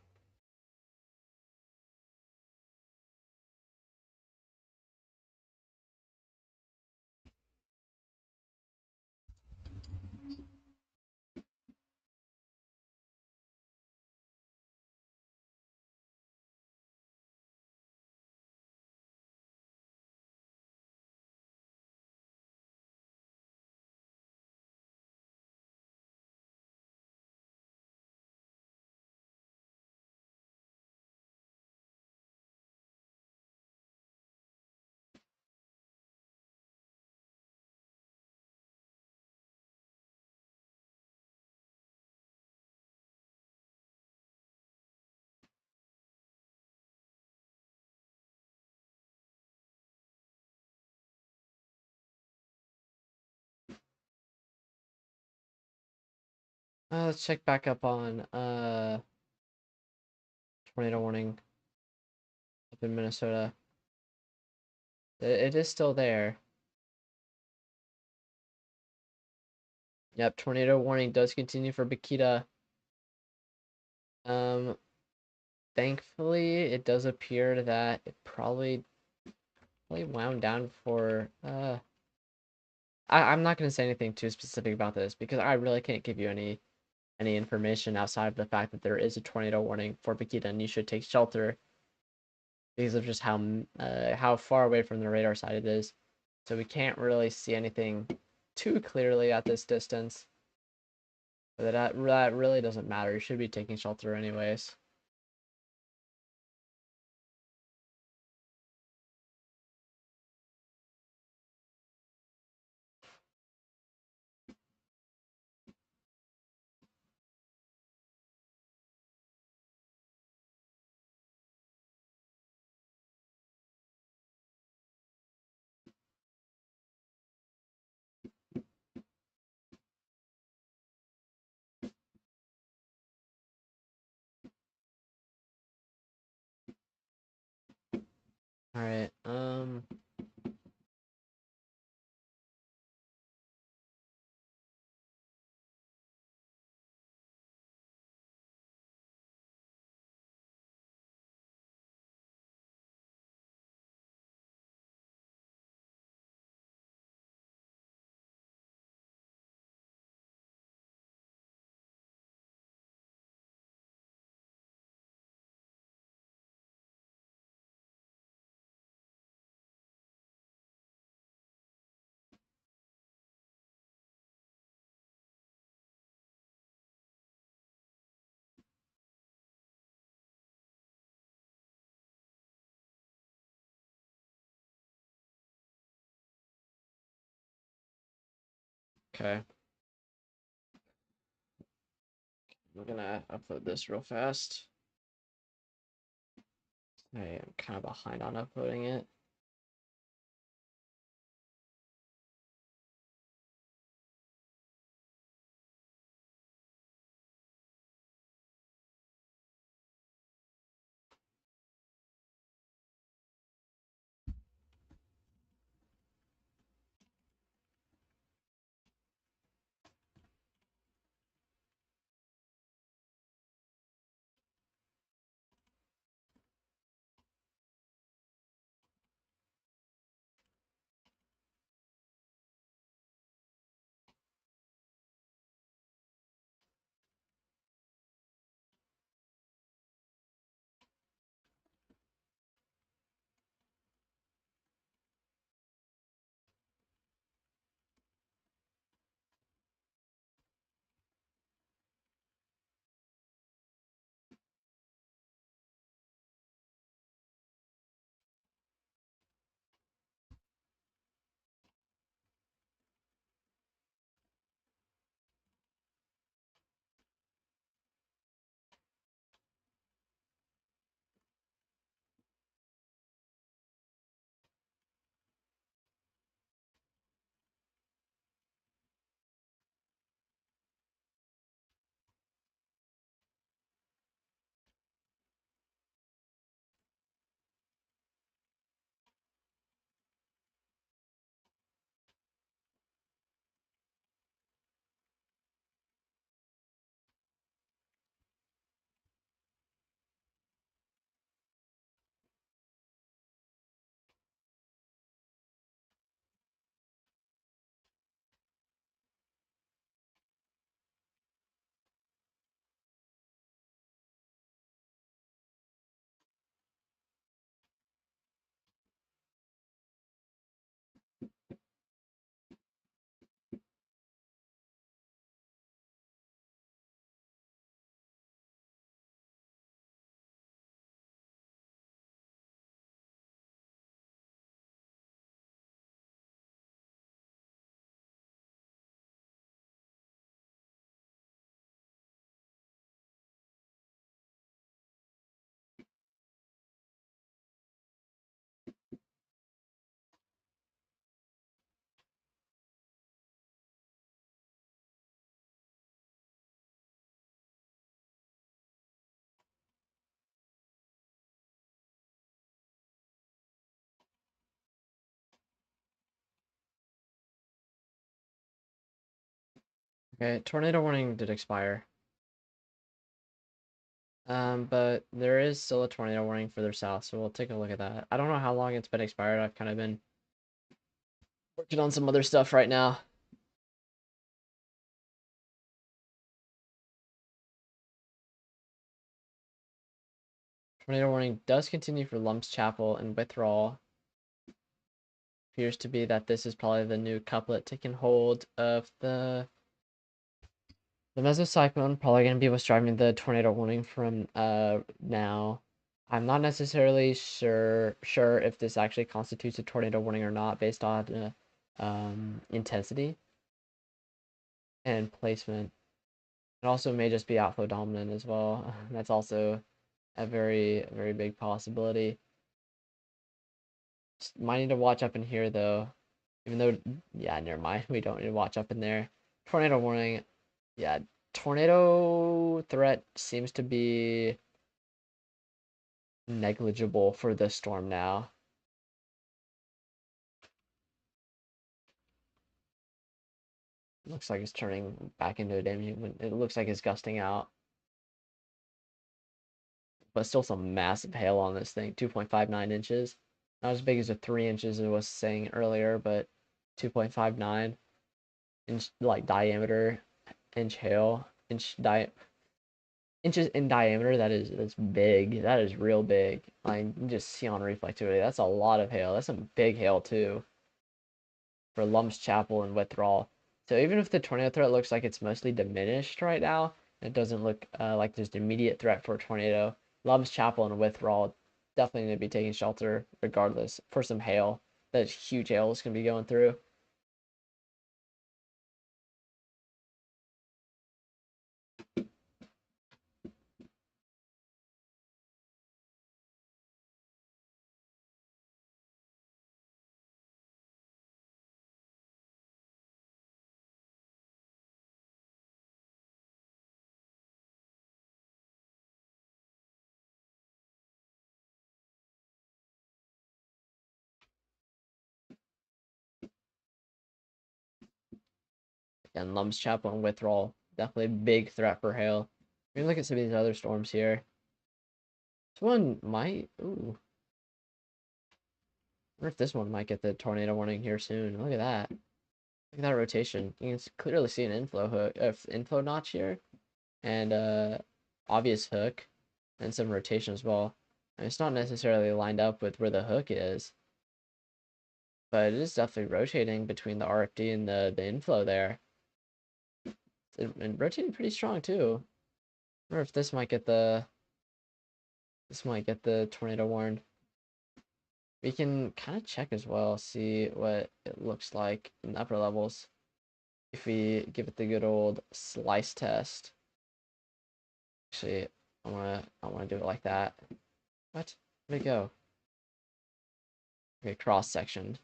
Let's check back up on tornado warning up in Minnesota. It is still there. Yep, tornado warning does continue for Bakita. Thankfully, it does appear that it probably wound down for I'm not gonna say anything too specific about this because I really can't give you any information outside of the fact that there is a tornado warning for Bakita and you should take shelter because of just how far away from the radar side it is. So we can't really see anything too clearly at this distance. But that really doesn't matter. You should be taking shelter anyways. All right. Okay. I'm gonna upload this real fast. I am kind of behind on uploading it. Okay, tornado warning did expire. But there is still a tornado warning further south, so we'll take a look at that. I don't know how long it's been expired. I've kind of been working on some other stuff right now. Tornado warning does continue for Lumps Chapel and Withdrawal. Appears to be that this is probably the new couplet taking hold of the mesocyclone. Probably going to be what's driving the tornado warning from now. I'm not necessarily sure if this actually constitutes a tornado warning or not based on intensity and placement. It also may just be outflow dominant as well. That's also a very big possibility. Might need to watch up in here though. Even though, yeah, never mind. We don't need to watch up in there. Tornado warning. Yeah, tornado threat seems to be negligible for this storm now. Looks like it's turning back into a damaging. It looks like it's gusting out. But still some massive hail on this thing. 2.59 inches. Not as big as the 3 inches it was saying earlier, but 2.59 inch like diameter inch hail. Inches in diameter, that's big. That is real big. Like you just see on reflectivity. That's a lot of hail. That's some big hail too for Lumps Chapel and Withdrawal. So even if the tornado threat looks like it's mostly diminished right now, it doesn't look like there's an immediate threat for a tornado. Lumps Chapel and Withdrawal definitely need to be taking shelter regardless for some hail. That huge hail is going to be going through. And Lum's Chapel and Withdrawal, definitely a big threat for hail. Let me look at some of these other storms here. This one might, ooh. I wonder if this one might get the tornado warning here soon. Look at that. Look at that rotation. You can clearly see an inflow hook, inflow notch here, and obvious hook, and some rotation as well. And it's not necessarily lined up with where the hook is, but it is definitely rotating between the RFD and the inflow there. And rotating pretty strong too. I wonder if this might get the tornado warn. We can kind of check as well, see what it looks like in the upper levels. If we give it the good old slice test. Actually, I wanna do it like that. What? Where'd it go? Okay, cross section.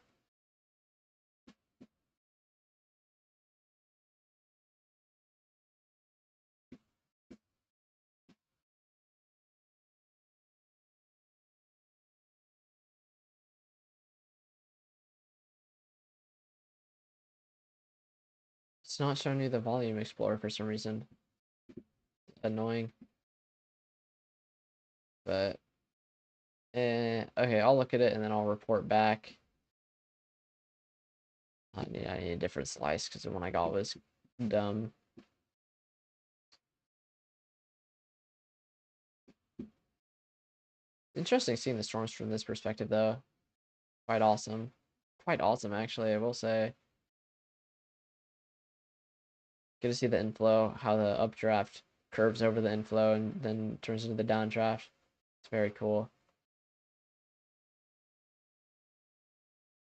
It's not showing you the volume explorer for some reason. Annoying. But okay, I'll look at it and then I'll report back. I need a different slice because the one I got was dumb. Interesting seeing the storms from this perspective though. Quite awesome. Quite awesome actually, I will say. Good to see the inflow, how the updraft curves over the inflow and then turns into the downdraft. It's very cool.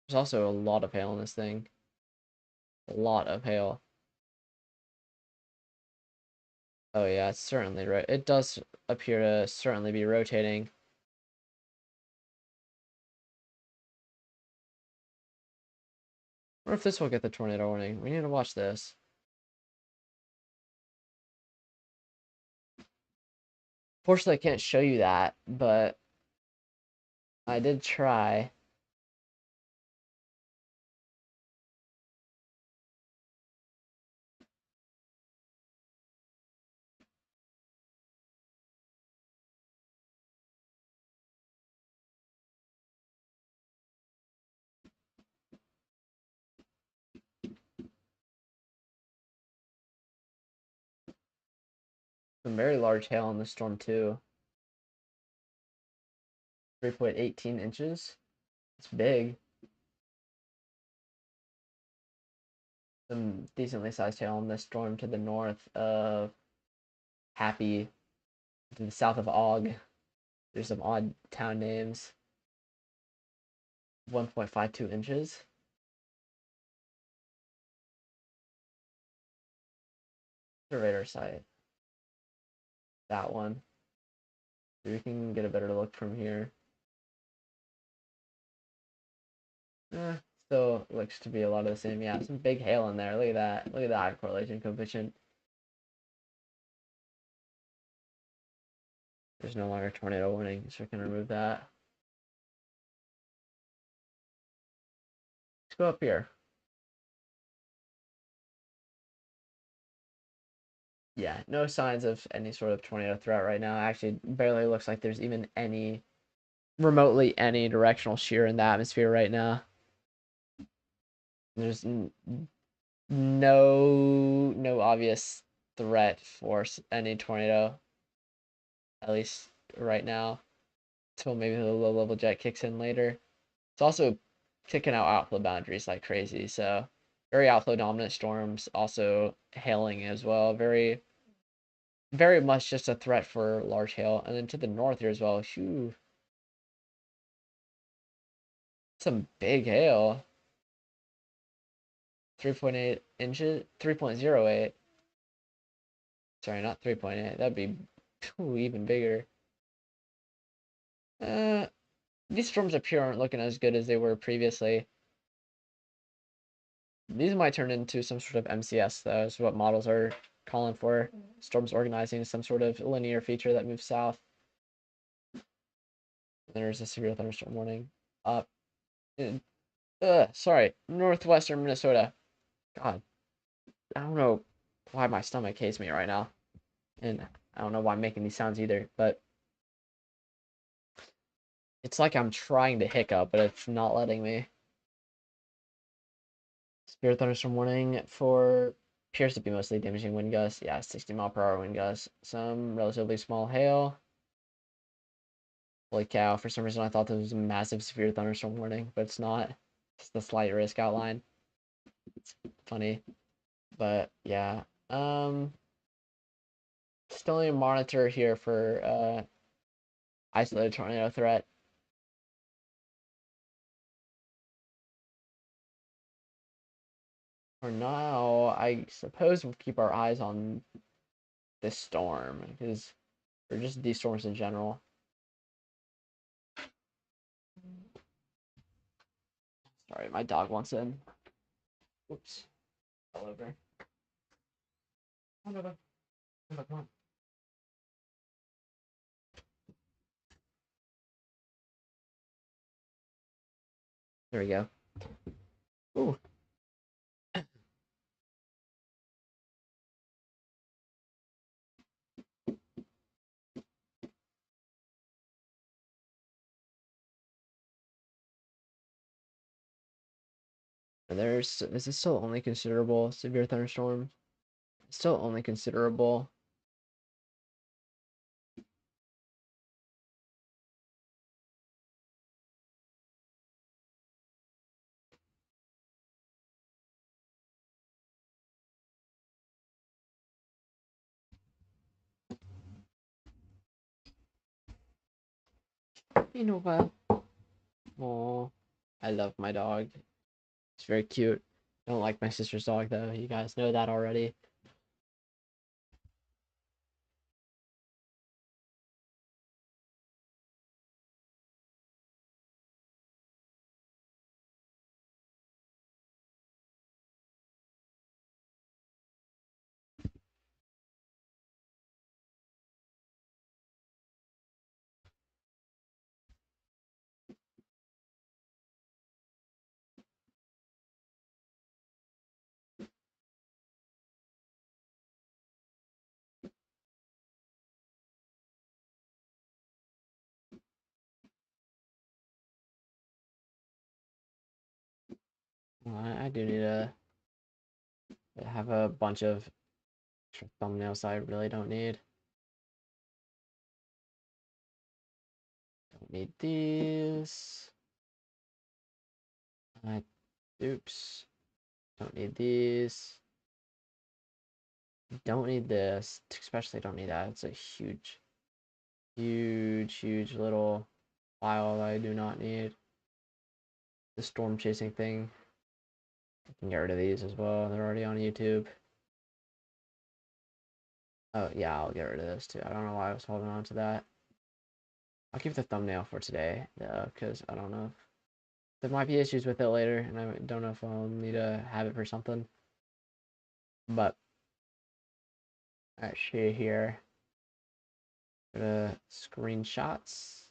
There's also a lot of hail in this thing. A lot of hail. Oh yeah, it's certainly right. It does appear to certainly be rotating. I wonder if this will get the tornado warning. We need to watch this. Fortunately, I can't show you that, but I did try. Some very large hail in the storm too. 3.18 inches. It's big. Some decently sized hail in this storm to the north of Happy, to the south of Og. There's some odd town names. 1.52 inches. The radar site. That one. So we can get a better look from here. Still looks to be a lot of the same. Yeah, some big hail in there. Look at that. Look at that correlation coefficient. There's no longer tornado warning, so we can remove that. Let's go up here. Yeah, no signs of any sort of tornado threat right now. Actually, barely looks like there's even any, remotely any directional shear in the atmosphere right now. There's no obvious threat for any tornado, at least right now, until maybe the low level jet kicks in later. It's also kicking out outflow boundaries like crazy, so very outflow dominant storms, also hailing as well. Very much just a threat for large hail. And then to the north here as well. Phew. Some big hail. 3.8 inches, 3.08. Sorry, not 3.8. That'd be even bigger. These storms up here aren't looking as good as they were previously. These might turn into some sort of MCS, though, is what models are calling for. Storms organizing some sort of linear feature that moves south. And there's a severe thunderstorm warning up in, sorry, northwestern Minnesota. God. I don't know why my stomach hates me right now. And I don't know why I'm making these sounds either, but it's like I'm trying to hiccup, but it's not letting me. Severe thunderstorm warning for appears to be mostly damaging wind gusts. Yeah, 60-mile-per-hour wind gusts. Some relatively small hail. Holy cow, for some reason I thought this was a massive severe thunderstorm warning, but it's not. It's the slight risk outline. It's funny. But yeah. Still need to monitor here for isolated tornado threat. For now, I suppose we'll keep our eyes on this storm, because or just these storms in general. Sorry, my dog wants in. Oops. All over. Come on, come on. There we go. Ooh. This is still only considerable severe thunderstorm. Still only considerable. You know what? Oh, I love my dog. It's very cute. Don't like my sister's dog though. You guys know that already. I do need to have a bunch of extra thumbnails I really don't need. Don't need these. Oops. Don't need these. Don't need this. Especially don't need that. It's a huge, huge little file that I do not need. The storm chasing thing. I can get rid of these as well. They're already on YouTube. Oh, yeah, I'll get rid of this too. I don't know why I was holding on to that. I'll keep the thumbnail for today, though, because I don't know if there might be issues with it later, and I don't know if I'll need to have it for something. But let's see here. Go to screenshots.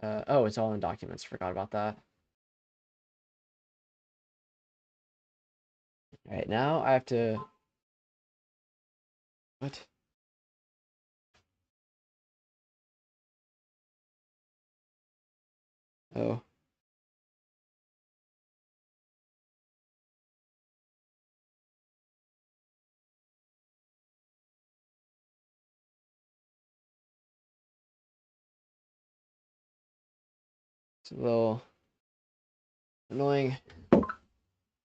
Oh, it's all in documents. Forgot about that. All right, now I have to. What? Oh. It's a little annoying.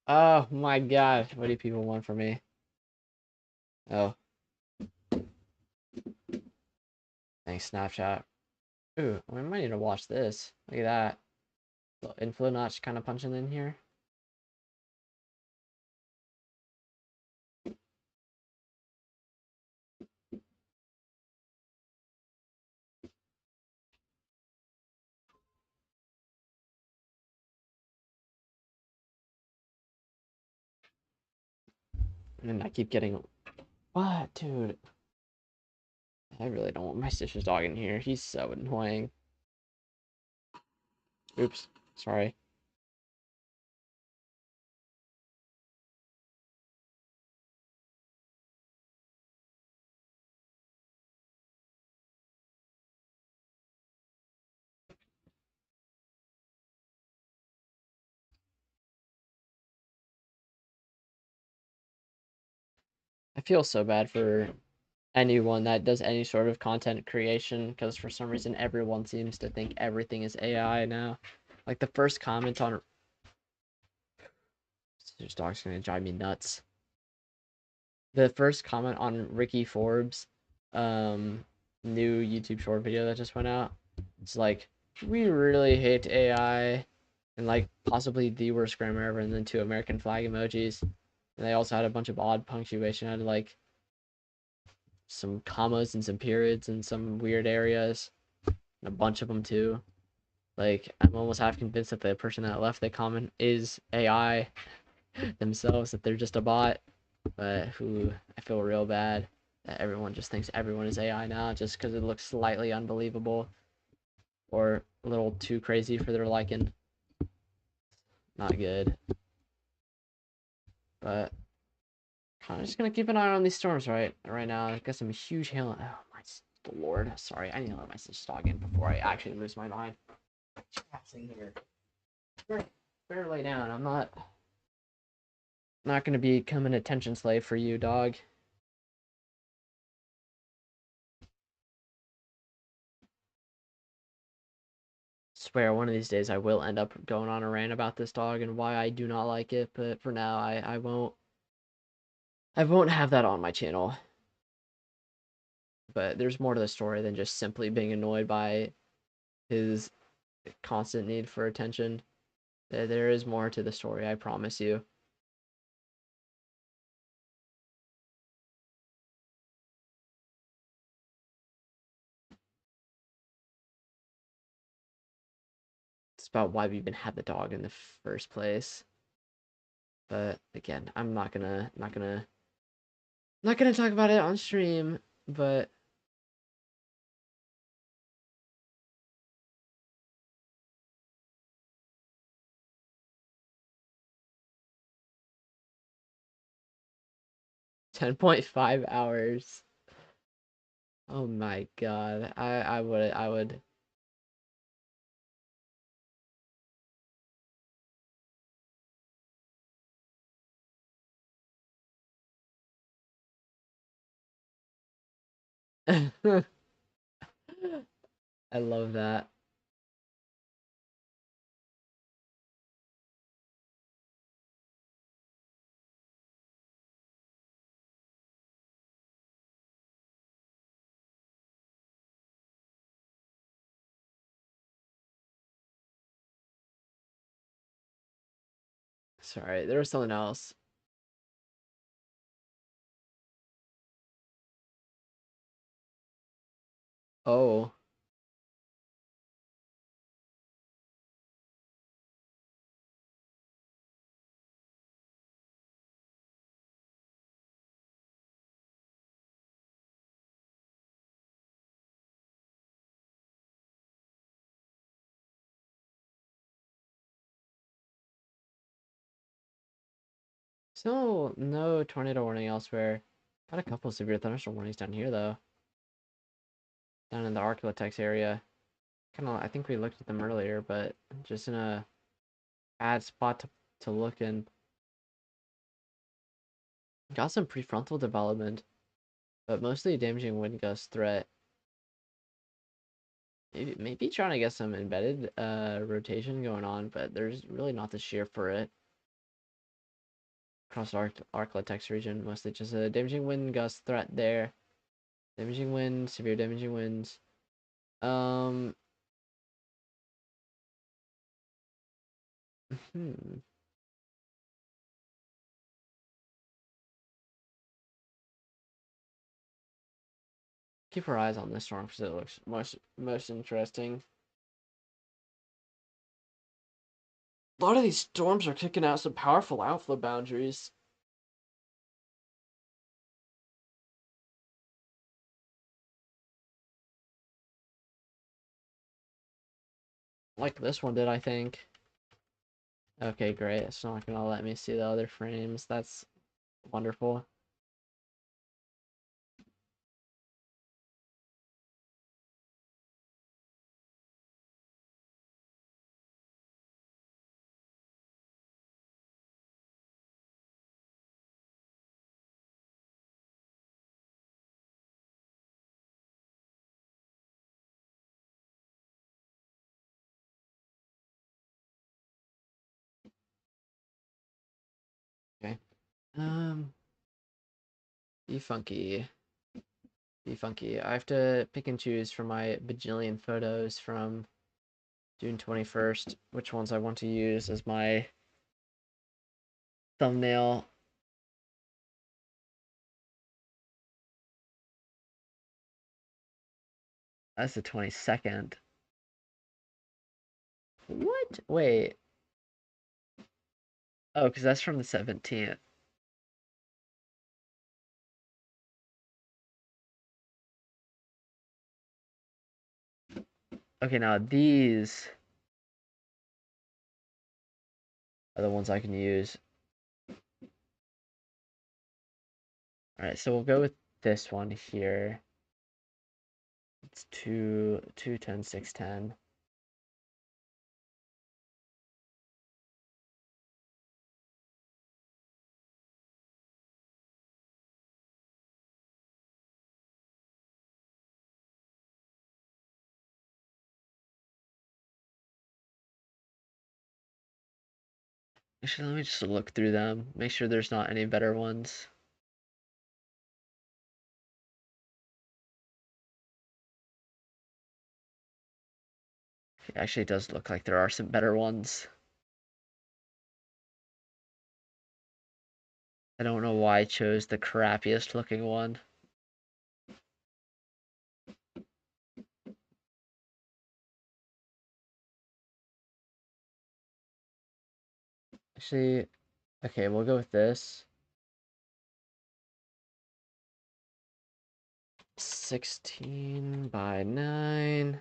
Oh my god. What do people want from me? Oh. Thanks, Snapchat. Ooh, we might need to watch this. Look at that. Little inflow notch kind of punching in here. And I keep getting. What, dude? I really don't want my sister's dog in here. He's so annoying. Oops. Sorry. I feel so bad for anyone that does any sort of content creation because for some reason everyone seems to think everything is AI now. Like the first comment on this dog's gonna drive me nuts. The first comment on Ricky Forbes' new YouTube short video that just went out. It's like, we really hate AI, and like possibly the worst grammar ever, and then two American flag emojis. And they also had a bunch of odd punctuation. I had like some commas and some periods in some weird areas, and a bunch of them too. Like I'm almost half convinced that the person that left the comment is AI themselves, that they're just a bot. But who I feel real bad that everyone just thinks everyone is AI now just because it looks slightly unbelievable or a little too crazy for their liking. Not good. But I'm just gonna keep an eye on these storms right now. I got some huge hail. Oh my lord! Sorry, I need to let my sister dog in before I actually lose my mind. In here. Better lay down. I'm not gonna become an attention slave for you, dog. Swear one of these days I will end up going on a rant about this dog and why I do not like it, but for now I won't have that on my channel. But there's more to the story than just simply being annoyed by his constant need for attention. There is more to the story, I promise you. It's about why we even had the dog in the first place. But again, I'm not gonna talk about it on stream, but 10.5 hours. Oh my god. I would. I love that. Sorry, there was something else. Oh. So no tornado warning elsewhere. Got a couple severe thunderstorm warnings down here though. Down in the Arklatex area. Kinda I think we looked at them earlier, but just in a bad spot to look in. Got some prefrontal development, but mostly damaging wind gust threat. Maybe trying to get some embedded rotation going on, but there's really not the shear for it. Across the Arklatex region, mostly just a damaging wind gust threat there. Damaging wind, severe damaging winds. Hmm. Keep our eyes on this storm because it looks most interesting. A lot of these storms are kicking out some powerful outflow boundaries. Like this one did, I think. Okay, great. It's not gonna let me see the other frames. That's wonderful. Um, be funky. Be funky. I have to pick and choose from my bajillion photos from June 21st, which ones I want to use as my thumbnail. That's the 22nd. What? Wait. Oh, because that's from the 17th. Okay, now these are the ones I can use. All right, so we'll go with this one here. It's 210, 610. Actually, let me just look through them, make sure there's not any better ones. Actually, it does look like there are some better ones. I don't know why I chose the crappiest looking one. Actually, okay, we'll go with this. 16 by 9.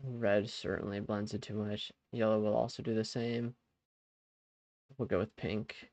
Red certainly blends it too much. Yellow will also do the same. We'll go with pink.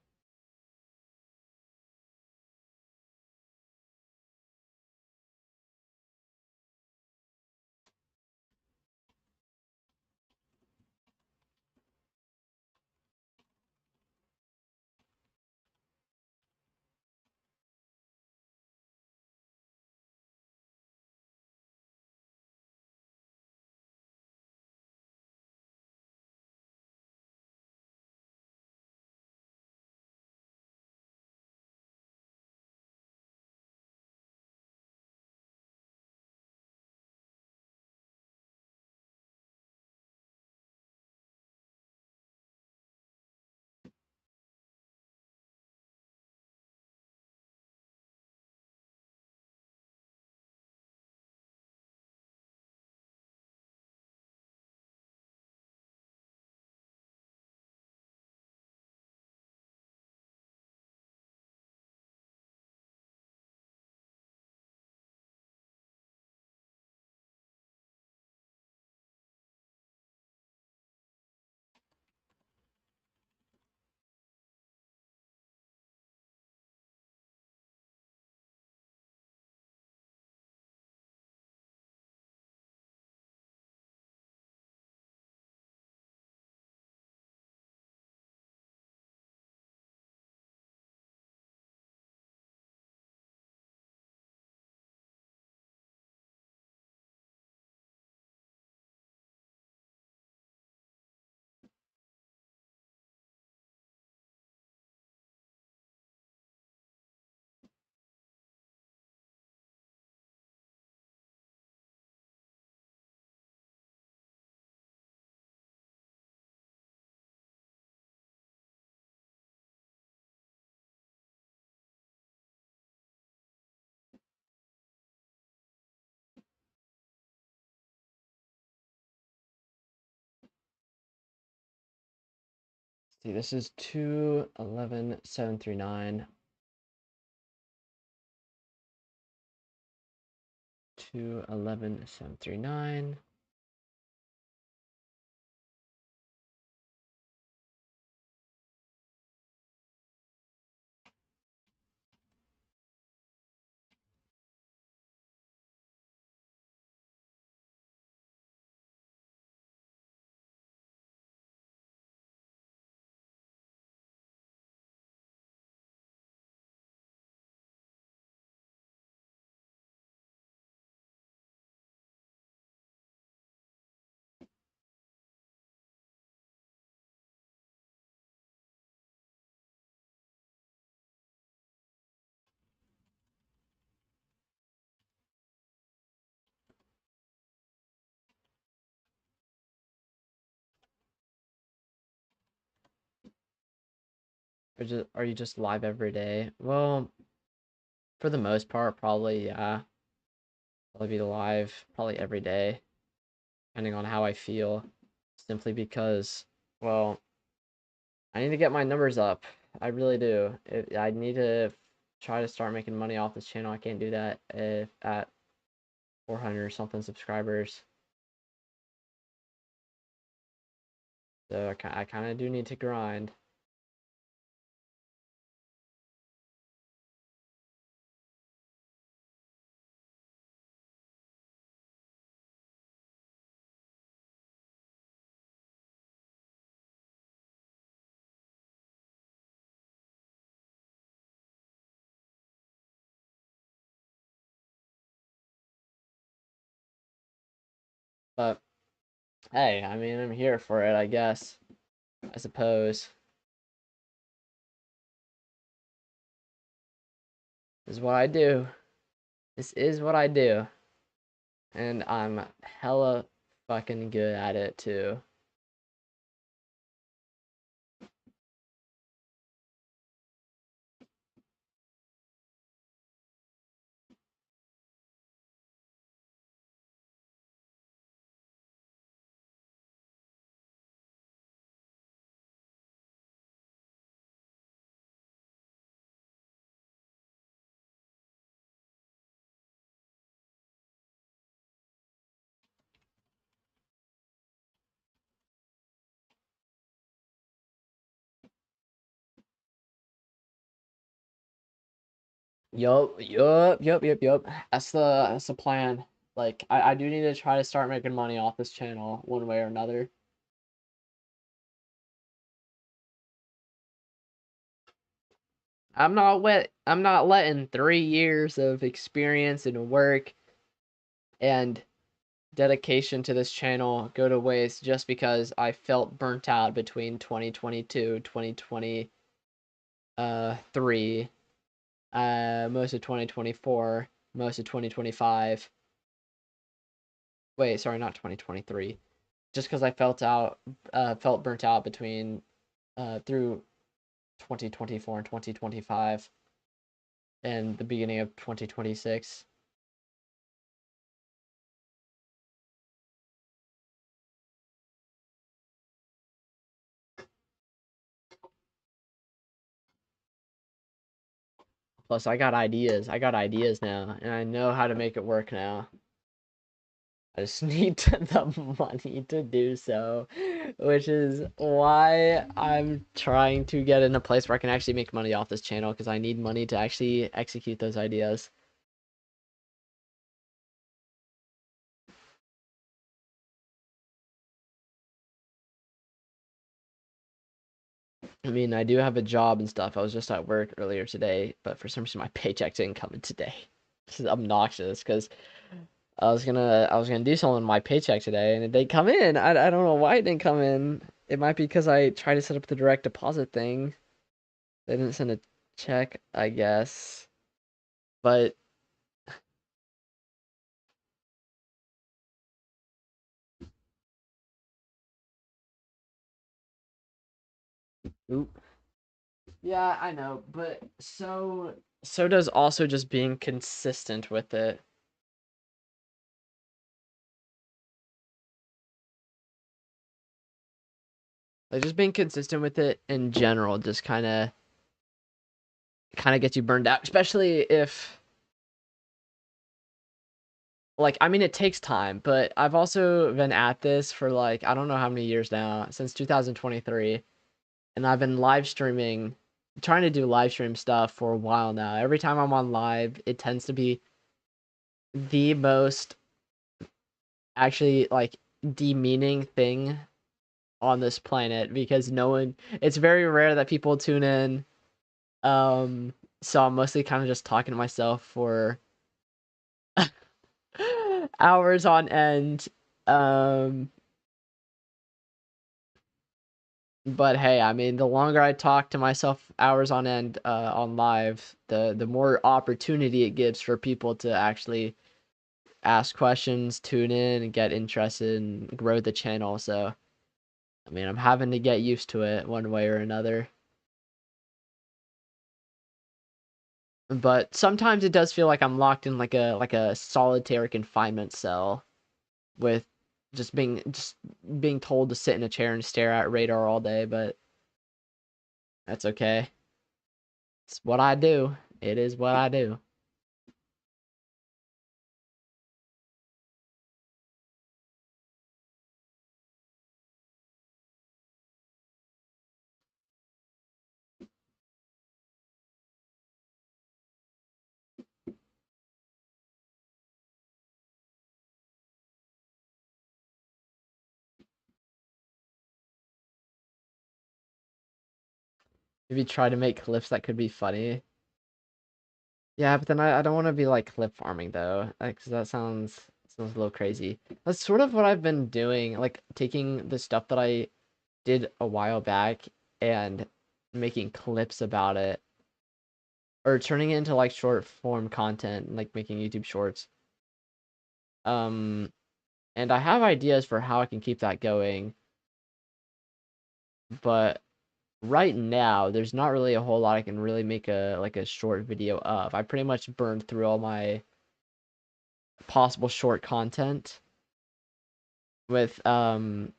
See, this is 211,739. 211,739. Are you just live every day? Well, for the most part, probably, yeah. Probably be live probably every day, depending on how I feel. Simply because, well, I need to get my numbers up. I really do. I need to try to start making money off this channel. I can't do that if at 400 or something subscribers. So I kind of do need to grind. But hey, I mean, I'm here for it, I guess. I suppose. This is what I do. This is what I do. And I'm hella fucking good at it too. Yup. That's the plan. Like I do need to try to start making money off this channel one way or another. I'm not letting 3 years of experience and work and dedication to this channel go to waste just because I felt burnt out between 2022, 2023, most of 2024, most of 2025. Wait, sorry, not 2023. Just because I felt burnt out between through 2024 and 2025 and the beginning of 2026. Plus, I got ideas. I got ideas now, and I know how to make it work now. I just need the money to do so, which is why I'm trying to get in a place where I can actually make money off this channel, because I need money to actually execute those ideas. I mean, I do have a job and stuff. I was just at work earlier today, but for some reason my paycheck didn't come in today. This is obnoxious because I was gonna do something with my paycheck today and it didn't come in. I don't know why it didn't come in. It might be because I tried to set up the direct deposit thing. They didn't send a check, I guess. But oop. Yeah, I know, but so does also just being consistent with it. Like just being consistent with it in general just kind of gets you burned out, especially if like I mean it takes time, but I've also been at this for like I don't know how many years now, since 2023, and I've been live streaming, trying to do live stream stuff for a while now. Every time I'm on live, it tends to be the most actually like demeaning thing on this planet because no one it's very rare that people tune in. So I'm mostly kind of just talking to myself for hours on end. Um, but hey, I mean, the longer I talk to myself hours on end on live, the more opportunity it gives for people to actually ask questions, tune in, and get interested and grow the channel. So, I mean, I'm having to get used to it one way or another. But sometimes it does feel like I'm locked in like a solitary confinement cell with just being told to sit in a chair and stare at radar all day, but that's okay. It's what I do. It is what I do. Maybe try to make clips that could be funny. Yeah, but then I don't want to be like clip farming though, because that sounds a little crazy. That's sort of what I've been doing, like taking the stuff that I did a while back and making clips about it, or turning it into like short form content, like making YouTube shorts. Um, and I have ideas for how I can keep that going, but right now there's not really a whole lot I can really make a short video of. I pretty much burned through all my possible short content with the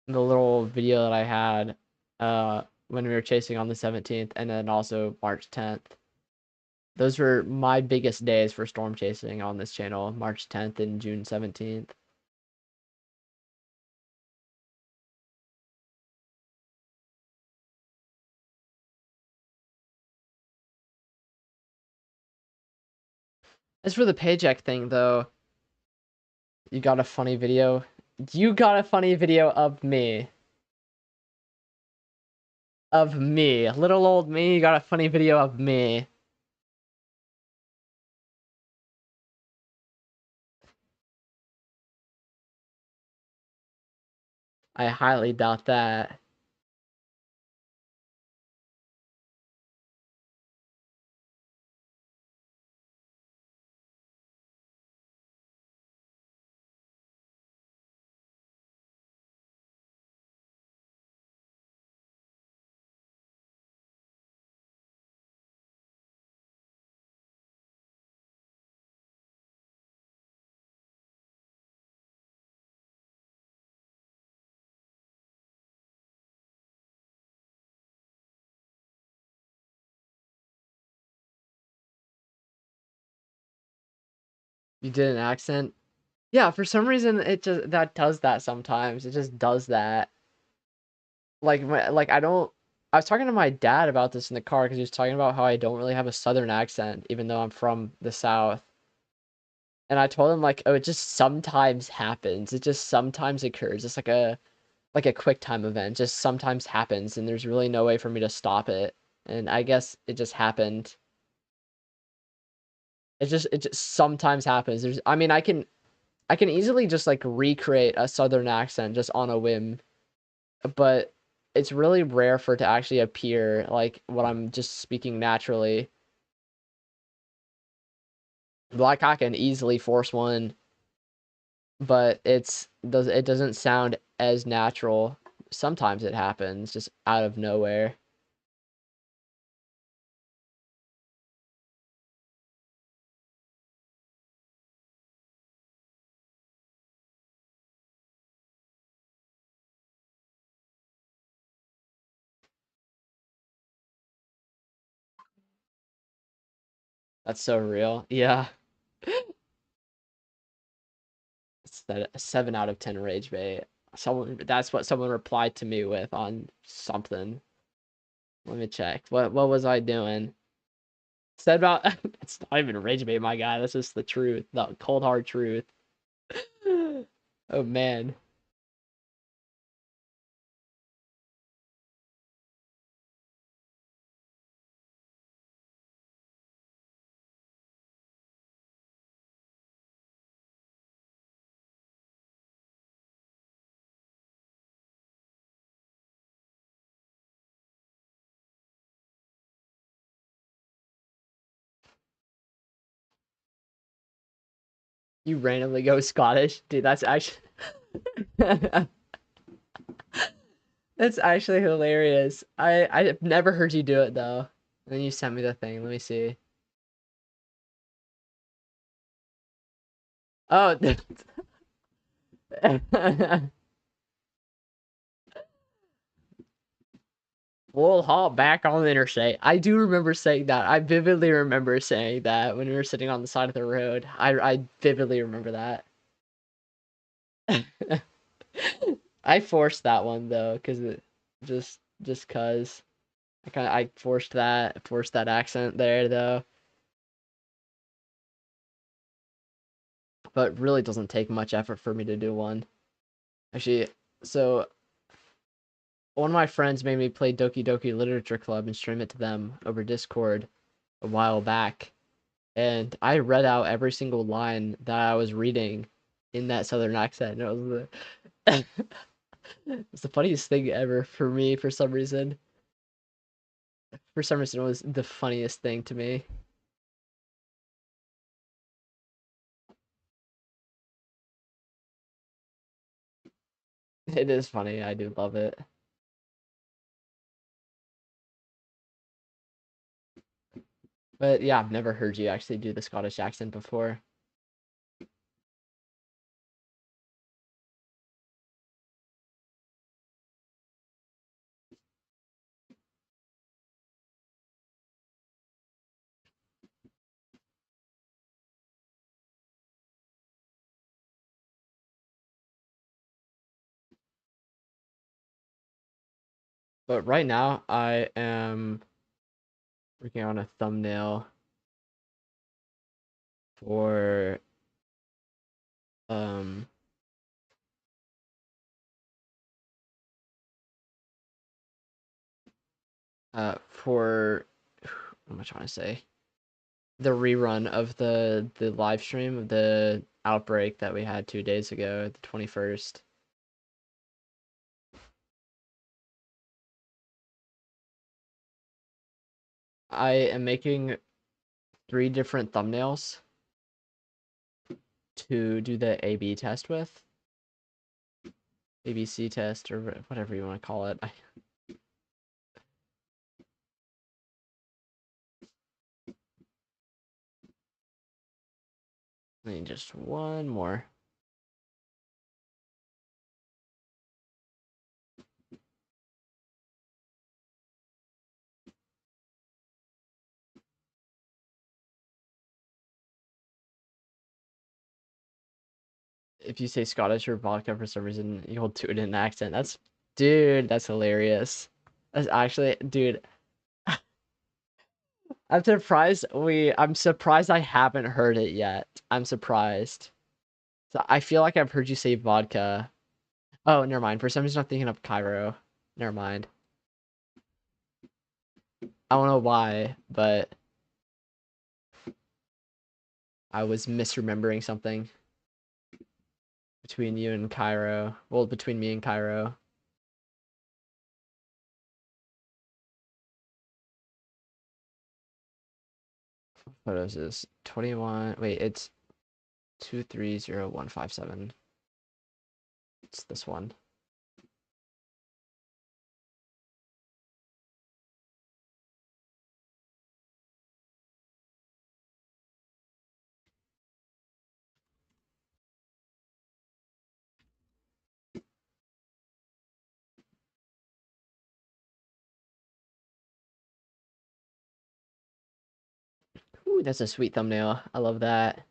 little video that I had when we were chasing on the 17th and then also March 10th. Those were my biggest days for storm chasing on this channel, March 10th and June 17th. As for the paycheck thing though, you got a funny video. You got a funny video of me. Of me. Little old me, you got a funny video of me. I highly doubt that. You did an accent. Yeah, for some reason it just that does that sometimes. It just does that. Like I don't. I was talking to my dad about this in the car because he was talking about how I don't really have a southern accent, even though I'm from the South. And I told him like, oh, it just sometimes happens. It just sometimes occurs. It's like a quick time event. Just sometimes happens, and there's really no way for me to stop it. And I guess it just happened. It just sometimes happens. There's I mean I can easily just like recreate a southern accent just on a whim, but it's really rare for it to actually appear like when I'm just speaking naturally. Like I can easily force one, but it doesn't sound as natural. Sometimes it happens just out of nowhere. That's so real. Yeah. It's that a 7 out of 10 rage bait. That's what someone replied to me with on something. Let me check. What was I doing? Said about it's not even rage bait, my guy. That's just the truth, the cold hard truth. Oh man. You randomly go Scottish? Dude, that's actually that's actually hilarious. I've never heard you do it though. And then you sent me the thing. Let me see. Oh, we'll hop back on the interstate. I do remember saying that. I vividly remember saying that when we were sitting on the side of the road. I vividly remember that. I forced that one though, because it just cause I forced that accent there though. But really doesn't take much effort for me to do one. Actually, so one of my friends made me play Doki Doki Literature Club and stream it to them over Discord a while back. And I read out every single line that I was reading in that southern accent. And it's the funniest thing ever for me for some reason. For some reason, it was the funniest thing to me. It is funny. I do love it. But yeah, I've never heard you actually do the Scottish accent before. But right now, I am working on a thumbnail for um for what am I trying to say? The rerun of the live stream of the outbreak that we had 2 days ago, the 21st. I am making 3 different thumbnails to do the A/B test with. ABC test or whatever you want to call it. I need just one more. If you say Scottish or vodka for some reason, you'll do it in an accent. Dude, that's hilarious. That's actually, dude, I'm surprised I haven't heard it yet. I'm surprised. So I feel like I've heard you say vodka. Oh, never mind. For some reason, I'm thinking of Cairo. Never mind. I don't know why, but I was misremembering something between you and Cairo. Well, between me and Cairo. What is this? 21. Wait, it's 230,157. It's this one. Ooh, that's a sweet thumbnail. I love that.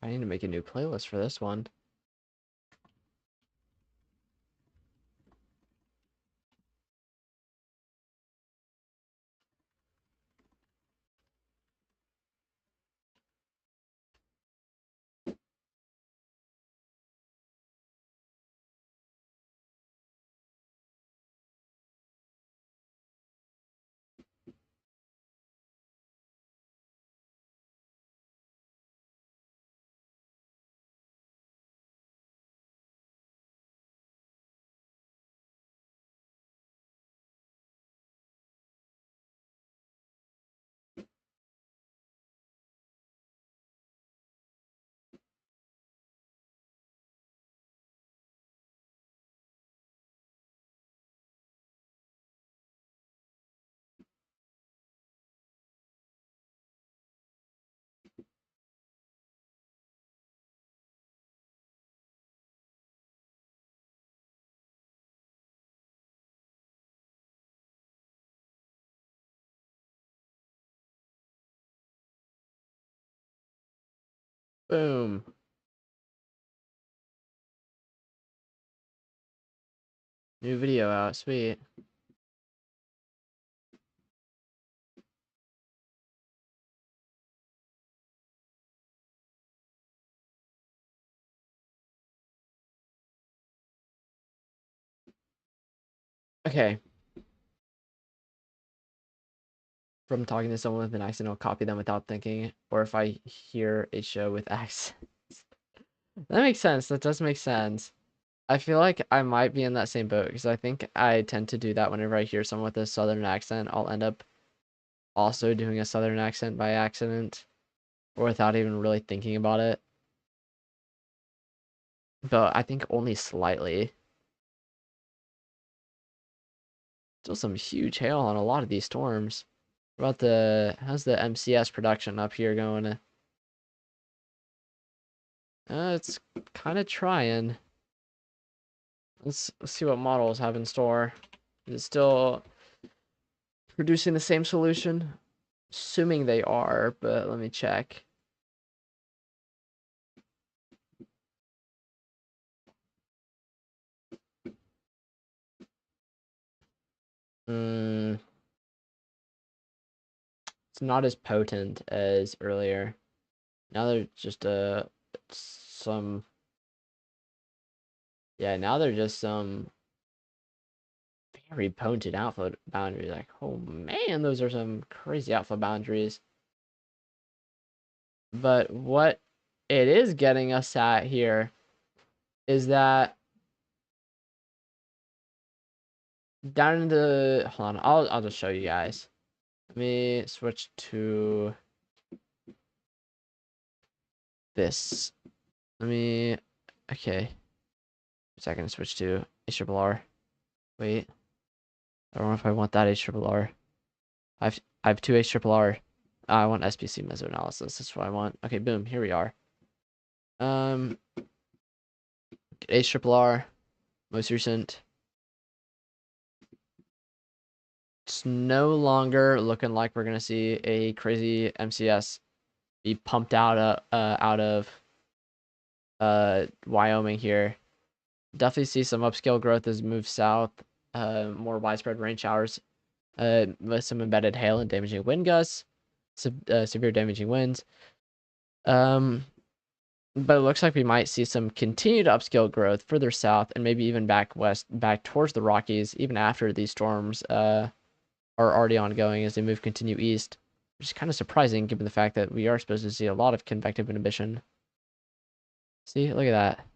I need to make a new playlist for this one. Boom. New video out. Sweet. Okay. From talking to someone with an accent, I'll copy them without thinking. Or if I hear a show with accents. That makes sense. That does make sense. I feel like I might be in that same boat because I think I tend to do that whenever I hear someone with a southern accent. I'll end up also doing a southern accent by accident or without even really thinking about it. But I think only slightly. Still some huge hail on a lot of these storms. What about how's the MCS production up here going? It's kind of trying. Let's see what models have in store. Is it still producing the same solution? Assuming they are, but let me check. It's not as potent as earlier. Now there's just some. Yeah, now they're just some very potent outflow boundaries. Like, oh man, those are some crazy outflow boundaries. But what it is getting us at here is that down in the, hold on, I'll just show you guys. Let me switch to this. Okay. Second, switch to HRRR. Wait, I don't know if I want that HRRR. I have two HRRR. I want SPC mesoanalysis. That's what I want. Okay, boom. Here we are. HRRR, most recent. It's no longer looking like we're gonna see a crazy MCS be pumped out of Wyoming here. Definitely see some upscale growth as we move south. More widespread rain showers, with some embedded hail and damaging wind gusts, severe damaging winds. But it looks like we might see some continued upscale growth further south and maybe even back west, back towards the Rockies, even after these storms are already ongoing as they continue east, which is kind of surprising given the fact that we are supposed to see a lot of convective inhibition. See, look at that.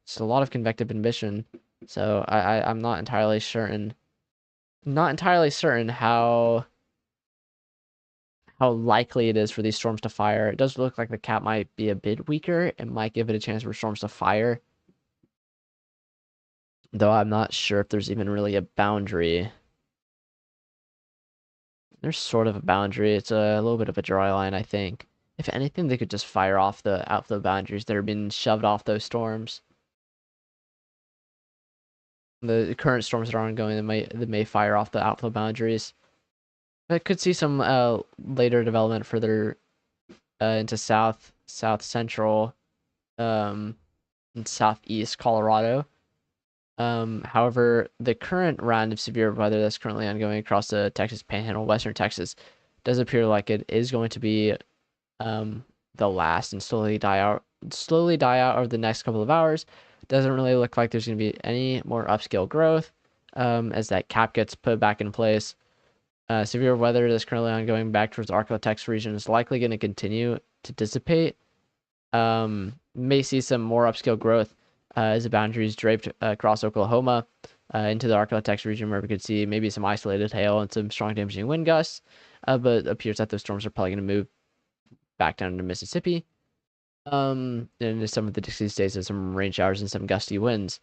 It's a lot of convective inhibition. So I'm not entirely certain how likely it is for these storms to fire. It does look like the cap might be a bit weaker. It might give it a chance for storms to fire. Though I'm not sure if there's even really a boundary. There's sort of a boundary. It's a little bit of a dry line, I think. If anything, they could just fire off the outflow boundaries that are being shoved off those storms. The current storms that are ongoing, they may fire off the outflow boundaries. I could see some later development further into south central, and southeast Colorado. However, the current round of severe weather that's currently ongoing across the Texas Panhandle, western Texas, does appear like it is going to be the last and slowly die out over the next couple of hours. Doesn't really look like there's going to be any more upscale growth as that cap gets put back in place. Severe weather that's currently ongoing back towards the Arklatex region is likely going to continue to dissipate. May see some more upscale growth as the boundaries draped across Oklahoma into the Arklatex region, where we could see maybe some isolated hail and some strong damaging wind gusts. But it appears that those storms are probably going to move back down to Mississippi. And some of the Dixie states have some rain showers and some gusty winds.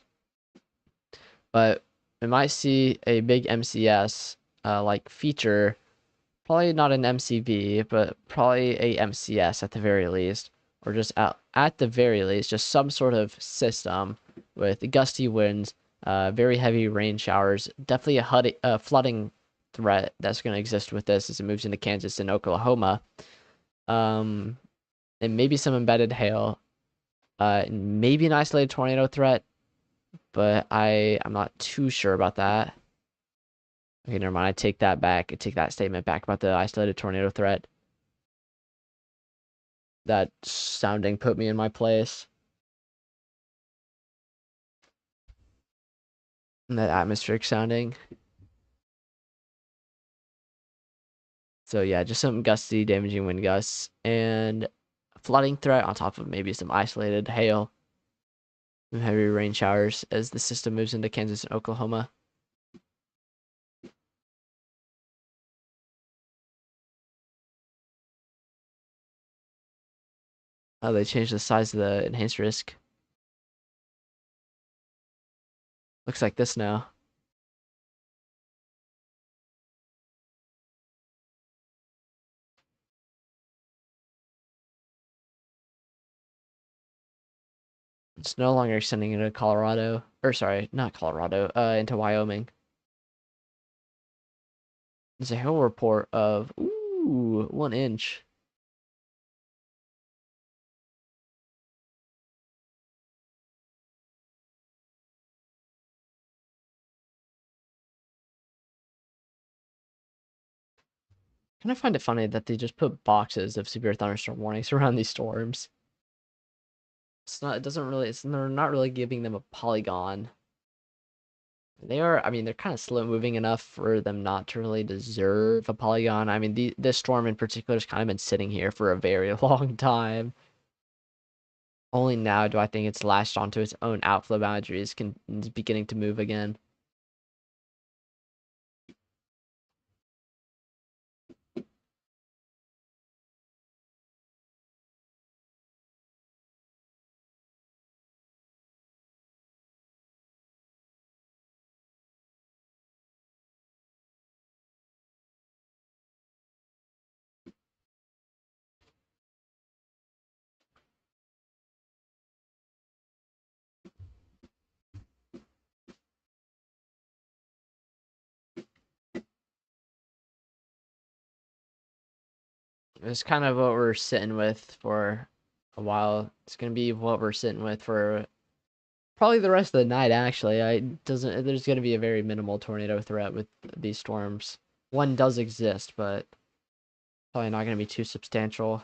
But we might see a big MCS like feature, probably not an MCV, but probably a MCS at the very least, or just at the very least, just some sort of system with gusty winds, very heavy rain showers, definitely a flooding threat that's going to exist with this as it moves into Kansas and Oklahoma. And maybe some embedded hail, maybe an isolated tornado threat, but I'm not too sure about that. Okay, never mind. I take that back. I take that statement back about the isolated tornado threat. That sounding put me in my place. And that atmospheric sounding. So yeah, just some gusty, damaging wind gusts and a flooding threat on top of maybe some isolated hail and heavy rain showers as the system moves into Kansas and Oklahoma. Oh, they changed the size of the enhanced risk. Looks like this now. It's no longer extending into Colorado, or sorry, not Colorado, into Wyoming. There's a hail report of 1 inch. Kind of find it funny that they just put boxes of severe thunderstorm warnings around these storms. They're not really giving them a polygon. I mean, they're kind of slow moving enough for them not to really deserve a polygon. I mean, this storm in particular has kind of been sitting here for a very long time. Only now do I think it's latched onto its own outflow boundaries, is beginning to move again. It's kind of what we're sitting with for a while. It's gonna be what we're sitting with for probably the rest of the night. Actually, I doesn't. There's gonna be a very minimal tornado threat with these storms. One does exist, but probably not gonna be too substantial.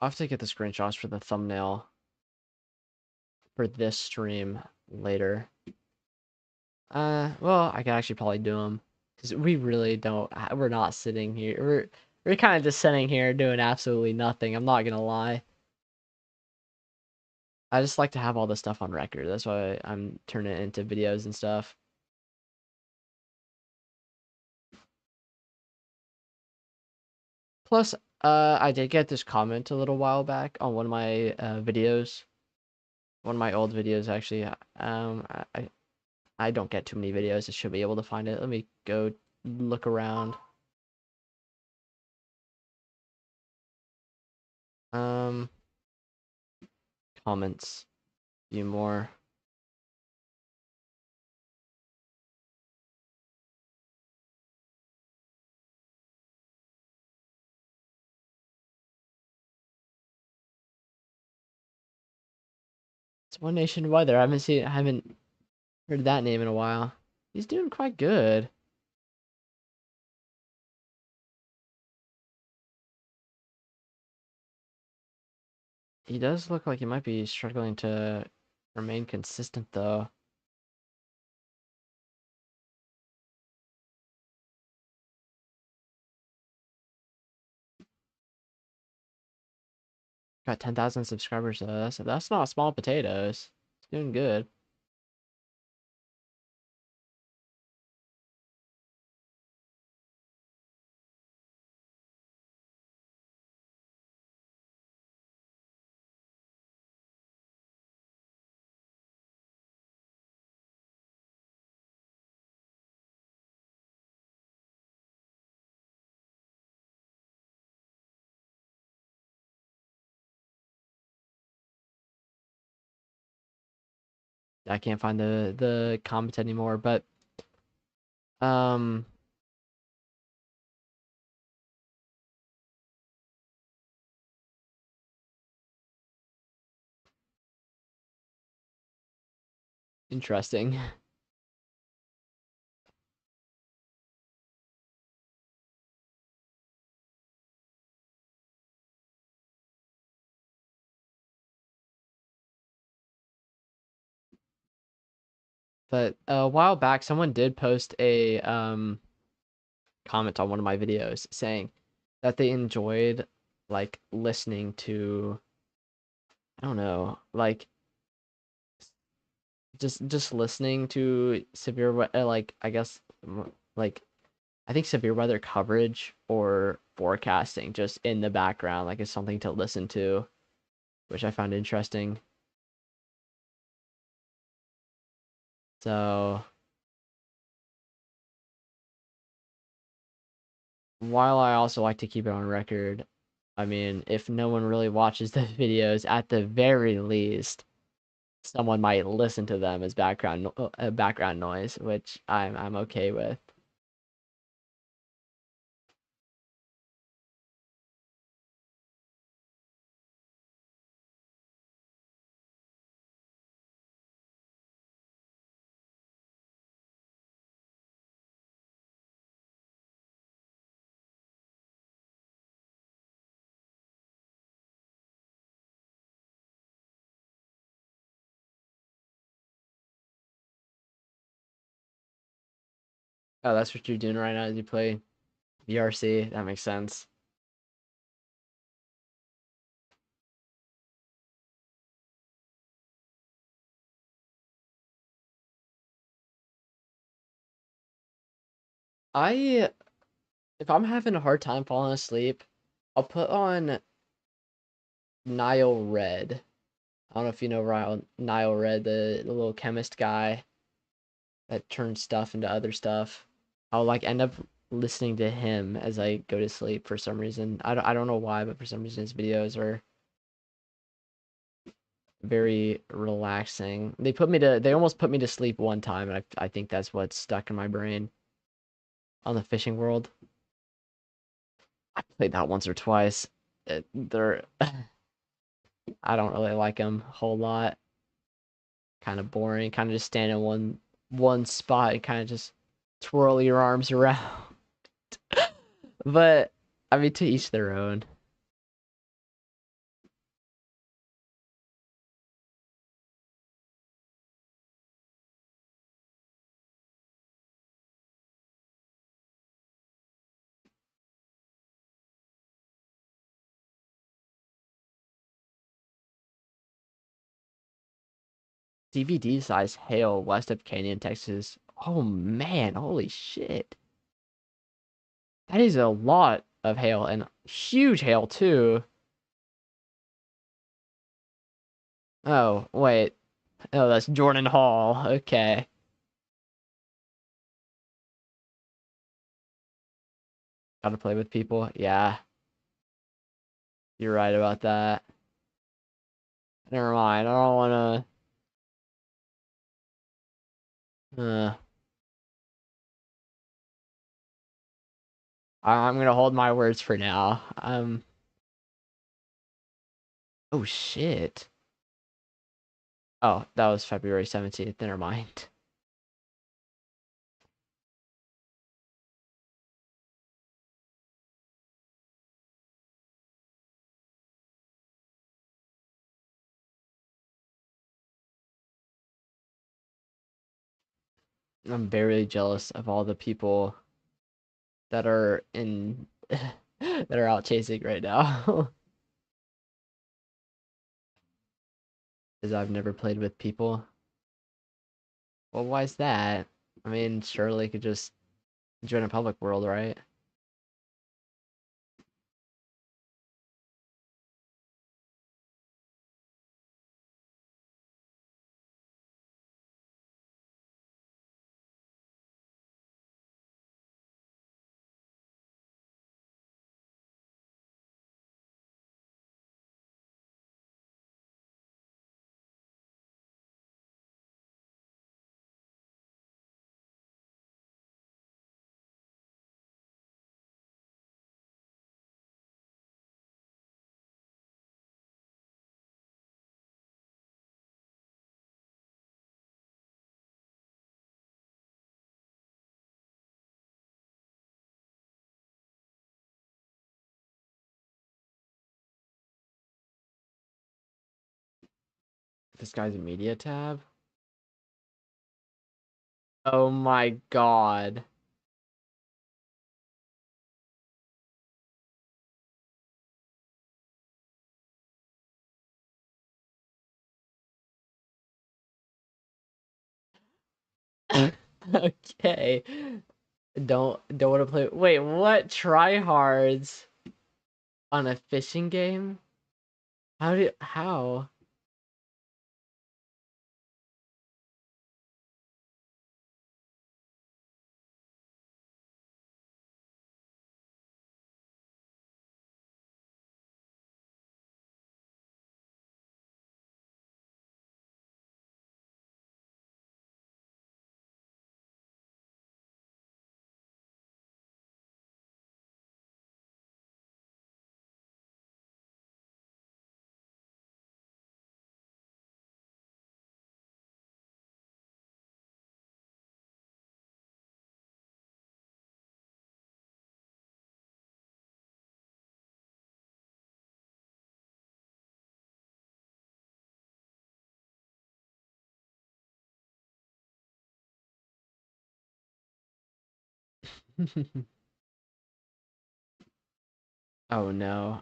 I'll have to get the screenshots for the thumbnail for this stream later. Well, I can actually probably do them because we really don't. We're not sitting here. We're kind of just sitting here doing absolutely nothing. I'm not gonna lie. I just like to have all this stuff on record. That's why I'm turning it into videos and stuff. Plus, I did get this comment a little while back on one of my videos. One of my old videos, actually. I don't get too many videos. I should be able to find it. Let me go look around. Um, comments. Few more. It's One Nation Weather. I haven't heard that name in a while. He's doing quite good. He does look like he might be struggling to remain consistent, though. Got 10,000 subscribers, though. That's not small potatoes. He's doing good. I can't find the comment anymore, but um interesting. But a while back, someone did post a comment on one of my videos saying that they enjoyed like listening to, I don't know, like just listening to like I guess like I think severe weather coverage or forecasting just in the background like is something to listen to, which I found interesting. So while I also like to keep it on record, I mean, if no one really watches the videos, at the very least, someone might listen to them as background noise, which I'm okay with. Oh, that's what you're doing right now as you play VRC. That makes sense. I if I'm having a hard time falling asleep, I'll put on Nile Red. I don't know if you know Nile Red, the little chemist guy that turns stuff into other stuff. I'll like end up listening to him as I go to sleep for some reason. I don't know why, but for some reason his videos are very relaxing. They almost put me to sleep one time, and I think that's what's stuck in my brain on the fishing world. I played that once or twice. They're I don't really like them a whole lot. Kind of boring. Kind of just stand in one spot and kind of just twirl your arms around. But I mean, to each their own. DVD size hail west of Canyon, Texas. Oh man, holy shit. That is a lot of hail and huge hail too. Oh, wait. Oh, that's Jordan Hall. Okay. Gotta play with people. Yeah, you're right about that. Never mind. I don't wanna. Uh, I'm gonna hold my words for now. Oh shit. Oh, that was February 17th. Never mind. I'm very jealous of all the people that are in that are out chasing right now. Because I've never played with people. Well, why is that? I mean, surely could just join a public world, right? This guy's a media tab? Oh my god. Okay. Don't want to play. Wait, what? Tryhards on a fishing game? How? Oh no,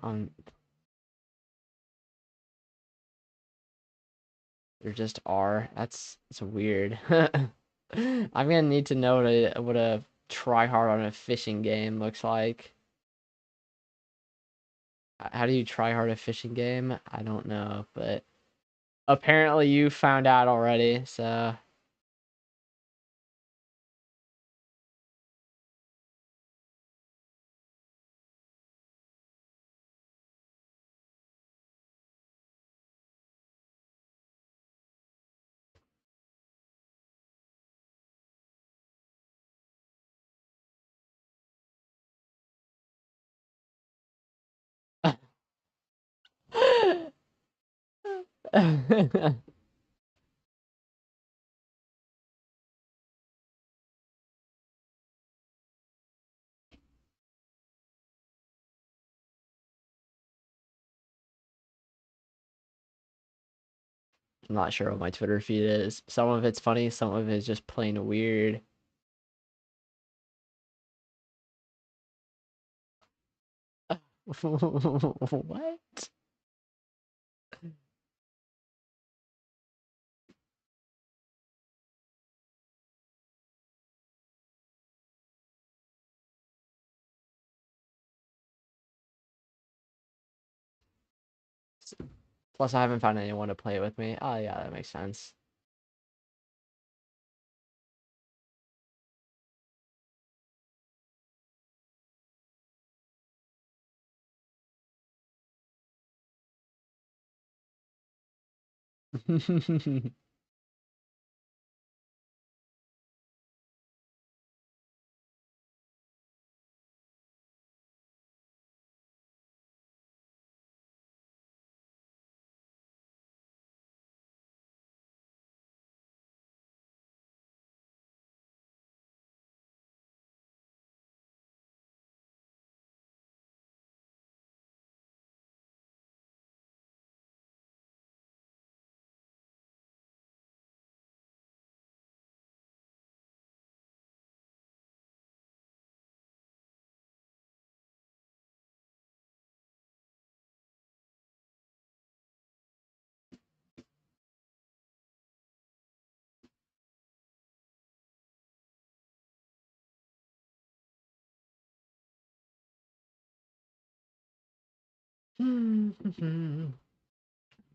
there just are. It's weird. I'm gonna need to know what a try hard on a fishing game looks like. How do you try hard a fishing game? I don't know, but apparently you found out already, so. I'm not sure what my Twitter feed is. Some of it's funny, some of it's just plain weird. What? Plus, I haven't found anyone to play with me. Oh, yeah, that makes sense.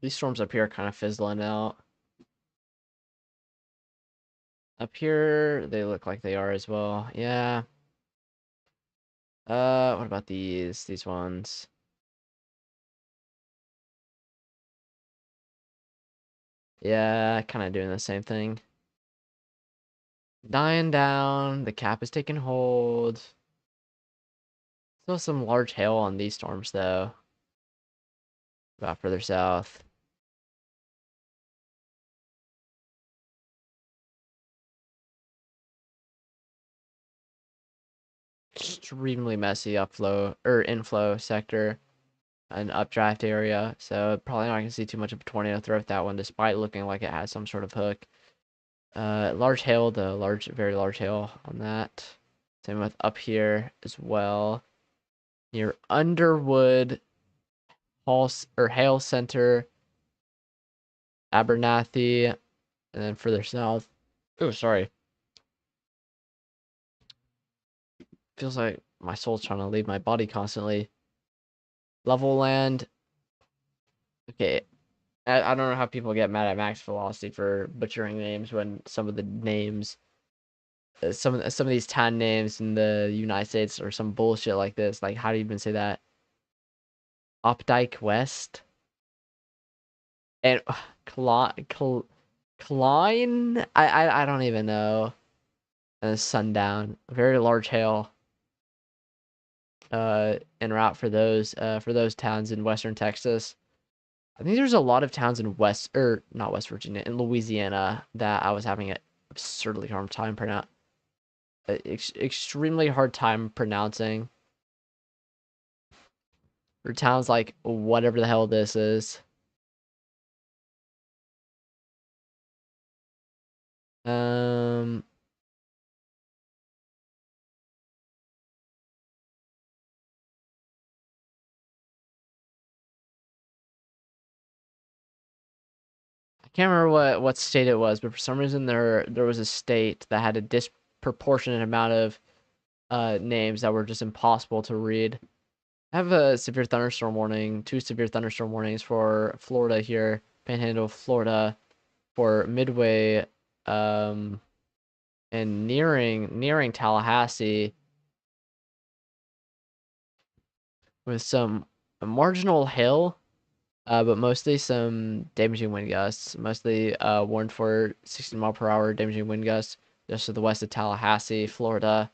These storms up here are kind of fizzling out. Up here, they look like they are as well. Yeah. What about these? These ones? Yeah, kind of doing the same thing. Dying down. The cap is taking hold. Still some large hail on these storms, though. About further south. Extremely messy upflow or inflow sector. An updraft area, so probably not gonna see too much of a tornado throw with that one, despite looking like it has some sort of hook. Large hail, very large hail on that. Same with up here as well, near Underwood, Hale Center, Abernathy, and then further south. Oh, sorry. Feels like my soul's trying to leave my body constantly. Level land. Okay, I don't know how people get mad at Max Velocity for butchering names when some of the names, some of these town names in the United States or some bullshit like this. Like, how do you even say that? Opdyke West and Klein. I don't even know. And Sundown, very large hail. En route for those towns in western Texas. I think there's a lot of towns in not West Virginia, in Louisiana that I was having an absurdly hard time extremely hard time pronouncing. Or towns like whatever the hell this is. Um, can't remember what state it was, but for some reason there was a state that had a disproportionate amount of names that were just impossible to read. I have a severe thunderstorm warning, 2 severe thunderstorm warnings for Florida here, Panhandle, Florida, for Midway, and nearing Tallahassee, with some marginal hail, but mostly some damaging wind gusts. Mostly warned for 60-mile-per-hour damaging wind gusts just to the west of Tallahassee, Florida.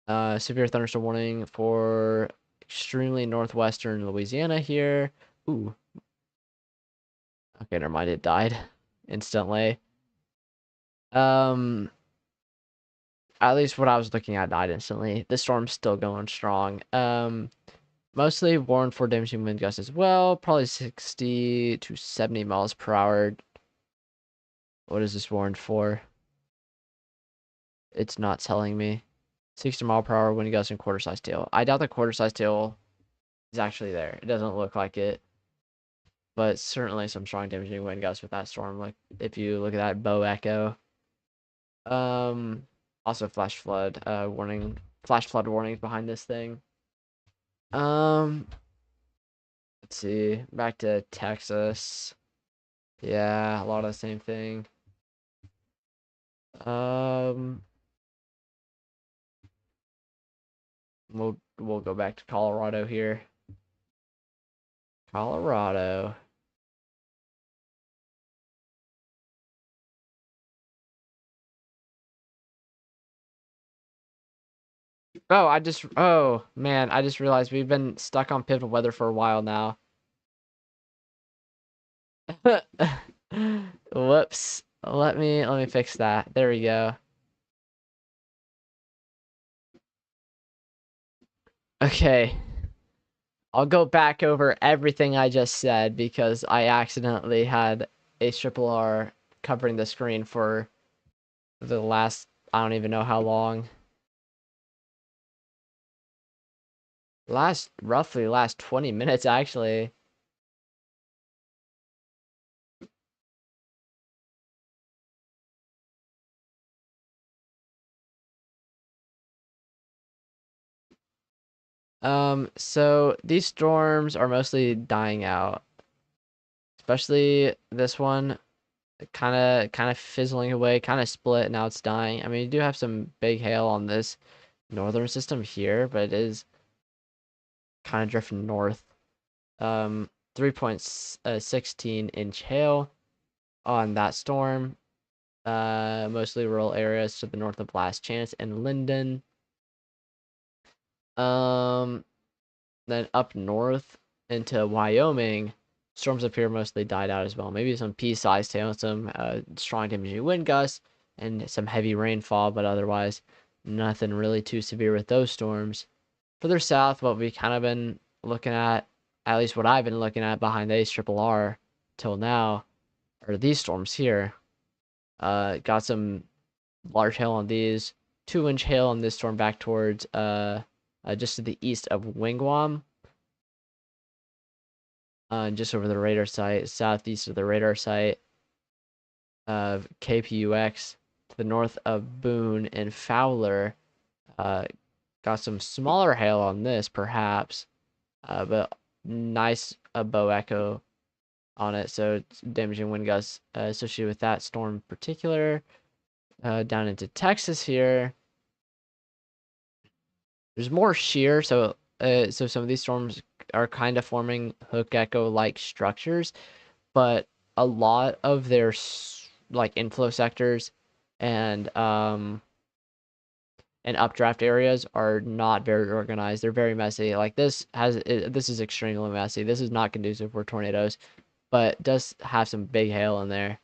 Severe thunderstorm warning for extremely northwestern Louisiana here. Ooh. Okay, never mind. It died instantly. At least what I was looking at died instantly. The storm's still going strong. Mostly warned for damaging wind gusts as well. Probably 60 to 70 miles per hour. What is this warned for? It's not telling me. 60-mile-per-hour wind gusts and quarter-size tail. I doubt the quarter-size tail is actually there. It doesn't look like it. But certainly some strong damaging wind gusts with that storm. Like if you look at that bow echo. Also flash flood warning. Flash flood warnings behind this thing. Let's see. Back to Texas. Yeah, a lot of the same thing. We'll go back to Colorado here. Colorado. Oh man, I just realized we've been stuck on pivotal weather for a while now. Whoops. Let me fix that. There we go. Okay. I'll go back over everything I just said because I accidentally had a triple R covering the screen for the last, I don't even know how long. Roughly last 20 minutes, actually. So these storms are mostly dying out. Especially this one, kind of fizzling away, kind of split, now it's dying. I mean, you do have some big hail on this northern system here, but it is kind of drifting north. 3.16-inch hail on that storm. Mostly rural areas to the north of Last Chance and Linden. Then up north into Wyoming, storms up here mostly died out as well. Maybe some pea-sized hail, some strong damaging wind gusts, and some heavy rainfall, but otherwise nothing really too severe with those storms. Further south, what we kind of been looking at least what I've been looking at behind the ACRRR till now, are these storms here. Got some large hail on these, 2-inch hail on this storm back towards just to the east of Wigwam. Just over the radar site, southeast of the radar site of KPUX, to the north of Boone and Fowler. Got some smaller hail on this, perhaps, but nice bow echo on it, so it's damaging wind gusts associated with that storm in particular. Down into Texas here, there's more shear, so some of these storms are kind of forming hook echo-like structures, but a lot of their like inflow sectors and updraft areas are not very organized. They're very messy. Like this is extremely messy. This is not conducive for tornadoes, but does have some big hail in there.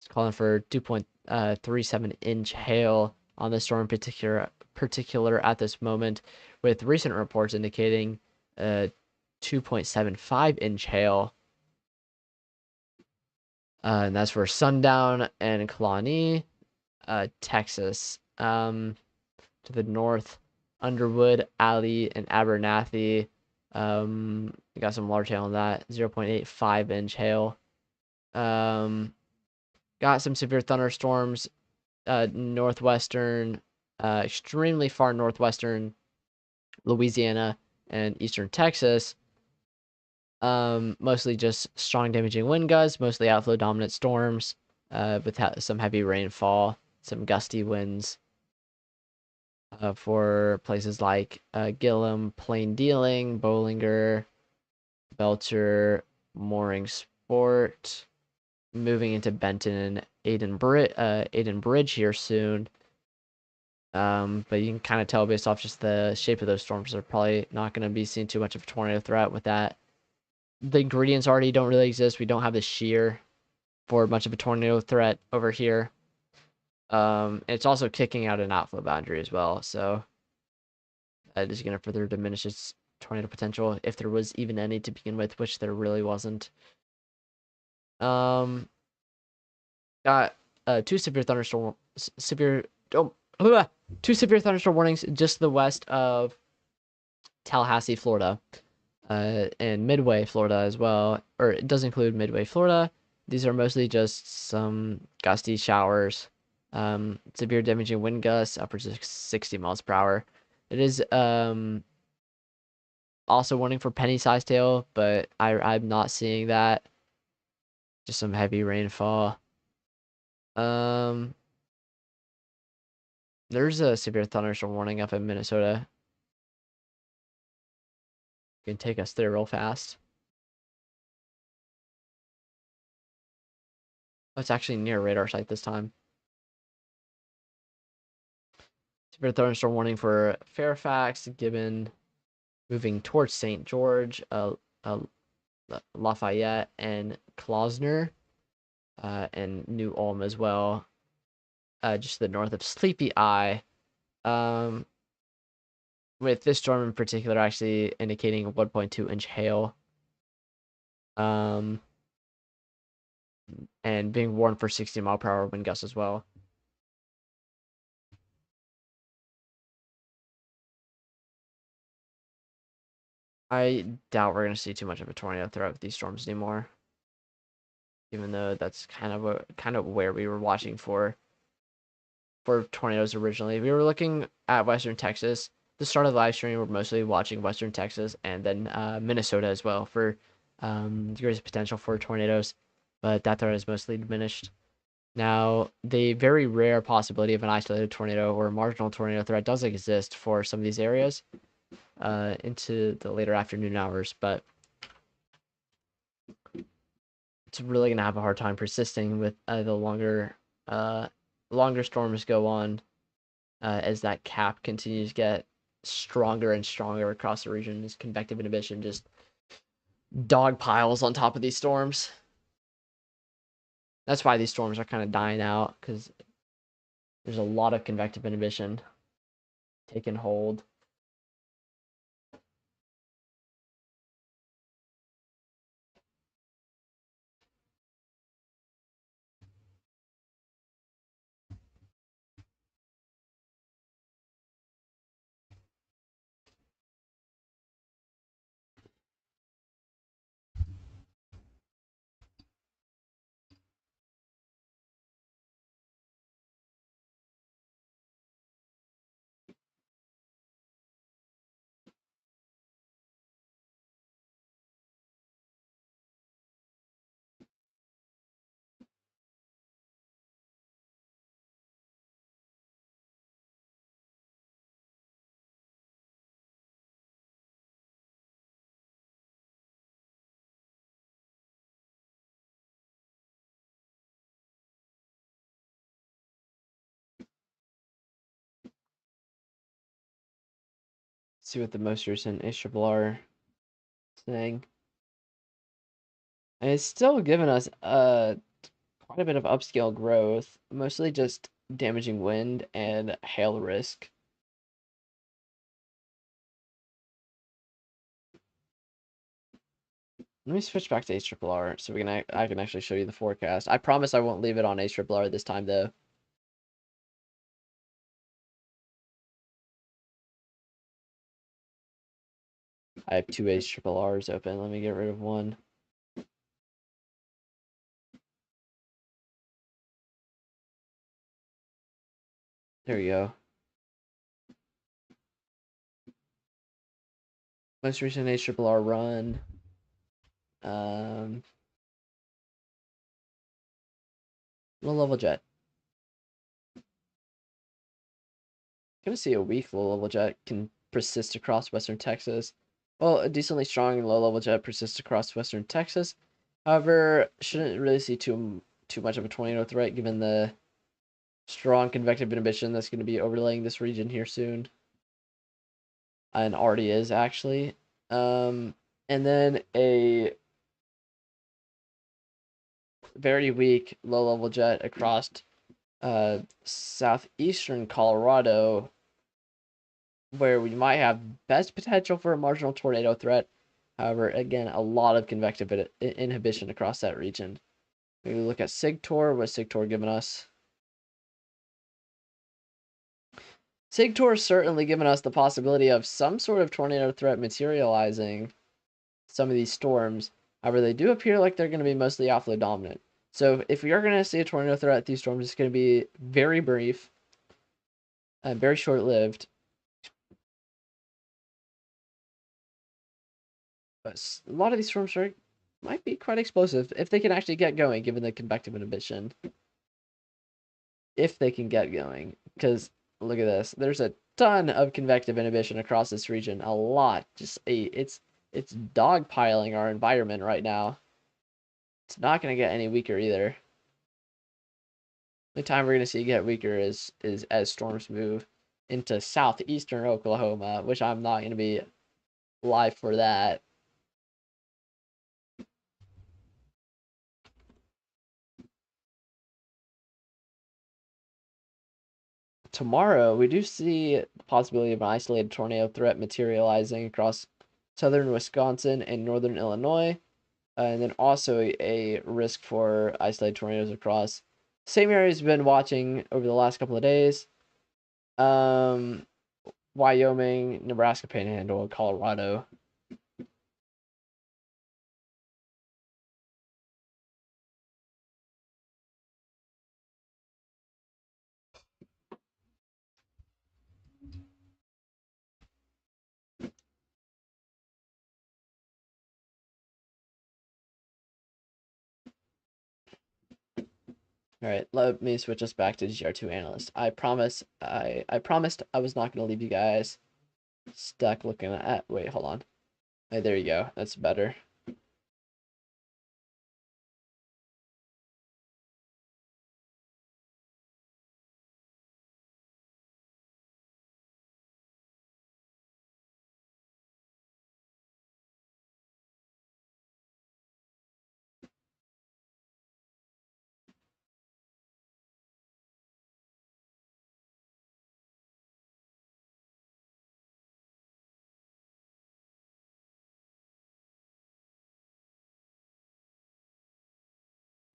It's calling for 2.37-inch hail on the storm particular at this moment, with recent reports indicating 2.75-inch hail. And that's for Sundown and Killarney, Texas. To the north, Underwood, Alley, and Abernathy. Got some large hail on that, 0.85 inch hail. Got some severe thunderstorms, northwestern, extremely far northwestern Louisiana and eastern Texas. Mostly just strong damaging wind gusts, mostly outflow dominant storms, with some heavy rainfall, some gusty winds. For places like Gillum, Plain Dealing, Bollinger, Belcher, Mooring Sport, moving into Benton and Aiden Bridge here soon. But you can kind of tell based off just the shape of those storms, they're probably not going to be seeing too much of a tornado threat with that. The ingredients already don't really exist. We don't have the shear for much of a tornado threat over here. It's also kicking out an outflow boundary as well, so that is going to further diminish its tornado potential if there was even any to begin with, which there really wasn't. Got two severe thunderstorm warnings just to the west of Tallahassee, Florida, and Midway, Florida as well. Or it does include Midway, Florida. These are mostly just some gusty showers, severe damaging wind gusts upwards of 60 miles per hour. It is also warning for penny-sized hail, but I'm not seeing that. Just some heavy rainfall. There's a severe thunderstorm warning up in Minnesota. You can take us through real fast. Oh, it's actually near radar site this time. Severe thunderstorm warning for Fairfax, Gibbon, moving towards St. George, Lafayette, and Klausner, and New Ulm as well, just to the north of Sleepy Eye. With this storm in particular actually indicating 1.2 inch hail. And being warned for 60 mile per hour wind gusts as well. I doubt we're going to see too much of a tornado threat with these storms anymore. Even though that's kind of where we were watching for tornadoes originally. We were looking at Western Texas. The start of the live stream, we're mostly watching Western Texas and then Minnesota as well for the greatest potential for tornadoes. But that threat is mostly diminished. Now, the very rare possibility of an isolated tornado or marginal tornado threat does exist for some of these areas into the later afternoon hours, but it's really going to have a hard time persisting with the longer storms go on as that cap continues to get stronger and stronger across the region as convective inhibition just dog piles on top of these storms. That's why these storms are kind of dying out, because there's a lot of convective inhibition taking hold. See what the most recent ARRR saying. And it's still giving us quite a bit of upscale growth, mostly just damaging wind and hail risk. Let me switch back to ARRR so I can actually show you the forecast. I promise I won't leave it on ARRR this time though. I have two HRRs open. Let me get rid of one. There we go. Most recent HRR run. Low level jet. Gonna see a weak low level jet can persist across western Texas. Well, a decently strong low level jet persists across western Texas. However, shouldn't really see too much of a tornado threat given the strong convective inhibition that's going to be overlaying this region here soon. And already is actually. And then a very weak low level jet across southeastern Colorado, where we might have best potential for a marginal tornado threat. However, again, a lot of convective inhibition across that region. Maybe look at SIGTOR. What's SIGTOR giving us? SIGTOR has certainly given us the possibility of some sort of tornado threat materializing some of these storms. However, they do appear like they're going to be mostly outflow dominant. So if we are going to see a tornado threat, these storms, it's going to be very brief and very short-lived. But a lot of these storms might be quite explosive if they can actually get going, given the convective inhibition. If they can get going, because look at this, there's a ton of convective inhibition across this region. A lot. It's dogpiling our environment right now. It's not going to get any weaker either. The time we're going to see it get weaker is as storms move into southeastern Oklahoma, which I'm not going to be live for that. Tomorrow, we do see the possibility of an isolated tornado threat materializing across southern Wisconsin and northern Illinois. And then also a risk for isolated tornadoes across same areas we've been watching over the last couple of days. Wyoming, Nebraska Panhandle, Colorado. All right, let me switch us back to GR2 analyst. I promised I was not going to leave you guys stuck looking at. Wait, hold on. Hey, there you go. That's better.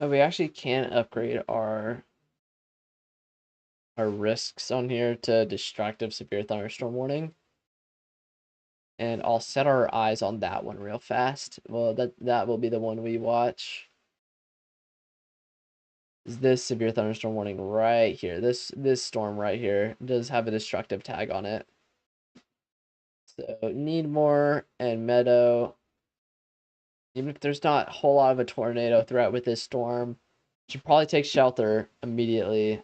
Oh, we actually can upgrade our risks on here to destructive severe thunderstorm warning. And I'll set our eyes on that one real fast. Well, that will be the one we watch. Is this severe thunderstorm warning right here? This storm right here does have a destructive tag on it. So Needmore and Meadow. Even if there's not a whole lot of a tornado threat with this storm, should probably take shelter immediately.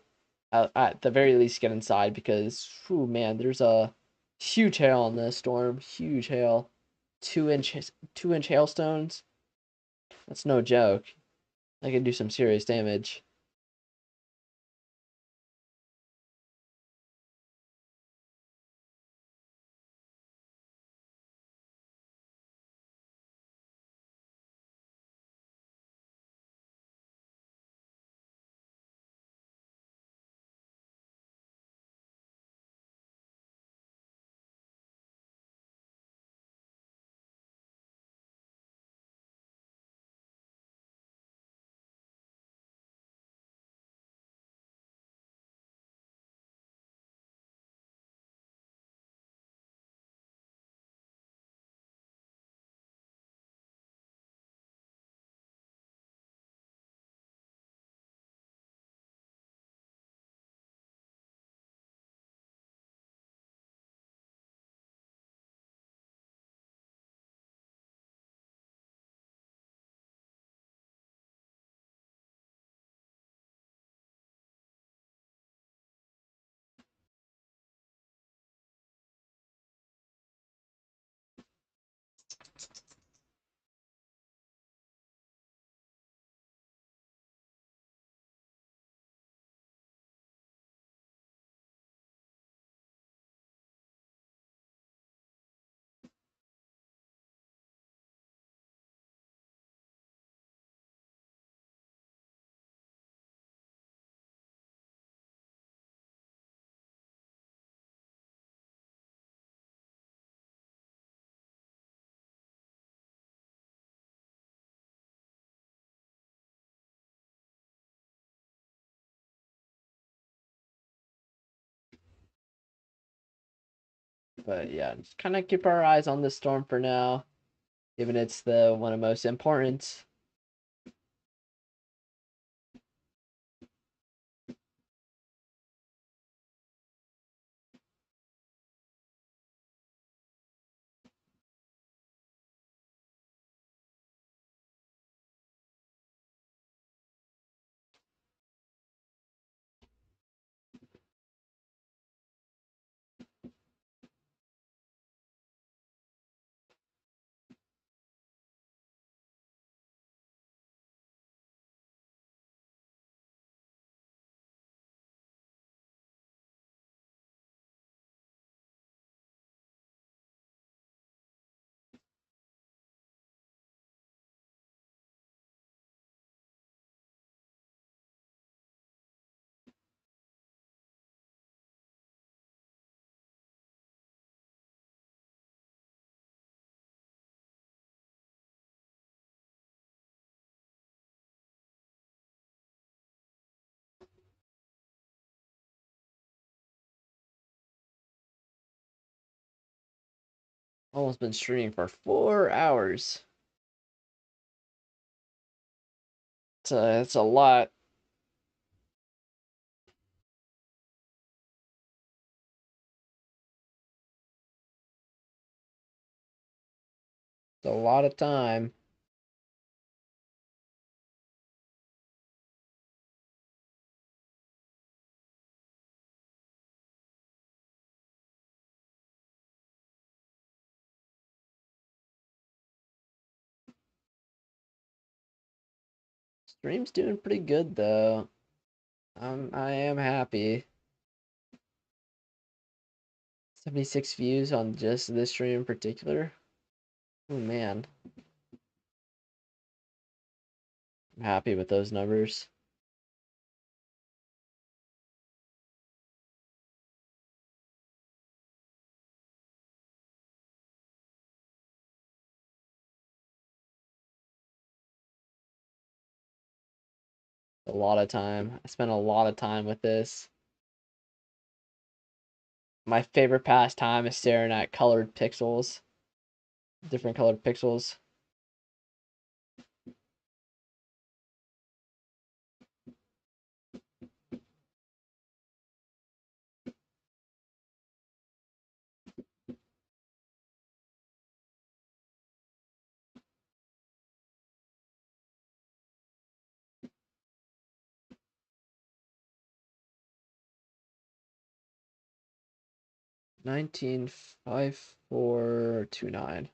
At the very least, get inside because, whew, man, there's a huge hail on this storm. Huge hail, 2-inch hailstones. That's no joke. That can do some serious damage. But yeah, just kind of keep our eyes on the storm for now, given it's the one of most important. Almost been streaming for 4 hours. It's a lot. It's a lot of time. Stream's doing pretty good though. I am happy. 76 views on just this stream in particular. Oh man, I'm happy with those numbers. A lot of time. I spent a lot of time with this. My favorite pastime is staring at colored pixels. Different colored pixels. Nineteen 5429.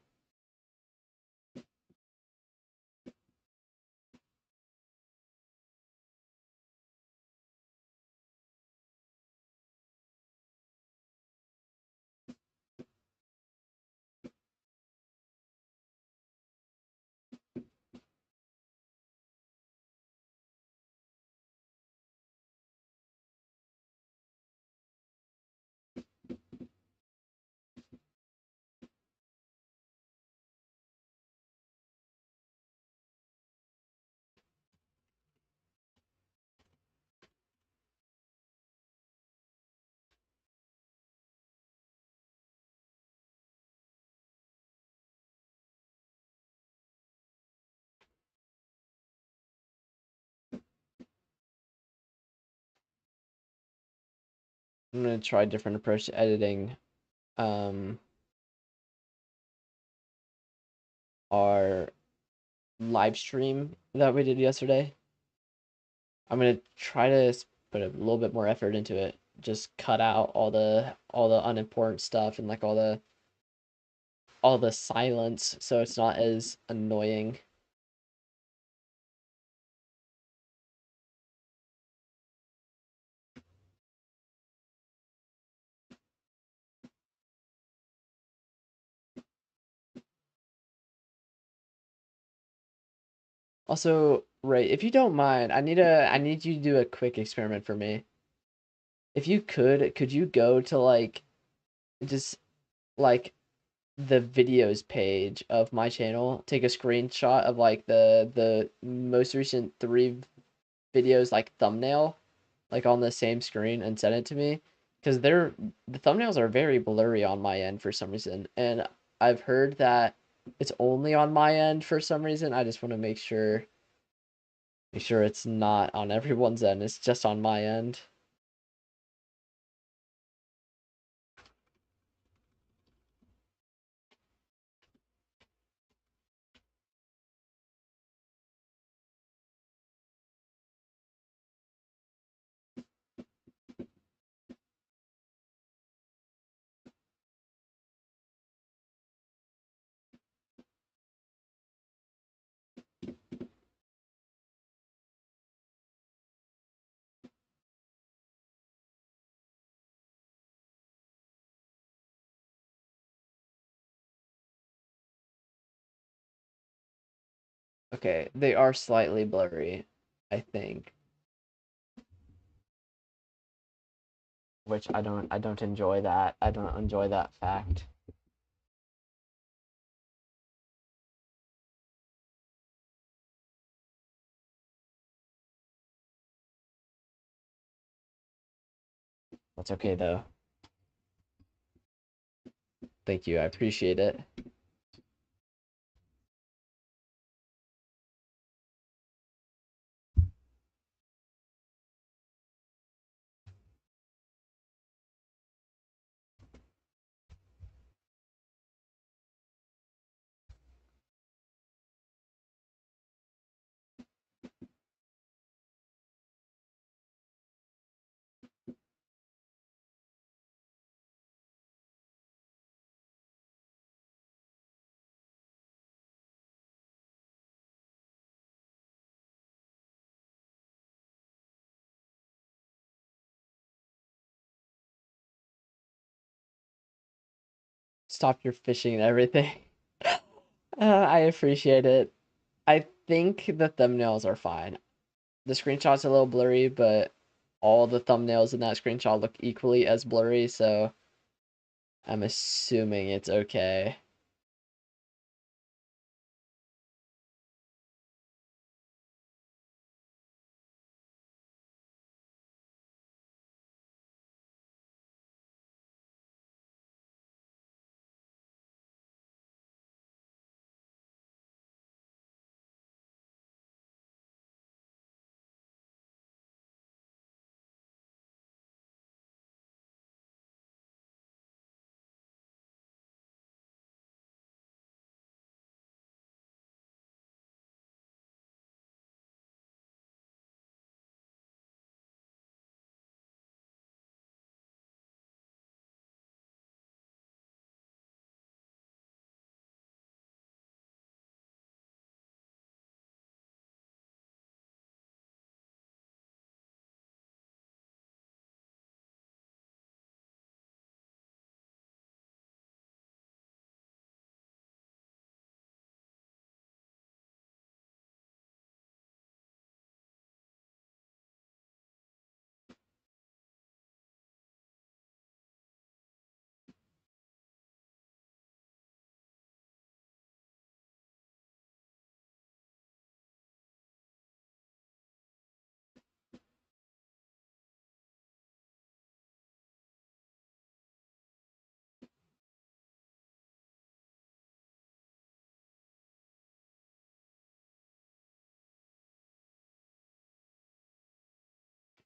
I'm gonna try a different approach to editing. Our live stream that we did yesterday. I'm gonna try to put a little bit more effort into it. Just cut out all the unimportant stuff and like all the silence so it's not as annoying. Also, Ray, if you don't mind, I need you to do a quick experiment for me. If you could you go to like just like the videos page of my channel, take a screenshot of like the most recent 3 videos like thumbnail like on the same screen and send it to me because the thumbnails are very blurry on my end for some reason, and I've heard that it's only on my end for some reason. I just want to make sure it's not on everyone's end. It's just on my end. Okay, they are slightly blurry, I think, which I don't enjoy that. I don't enjoy that fact. That's okay though. Thank you. I appreciate it. Stop your fishing and everything. I appreciate it. I think the thumbnails are fine. The screenshot's a little blurry, but all the thumbnails in that screenshot look equally as blurry, so I'm assuming it's okay.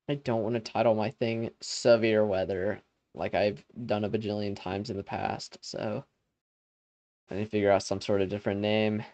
I don't want to title my thing severe weather like I've done a bajillion times in the past, so I need to figure out some sort of different name.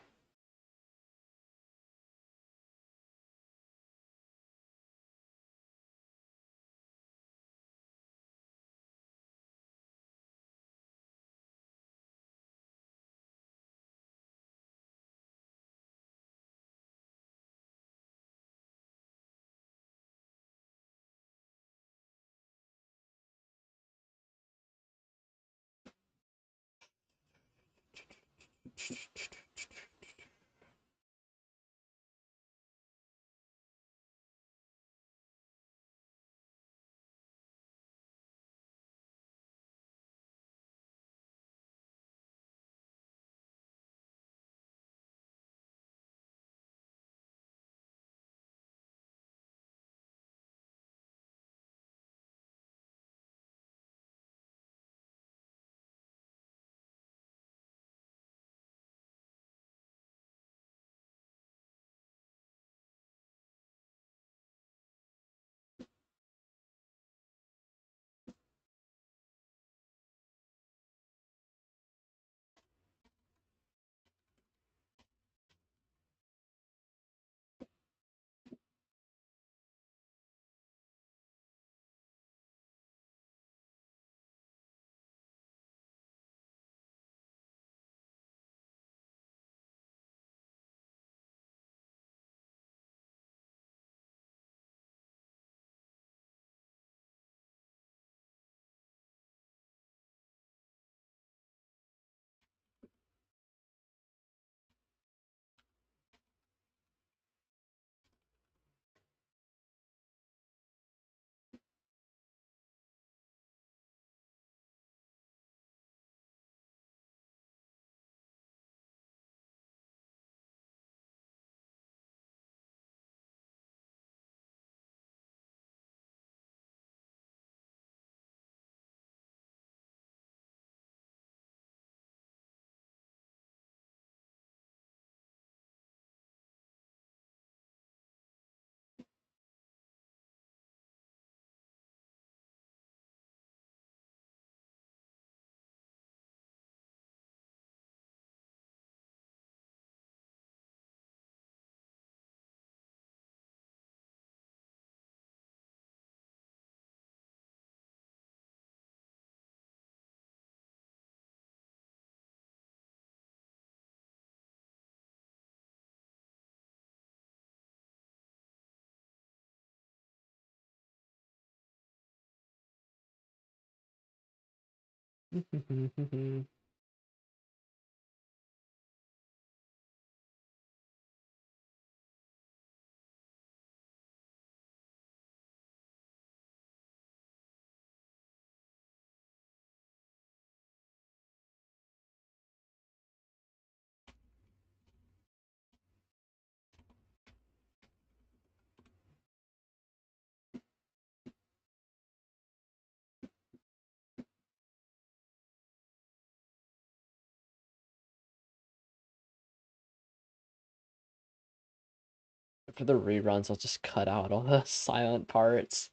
For the reruns, I'll just cut out all the silent parts.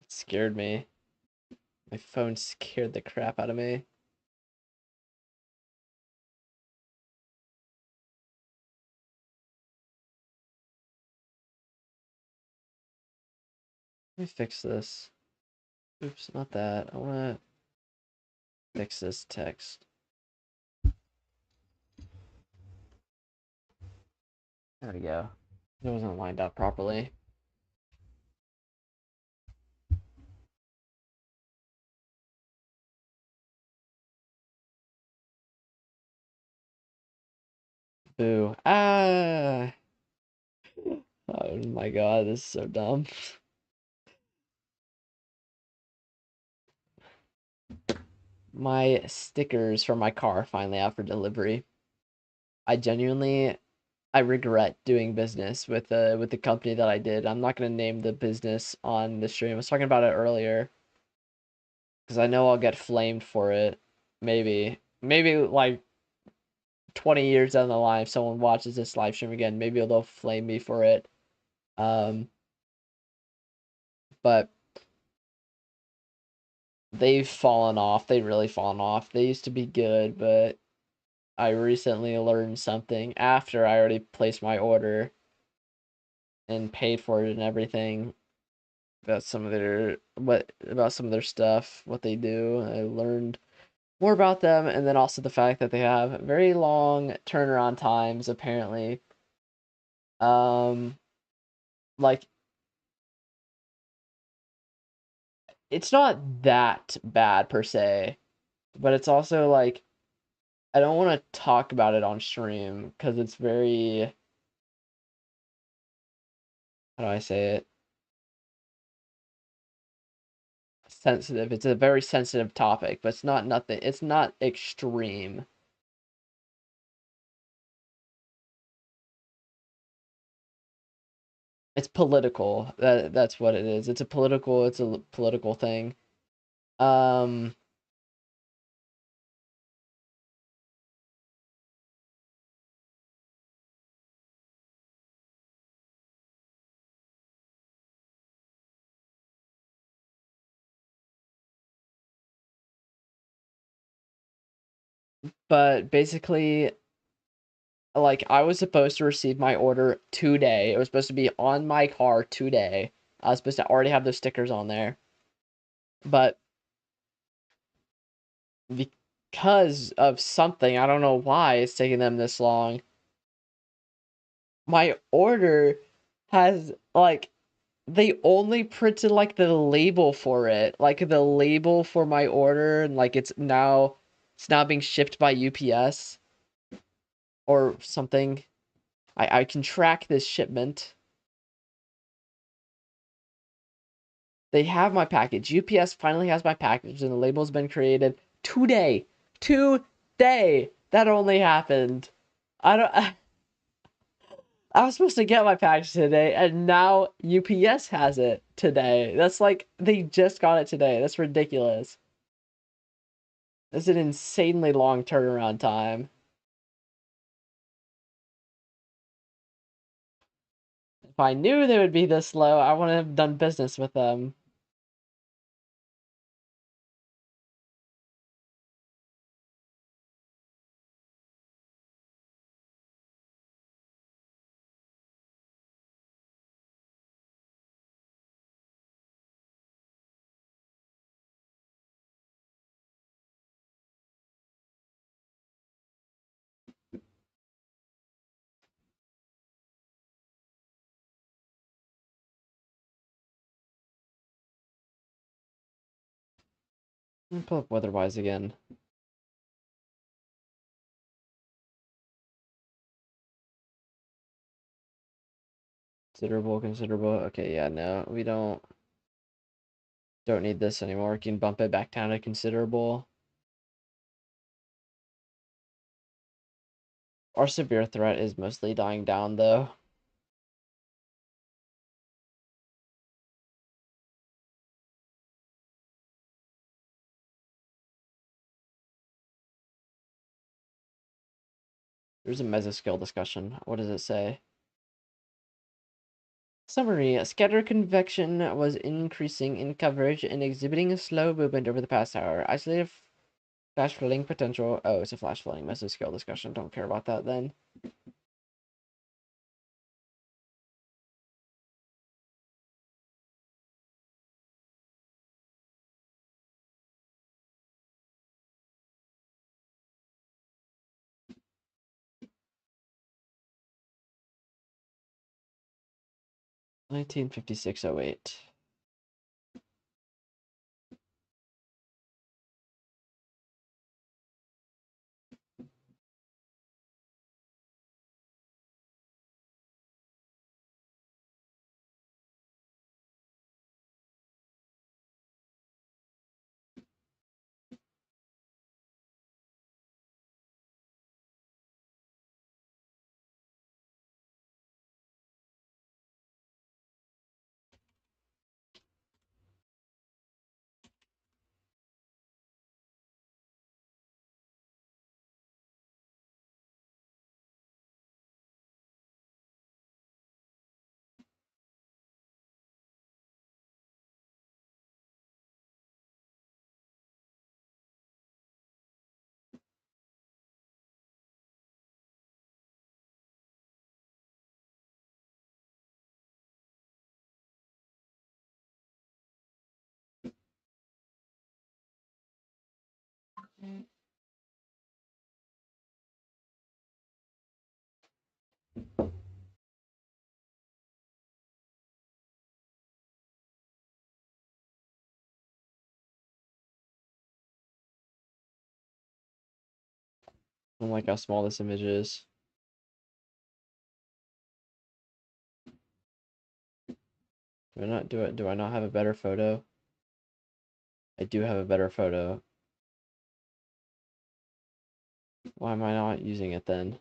It scared me. My phone scared the crap out of me. Let me fix this. Oops, not that. I want to fix this text. There we go. It wasn't lined up properly. Boo. Ah! Oh my god, this is so dumb. My stickers for my car finally out for delivery. I genuinely, I regret doing business with the company that I did. I'm not gonna name the business on the stream. I was talking about it earlier because I know I'll get flamed for it. Maybe like 20 years down the line, if someone watches this live stream again, maybe they'll flame me for it. But they've fallen off. They've really fallen off. They used to be good, but I recently learned something after I already placed my order and paid for it and everything about some of their stuff, what they do. I learned more about them, and then also the fact that they have very long turnaround times apparently. Like it's not that bad per se, but it's also like I don't want to talk about it on stream because it's very, how do I say it? Sensitive. It's a very sensitive topic, but it's not nothing. It's not extreme. It's political. That's what it is. It's a political thing. Um but basically like I was supposed to receive my order today. It was supposed to be on my car today. I was supposed to already have those stickers on there. But because of something, I don't know why it's taking them this long. My order has like they only printed like the label for it, like the label for my order, and like it's now being shipped by UPS or something. I can track this shipment. They have my package. UPS finally has my package, and the label's been created today. Today. That only happened. I don't. I was supposed to get my package today, and now UPS has it today. That's like they just got it today. That's ridiculous. That's an insanely long turnaround time. If I knew they would be this low, I wouldn't have done business with them. Let me pull up weather-wise again. Considerable. Okay, yeah, no, we don't need this anymore. We can bump it back down to considerable. Our severe threat is mostly dying down, though. There's a mesoscale discussion. What does it say? Summary. Scatter convection was increasing in coverage and exhibiting a slow movement over the past hour. Isolated flash flooding potential. Oh, it's a flash flooding mesoscale discussion. Don't care about that then. (1956-08). I don't like how small this image is. Do I not do it? Do I not have a better photo? I do have a better photo. Why am I not using it then?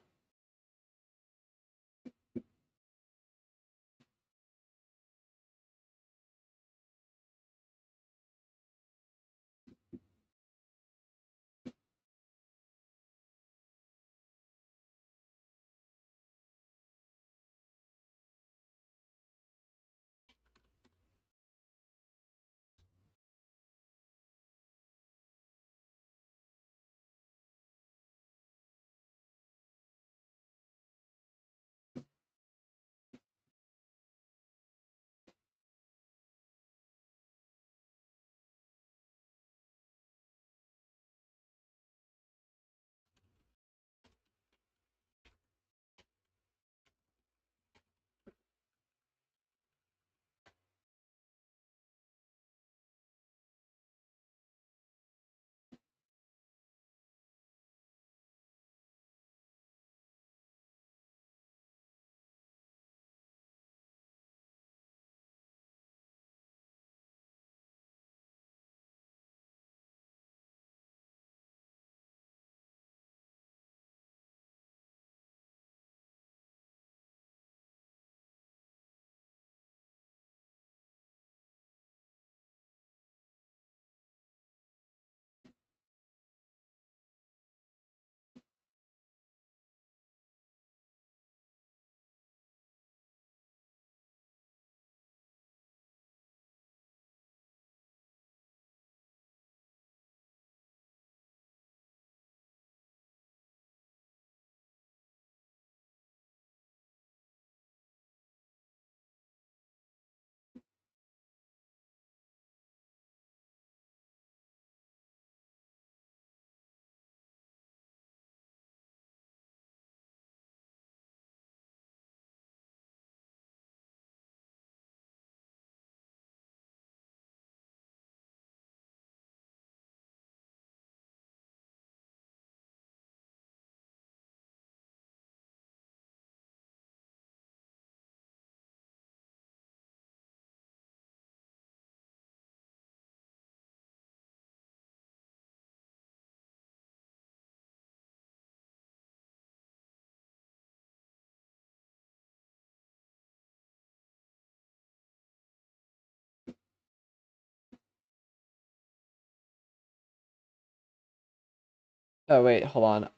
Oh wait, hold on.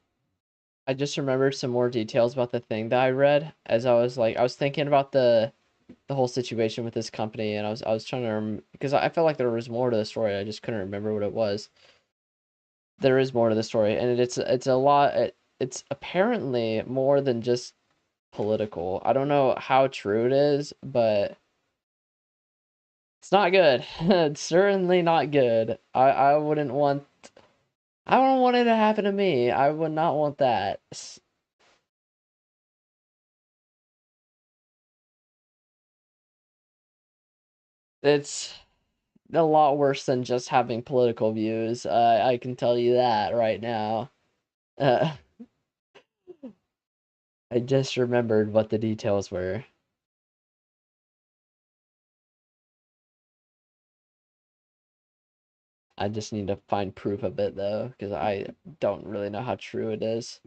I just remembered some more details about the thing that I read as I was thinking about the whole situation with this company, and I was trying to because I felt like there was more to the story. I just couldn't remember what it was. There is more to the story, and it's a lot. It's apparently more than just political. I don't know how true it is, but it's not good. It's certainly not good. I wouldn't want it to happen to me. I would not want that. It's a lot worse than just having political views. I can tell you that right now. Uh, I just remembered what the details were. I just need to find proof of it though, because I don't really know how true it is.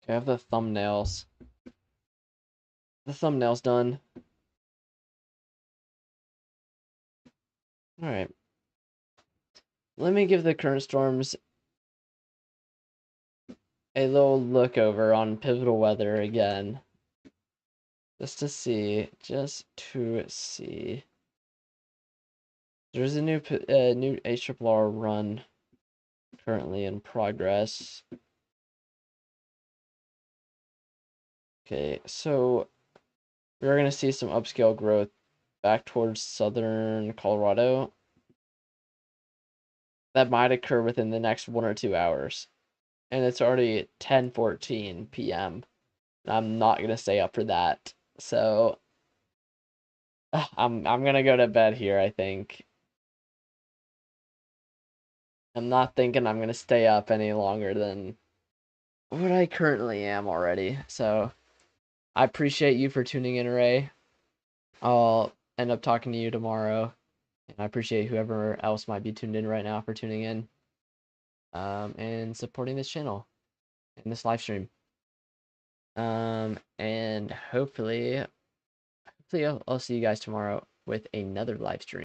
Okay, I have the thumbnails. The thumbnail's done. All right. Let me give the current storms a little look over on pivotal weather again. Just to see. There's a new HRRR run currently in progress. Okay, so we're gonna see some upscale growth back towards southern Colorado. that might occur within the next 1 or 2 hours. And it's already 10:14 p.m. I'm not gonna stay up for that. So I'm gonna go to bed here, I think. I'm not thinking I'm gonna stay up any longer than what I currently am already. So I appreciate you for tuning in, Ray. I'll end up talking to you tomorrow. And I appreciate whoever else might be tuned in right now for tuning in. And supporting this channel and this live stream. And hopefully I'll see you guys tomorrow with another live stream.